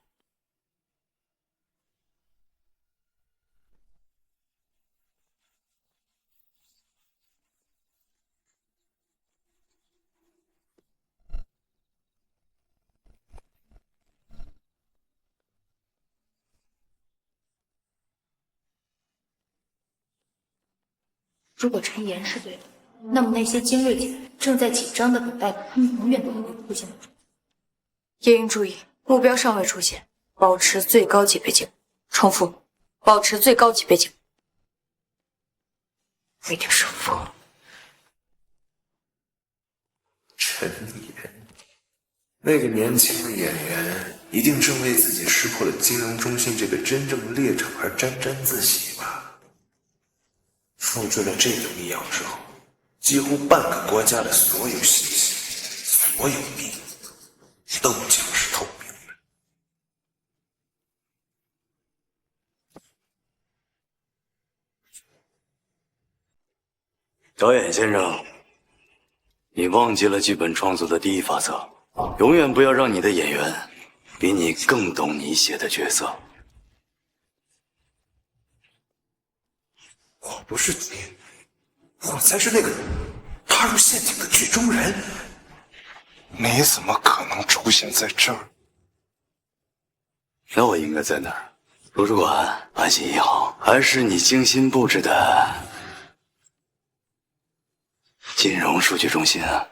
如果陈岩是对的，那么那些精锐警员正在紧张地等待他们永远都不会出现的。夜莺注意，目标尚未出现，保持最高级别警。重复，保持最高级别警。我一定是疯了。陈岩，那个年轻的演员一定正为自己识破了金融中心这个真正的猎场而沾沾自喜吧。复制了这个密钥之后，几乎半个国家的所有信息、所有秘密都将是透明的。导演先生，你忘记了剧本创作的第一法则：永远不要让你的演员比你更懂你写的角色。我不是你，我才是那个踏入陷阱的剧中人。你怎么可能出现在这儿？那我应该在哪儿？图书馆、安心银行，还是你精心布置的金融数据中心啊？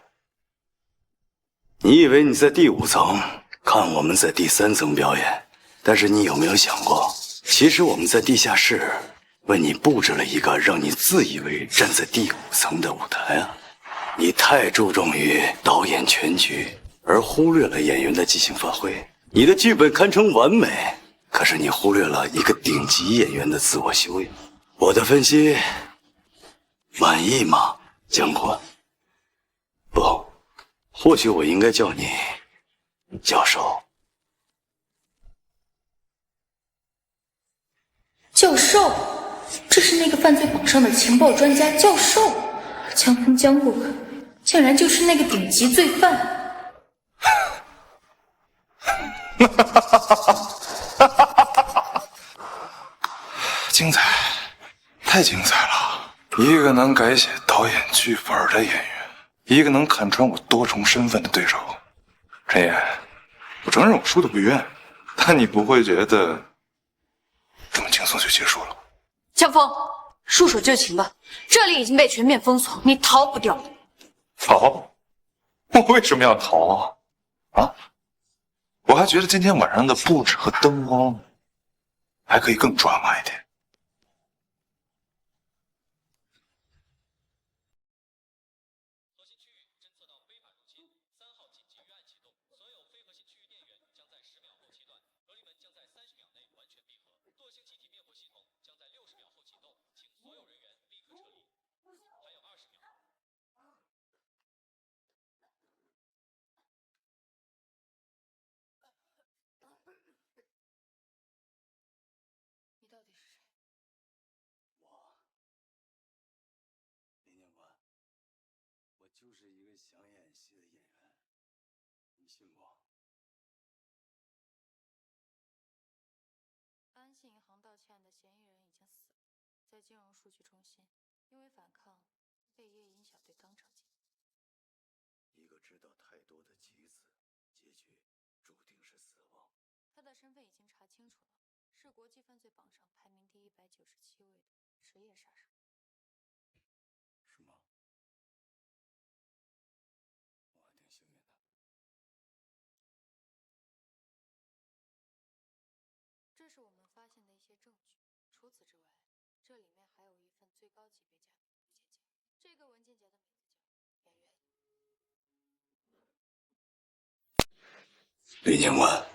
你以为你在第5层看我们在第3层表演，但是你有没有想过，其实我们在地下室为你布置了一个让你自以为站在第5层的舞台啊！你太注重于导演全局，而忽略了演员的即兴发挥。你的剧本堪称完美，可是你忽略了一个顶级演员的自我修养。我的分析满意吗，姜昆？不，或许我应该叫你教授。教授，这是那个犯罪榜上的情报专家教授，而江峰江顾客竟然就是那个顶级罪犯。精彩，太精彩了！一个能改写导演剧本的演员，一个能看穿我多重身份的对手。陈岩，我承认我输得不冤，但你不会觉得这么轻松就结束了？江峰，束手就擒吧，这里已经被全面封锁，你逃不掉。逃？我为什么要逃啊？啊？我还觉得今天晚上的布置和灯光还可以更抓马一点。你到底是谁？林警官，我就是一个想演戏的演员，你信不？安信银行盗窃案的嫌疑人已经死了，在金融数据中心，因为反抗被夜莺小队当场击毙。一个知道太多的棋子，结局注定是死亡。他的身份已经查清楚了，是国际犯罪榜上排名第197位的职业杀手。是吗？我还挺幸运的。这是我们发现的一些证据。除此之外，这里面还有一份最高级别甲的文件夹。这个文件夹的名字叫演员。林警官，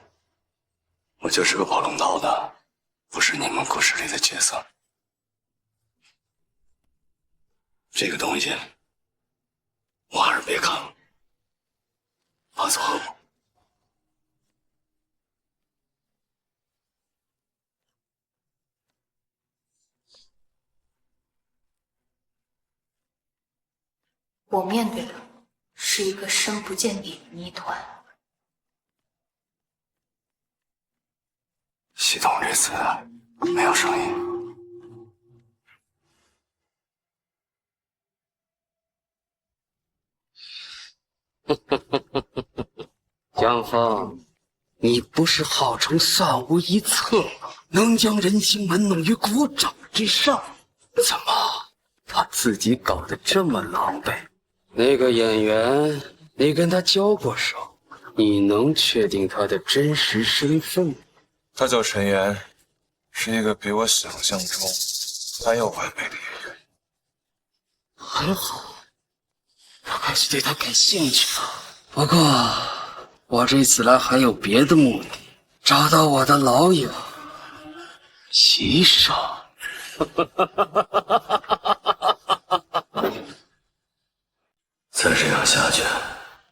我就是个跑龙套的，不是你们故事里的角色。这个东西我还是别看了，怕错过。我面对的是一个深不见底的谜团。系统这次没有声音。江峰，你不是号称算无一策，能将人心玩弄于股掌之上，怎么把自己搞得这么狼狈？那个演员，你跟他交过手，你能确定他的真实身份？他叫陈岩，是一个比我想象中还要完美的演员。很好，我开始对他感兴趣了。不过，我这次来还有别的目的，找到我的老友齐少。再这样下去，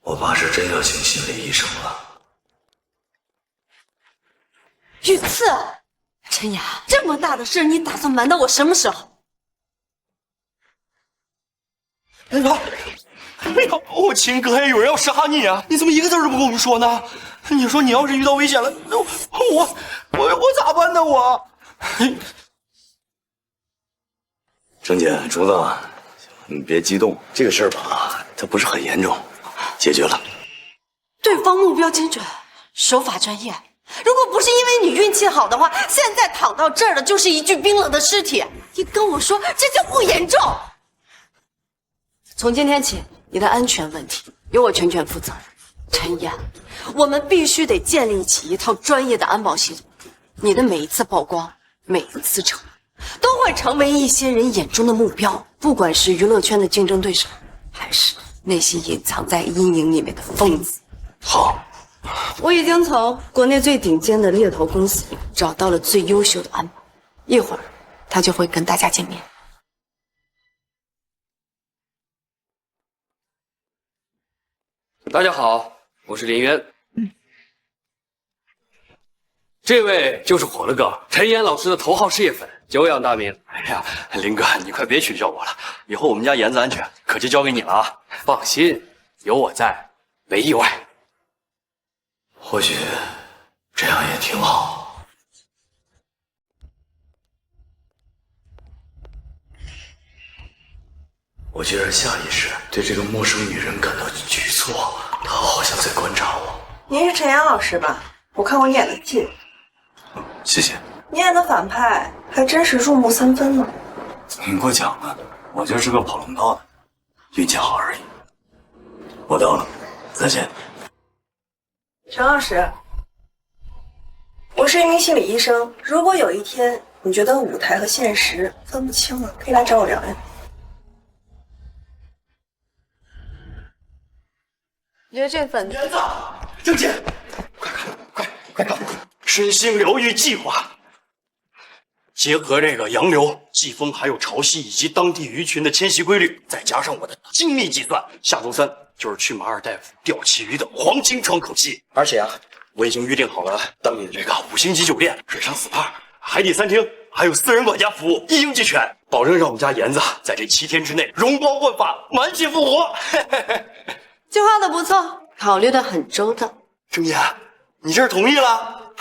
我怕是真要请心理医生了。雨次，陈雅，这么大的事，你打算瞒到我什么时候？哎呀，我亲哥也有人要杀你啊！你怎么一个字都不跟我们说呢？你说你要是遇到危险了，我咋办呢？我。郑姐，竹子，你别激动，这个事儿吧，它不是很严重，解决了。对方目标精准，手法专业。如果不是因为你运气好的话，现在躺到这儿的就是一具冰冷的尸体。你跟我说这就不严重？从今天起，你的安全问题由我全权负责。陈岩，我们必须得建立起一套专业的安保系统。你的每一次曝光，每一次成都会成为一些人眼中的目标，不管是娱乐圈的竞争对手，还是那些隐藏在阴影里面的疯子。好，我已经从国内最顶尖的猎头公司找到了最优秀的安保，一会儿他就会跟大家见面。大家好，我是林渊。这位就是火了个陈岩老师的头号事业粉，久仰大名。哎呀，林哥，你快别取笑我了，以后我们家严子安全可就交给你了啊！放心，有我在，没意外。或许这样也挺好。我居然下意识对这个陌生女人感到局促，她好像在观察我。您是陈阳老师吧？我看过你演的剧，谢谢。你演的反派还真是入木三分呢。您过奖了，我就是个跑龙套的，运气好而已。我到了，再见。陈老师，我是一名心理医生，如果有一天你觉得舞台和现实分不清了，可以来找我聊聊。你觉得这份园子，郑姐，快看，身心疗愈计划，结合这个洋流、季风，还有潮汐以及当地鱼群的迁徙规律，再加上我的精密计算，下周3就是去马尔代夫钓旗鱼的黄金窗口期。而且啊，我已经预定好了当地的这个5星级酒店、水上 SPA、海底餐厅，还有私人管家服务，一应俱全，保证让我们家严子在这7天之内容光焕发、满血复活。计划的不错，考虑的很周到。郑姐，你这是同意了？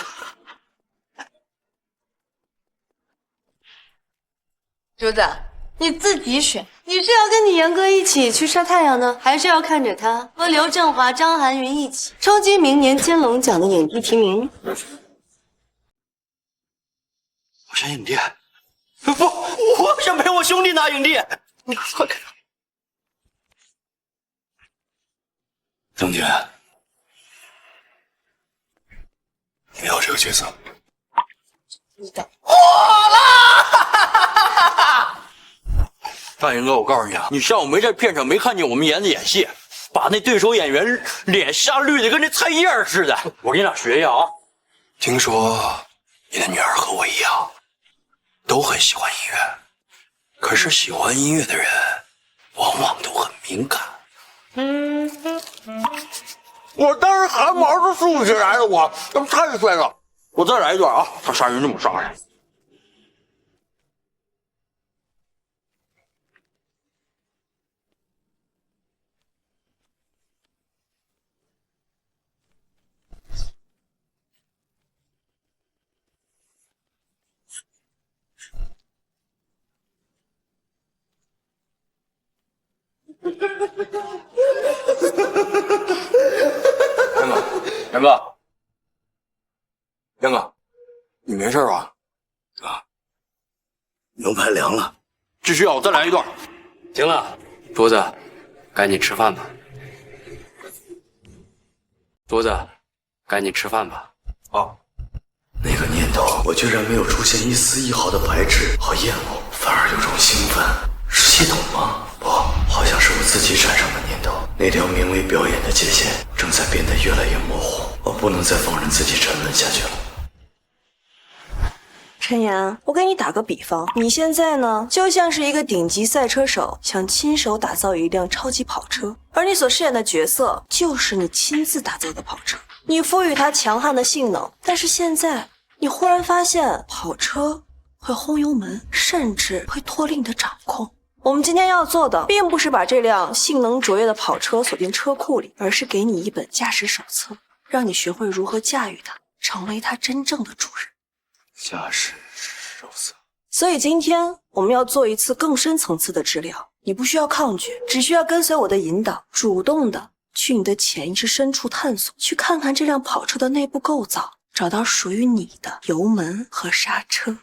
竹子，你自己选，你是要跟你严哥一起去晒太阳呢，还是要看着他和刘振华、张含韵一起冲击明年金龙奖的影帝提名？我选影帝，不，我想陪我兄弟拿影帝。你放开他！郑姐，你要这个角色？你的火了！大云哥，我告诉你啊，你上午没在片场没看见我们严子演戏，把那对手演员脸吓绿的跟那菜叶似的。我给你俩学学啊。听说你的女儿和我一样，都很喜欢音乐，可是喜欢音乐的人往往都很敏感。我当时汗毛都竖不起来了，我太帅了！我再来一段啊，他杀人这么杀的。杨哥，杨哥，你没事吧？牛排凉了，继续要再来一段。行了，桌子，赶紧吃饭吧。桌子，赶紧吃饭吧。好。那个念头，我居然没有出现一丝一毫的排斥和厌恶，反而有种兴奋。是系统吗？不，好像是我自己产生的念头。那条名为表演的界限正在变得越来越模糊，我不能再放任自己沉沦下去了。陈岩，我给你打个比方，你现在呢，就像是一个顶级赛车手，想亲手打造一辆超级跑车，而你所饰演的角色就是你亲自打造的跑车，你赋予它强悍的性能，但是现在你忽然发现跑车会轰油门，甚至会脱离你的掌控。我们今天要做的，并不是把这辆性能卓越的跑车锁进车库里，而是给你一本驾驶手册，让你学会如何驾驭它，成为它真正的主人。驾驶手册。所以今天我们要做一次更深层次的治疗，你不需要抗拒，只需要跟随我的引导，主动的去你的潜意识深处探索，去看看这辆跑车的内部构造，找到属于你的油门和刹车。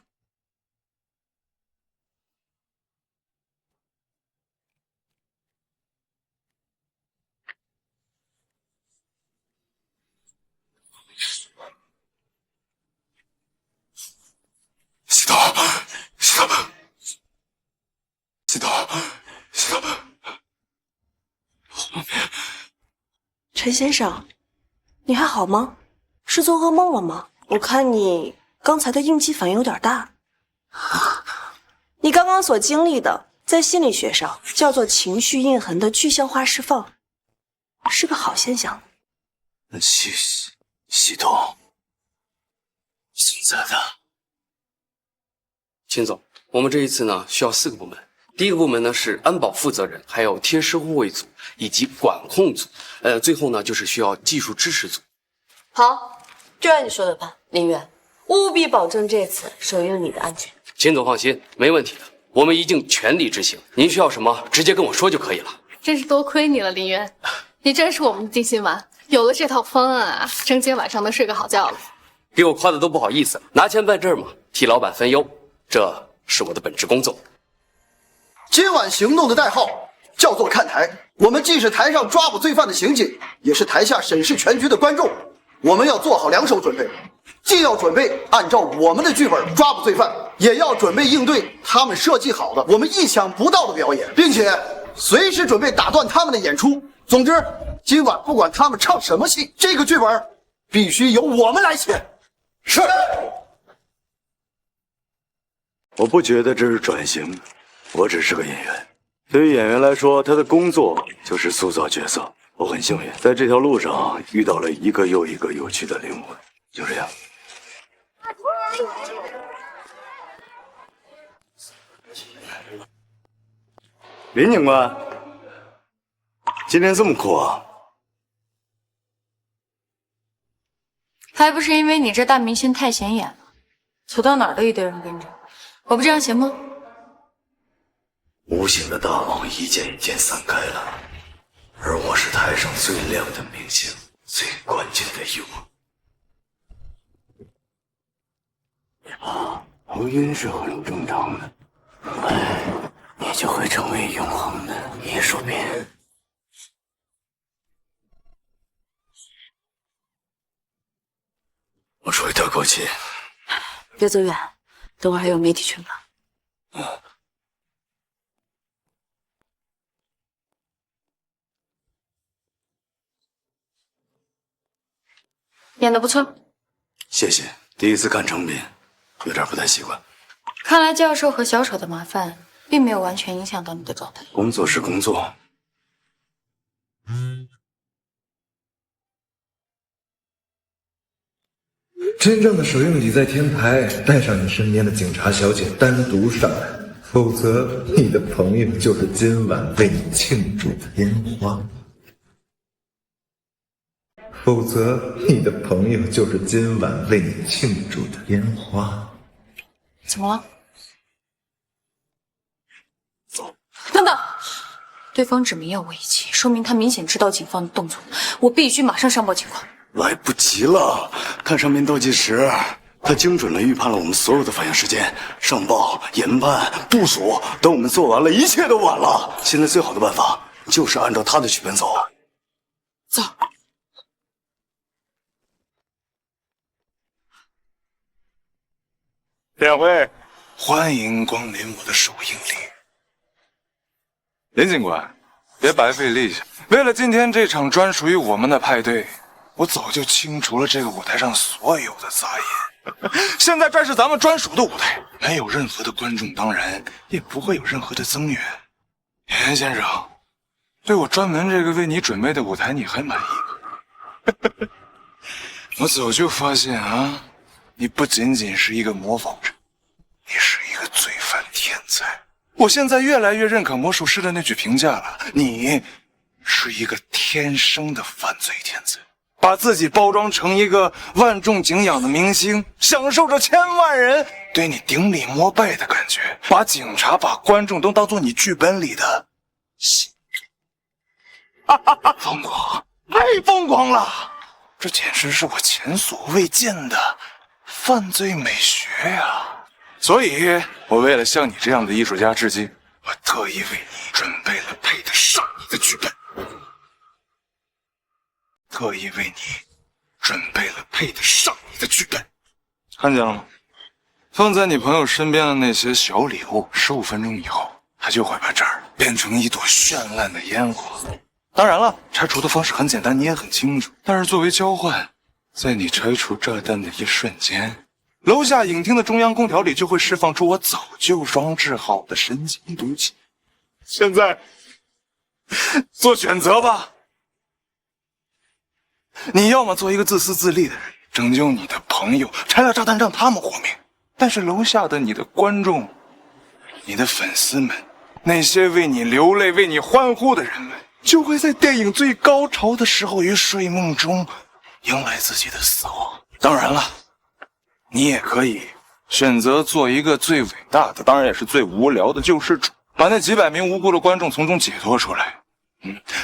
系统，系统，系统，系统。陈先生，你还好吗？是做噩梦了吗？我看你刚才的应激反应有点大。你刚刚所经历的，在心理学上叫做情绪印痕的具象化释放，是个好现象。系统存在的。秦总，我们这一次呢需要4个部门。第一个部门呢是安保负责人，还有贴身护卫组以及管控组。最后呢就是需要技术支持组。好，就按你说的办，林远，务必保证这次守佑你的安全。秦总放心，没问题的，我们一定全力执行。您需要什么，直接跟我说就可以了。真是多亏你了，林渊，你真是我们的定心丸。有了这套方案啊，正今晚上能睡个好觉了。给我夸的都不好意思，拿钱办事嘛，替老板分忧，这是我的本职工作。今晚行动的代号叫做看台，我们既是台上抓捕罪犯的刑警，也是台下审视全局的观众。我们要做好2手准备，既要准备按照我们的剧本抓捕罪犯，也要准备应对他们设计好的我们意想不到的表演，并且随时准备打断他们的演出。总之，今晚不管他们唱什么戏，这个剧本必须由我们来写。是。我不觉得这是转型，我只是个演员。对于演员来说，他的工作就是塑造角色。我很幸运，在这条路上遇到了一个又一个有趣的灵魂。就这样。林警官，今天这么酷啊？还不是因为你这大明星太显眼了，走到哪儿都一堆人跟着。我不这样行吗？无形的大网一件一件散开了，而我是台上最亮的明星，最关键的一舞。头晕是很正常的，你就会成为永恒的艺术品。我出一条口气。别走远，等会儿还有媒体群发。演得不错，谢谢。第一次看成品，有点不太习惯。看来教授和小丑的麻烦并没有完全影响到你的状态。工作是工作。真正的首映礼在天台，带上你身边的警察小姐单独上来，否则你的朋友就是今晚为你庆祝的烟花。否则你的朋友就是今晚为你庆祝的烟花。怎么了？等等，对方指明要我一起，说明他明显知道警方的动作，我必须马上上报情况。来不及了，看上面倒计时，他精准地预判了我们所有的反应时间，上报、研判、部署，等我们做完了，一切都晚了。现在最好的办法就是按照他的剧本走。走。两位，欢迎光临我的首映礼。林警官，别白费力气。为了今天这场专属于我们的派对，我早就清除了这个舞台上所有的杂音。现在这是咱们专属的舞台，没有任何的观众，当然也不会有任何的增援。严先生，对我专门这个为你准备的舞台你还满意？我早就发现啊，你不仅仅是一个模仿者，你是一个罪犯天才。我现在越来越认可魔术师的那句评价了，你是一个天生的犯罪天才，把自己包装成一个万众敬仰的明星，享受着千万人对你顶礼膜拜的感觉，把警察、把观众都当做你剧本里的戏。疯狂，太疯狂了！这简直是我前所未见的犯罪美学呀！所以，我为了向你这样的艺术家致敬，我特意为你准备了配得上你的剧本。特意为你准备了配得上你的剧本，看见了吗？放在你朋友身边的那些小礼物，15分钟以后，他就会把这儿变成一朵绚烂的烟火。当然了，拆除的方式很简单，你也很清楚。但是作为交换，在你拆除炸弹的一瞬间，楼下影厅的中央空调里就会释放出我早就装置好的神经毒气。现在，做选择吧。你要么做一个自私自利的人，拯救你的朋友，拆了炸弹让他们活命。但是楼下的你的观众，你的粉丝们，那些为你流泪、为你欢呼的人们，就会在电影最高潮的时候于睡梦中迎来自己的死亡。当然了，你也可以选择做一个最伟大的，当然也是最无聊的救世主，把那几百名无辜的观众从中解脱出来。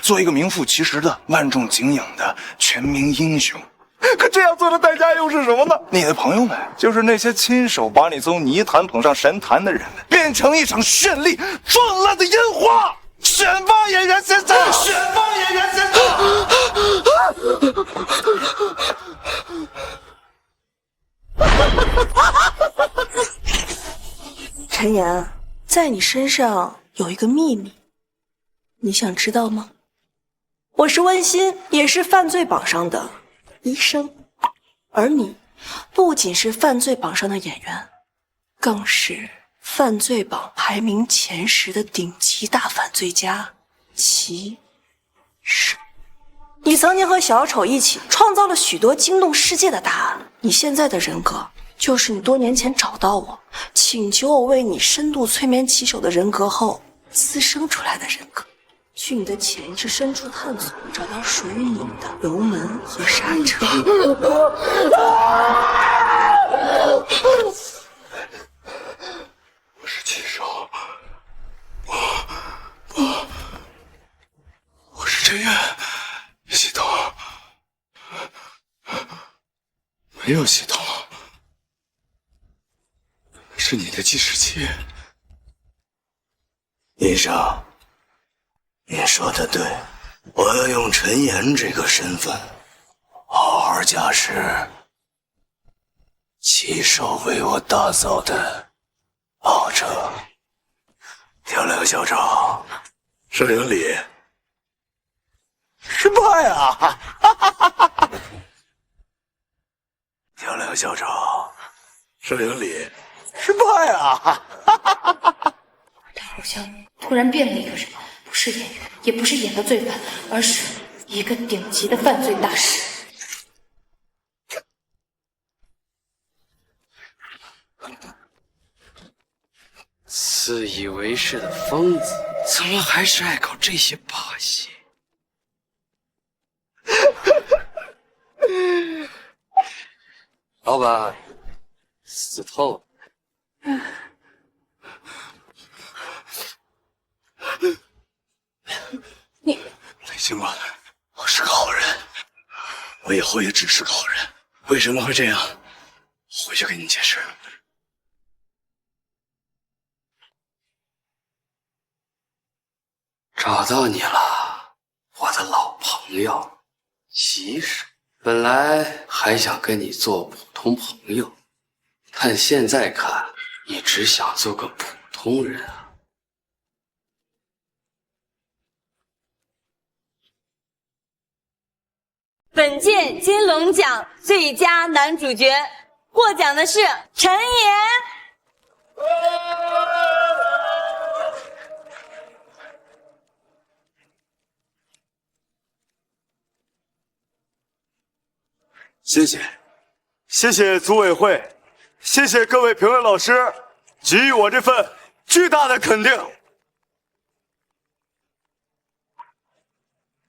做一个名副其实的万众敬仰的全民英雄。可这样做的代价又是什么呢？你的朋友们，就是那些亲手把你从泥潭捧上神坛的人们，变成一场绚丽壮烂的烟花。选吧，演员先生！选吧，演员先生。陈岩，在你身上有一个秘密，你想知道吗？我是温馨，也是犯罪榜上的医生，而你不仅是犯罪榜上的演员，更是犯罪榜排名前10的顶级大犯罪家齐胜。你曾经和小丑一起创造了许多惊动世界的大案，你现在的人格就是你多年前找到我，请求我为你深度催眠骑手的人格后滋生出来的人格。去你的潜意识深处探索，找到属于你的油门和刹车。我是骑手，我是陈远，系统没有系统，是你的计时器。医生，你说的对，我要用陈岩这个身份，好好驾驶骑手为我打造的跑车。调两个小丑，摄影里失败啊！调两个小丑，摄影里失败啊！他好像突然变了一个人。不是演员，也不是演的罪犯，而是一个顶级的犯罪大师。自以为是的疯子，怎么还是爱搞这些把戏？老板，死透了。尽管我是个好人，我以后也只是个好人。为什么会这样？回去给你解释。找到你了，我的老朋友。其实本来还想跟你做普通朋友，但现在看，你只想做个普通人啊。本届金龙奖最佳男主角获奖的是陈岩。谢谢，谢谢组委会，谢谢各位评委老师给予我这份巨大的肯定。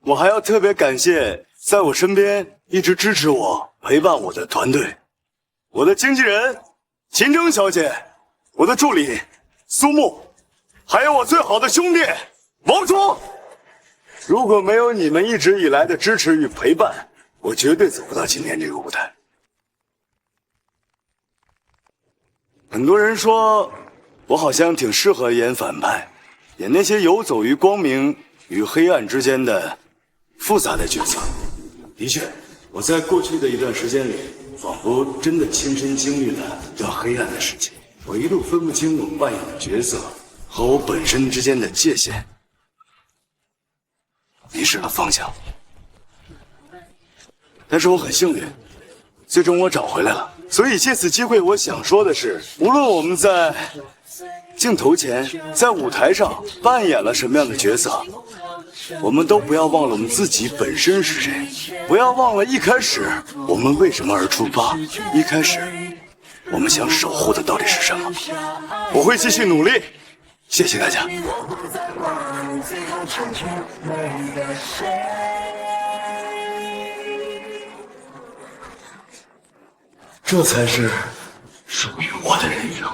我还要特别感谢在我身边一直支持我、陪伴我的团队，我的经纪人秦征小姐，我的助理苏木，还有我最好的兄弟王聪。如果没有你们一直以来的支持与陪伴，我绝对走不到今天这个舞台。很多人说我好像挺适合演反派，演那些游走于光明与黑暗之间的复杂的角色。的确，我在过去的一段时间里，仿佛真的亲身经历了一段黑暗的事情。我一度分不清我扮演的角色和我本身之间的界限，迷失了方向。但是我很幸运，最终我找回来了。所以借此机会，我想说的是，无论我们在镜头前、在舞台上扮演了什么样的角色，我们都不要忘了我们自己本身是谁，不要忘了一开始我们为什么而出发，一开始我们想守护的到底是什么。我会继续努力，谢谢大家。这才是属于我的人生。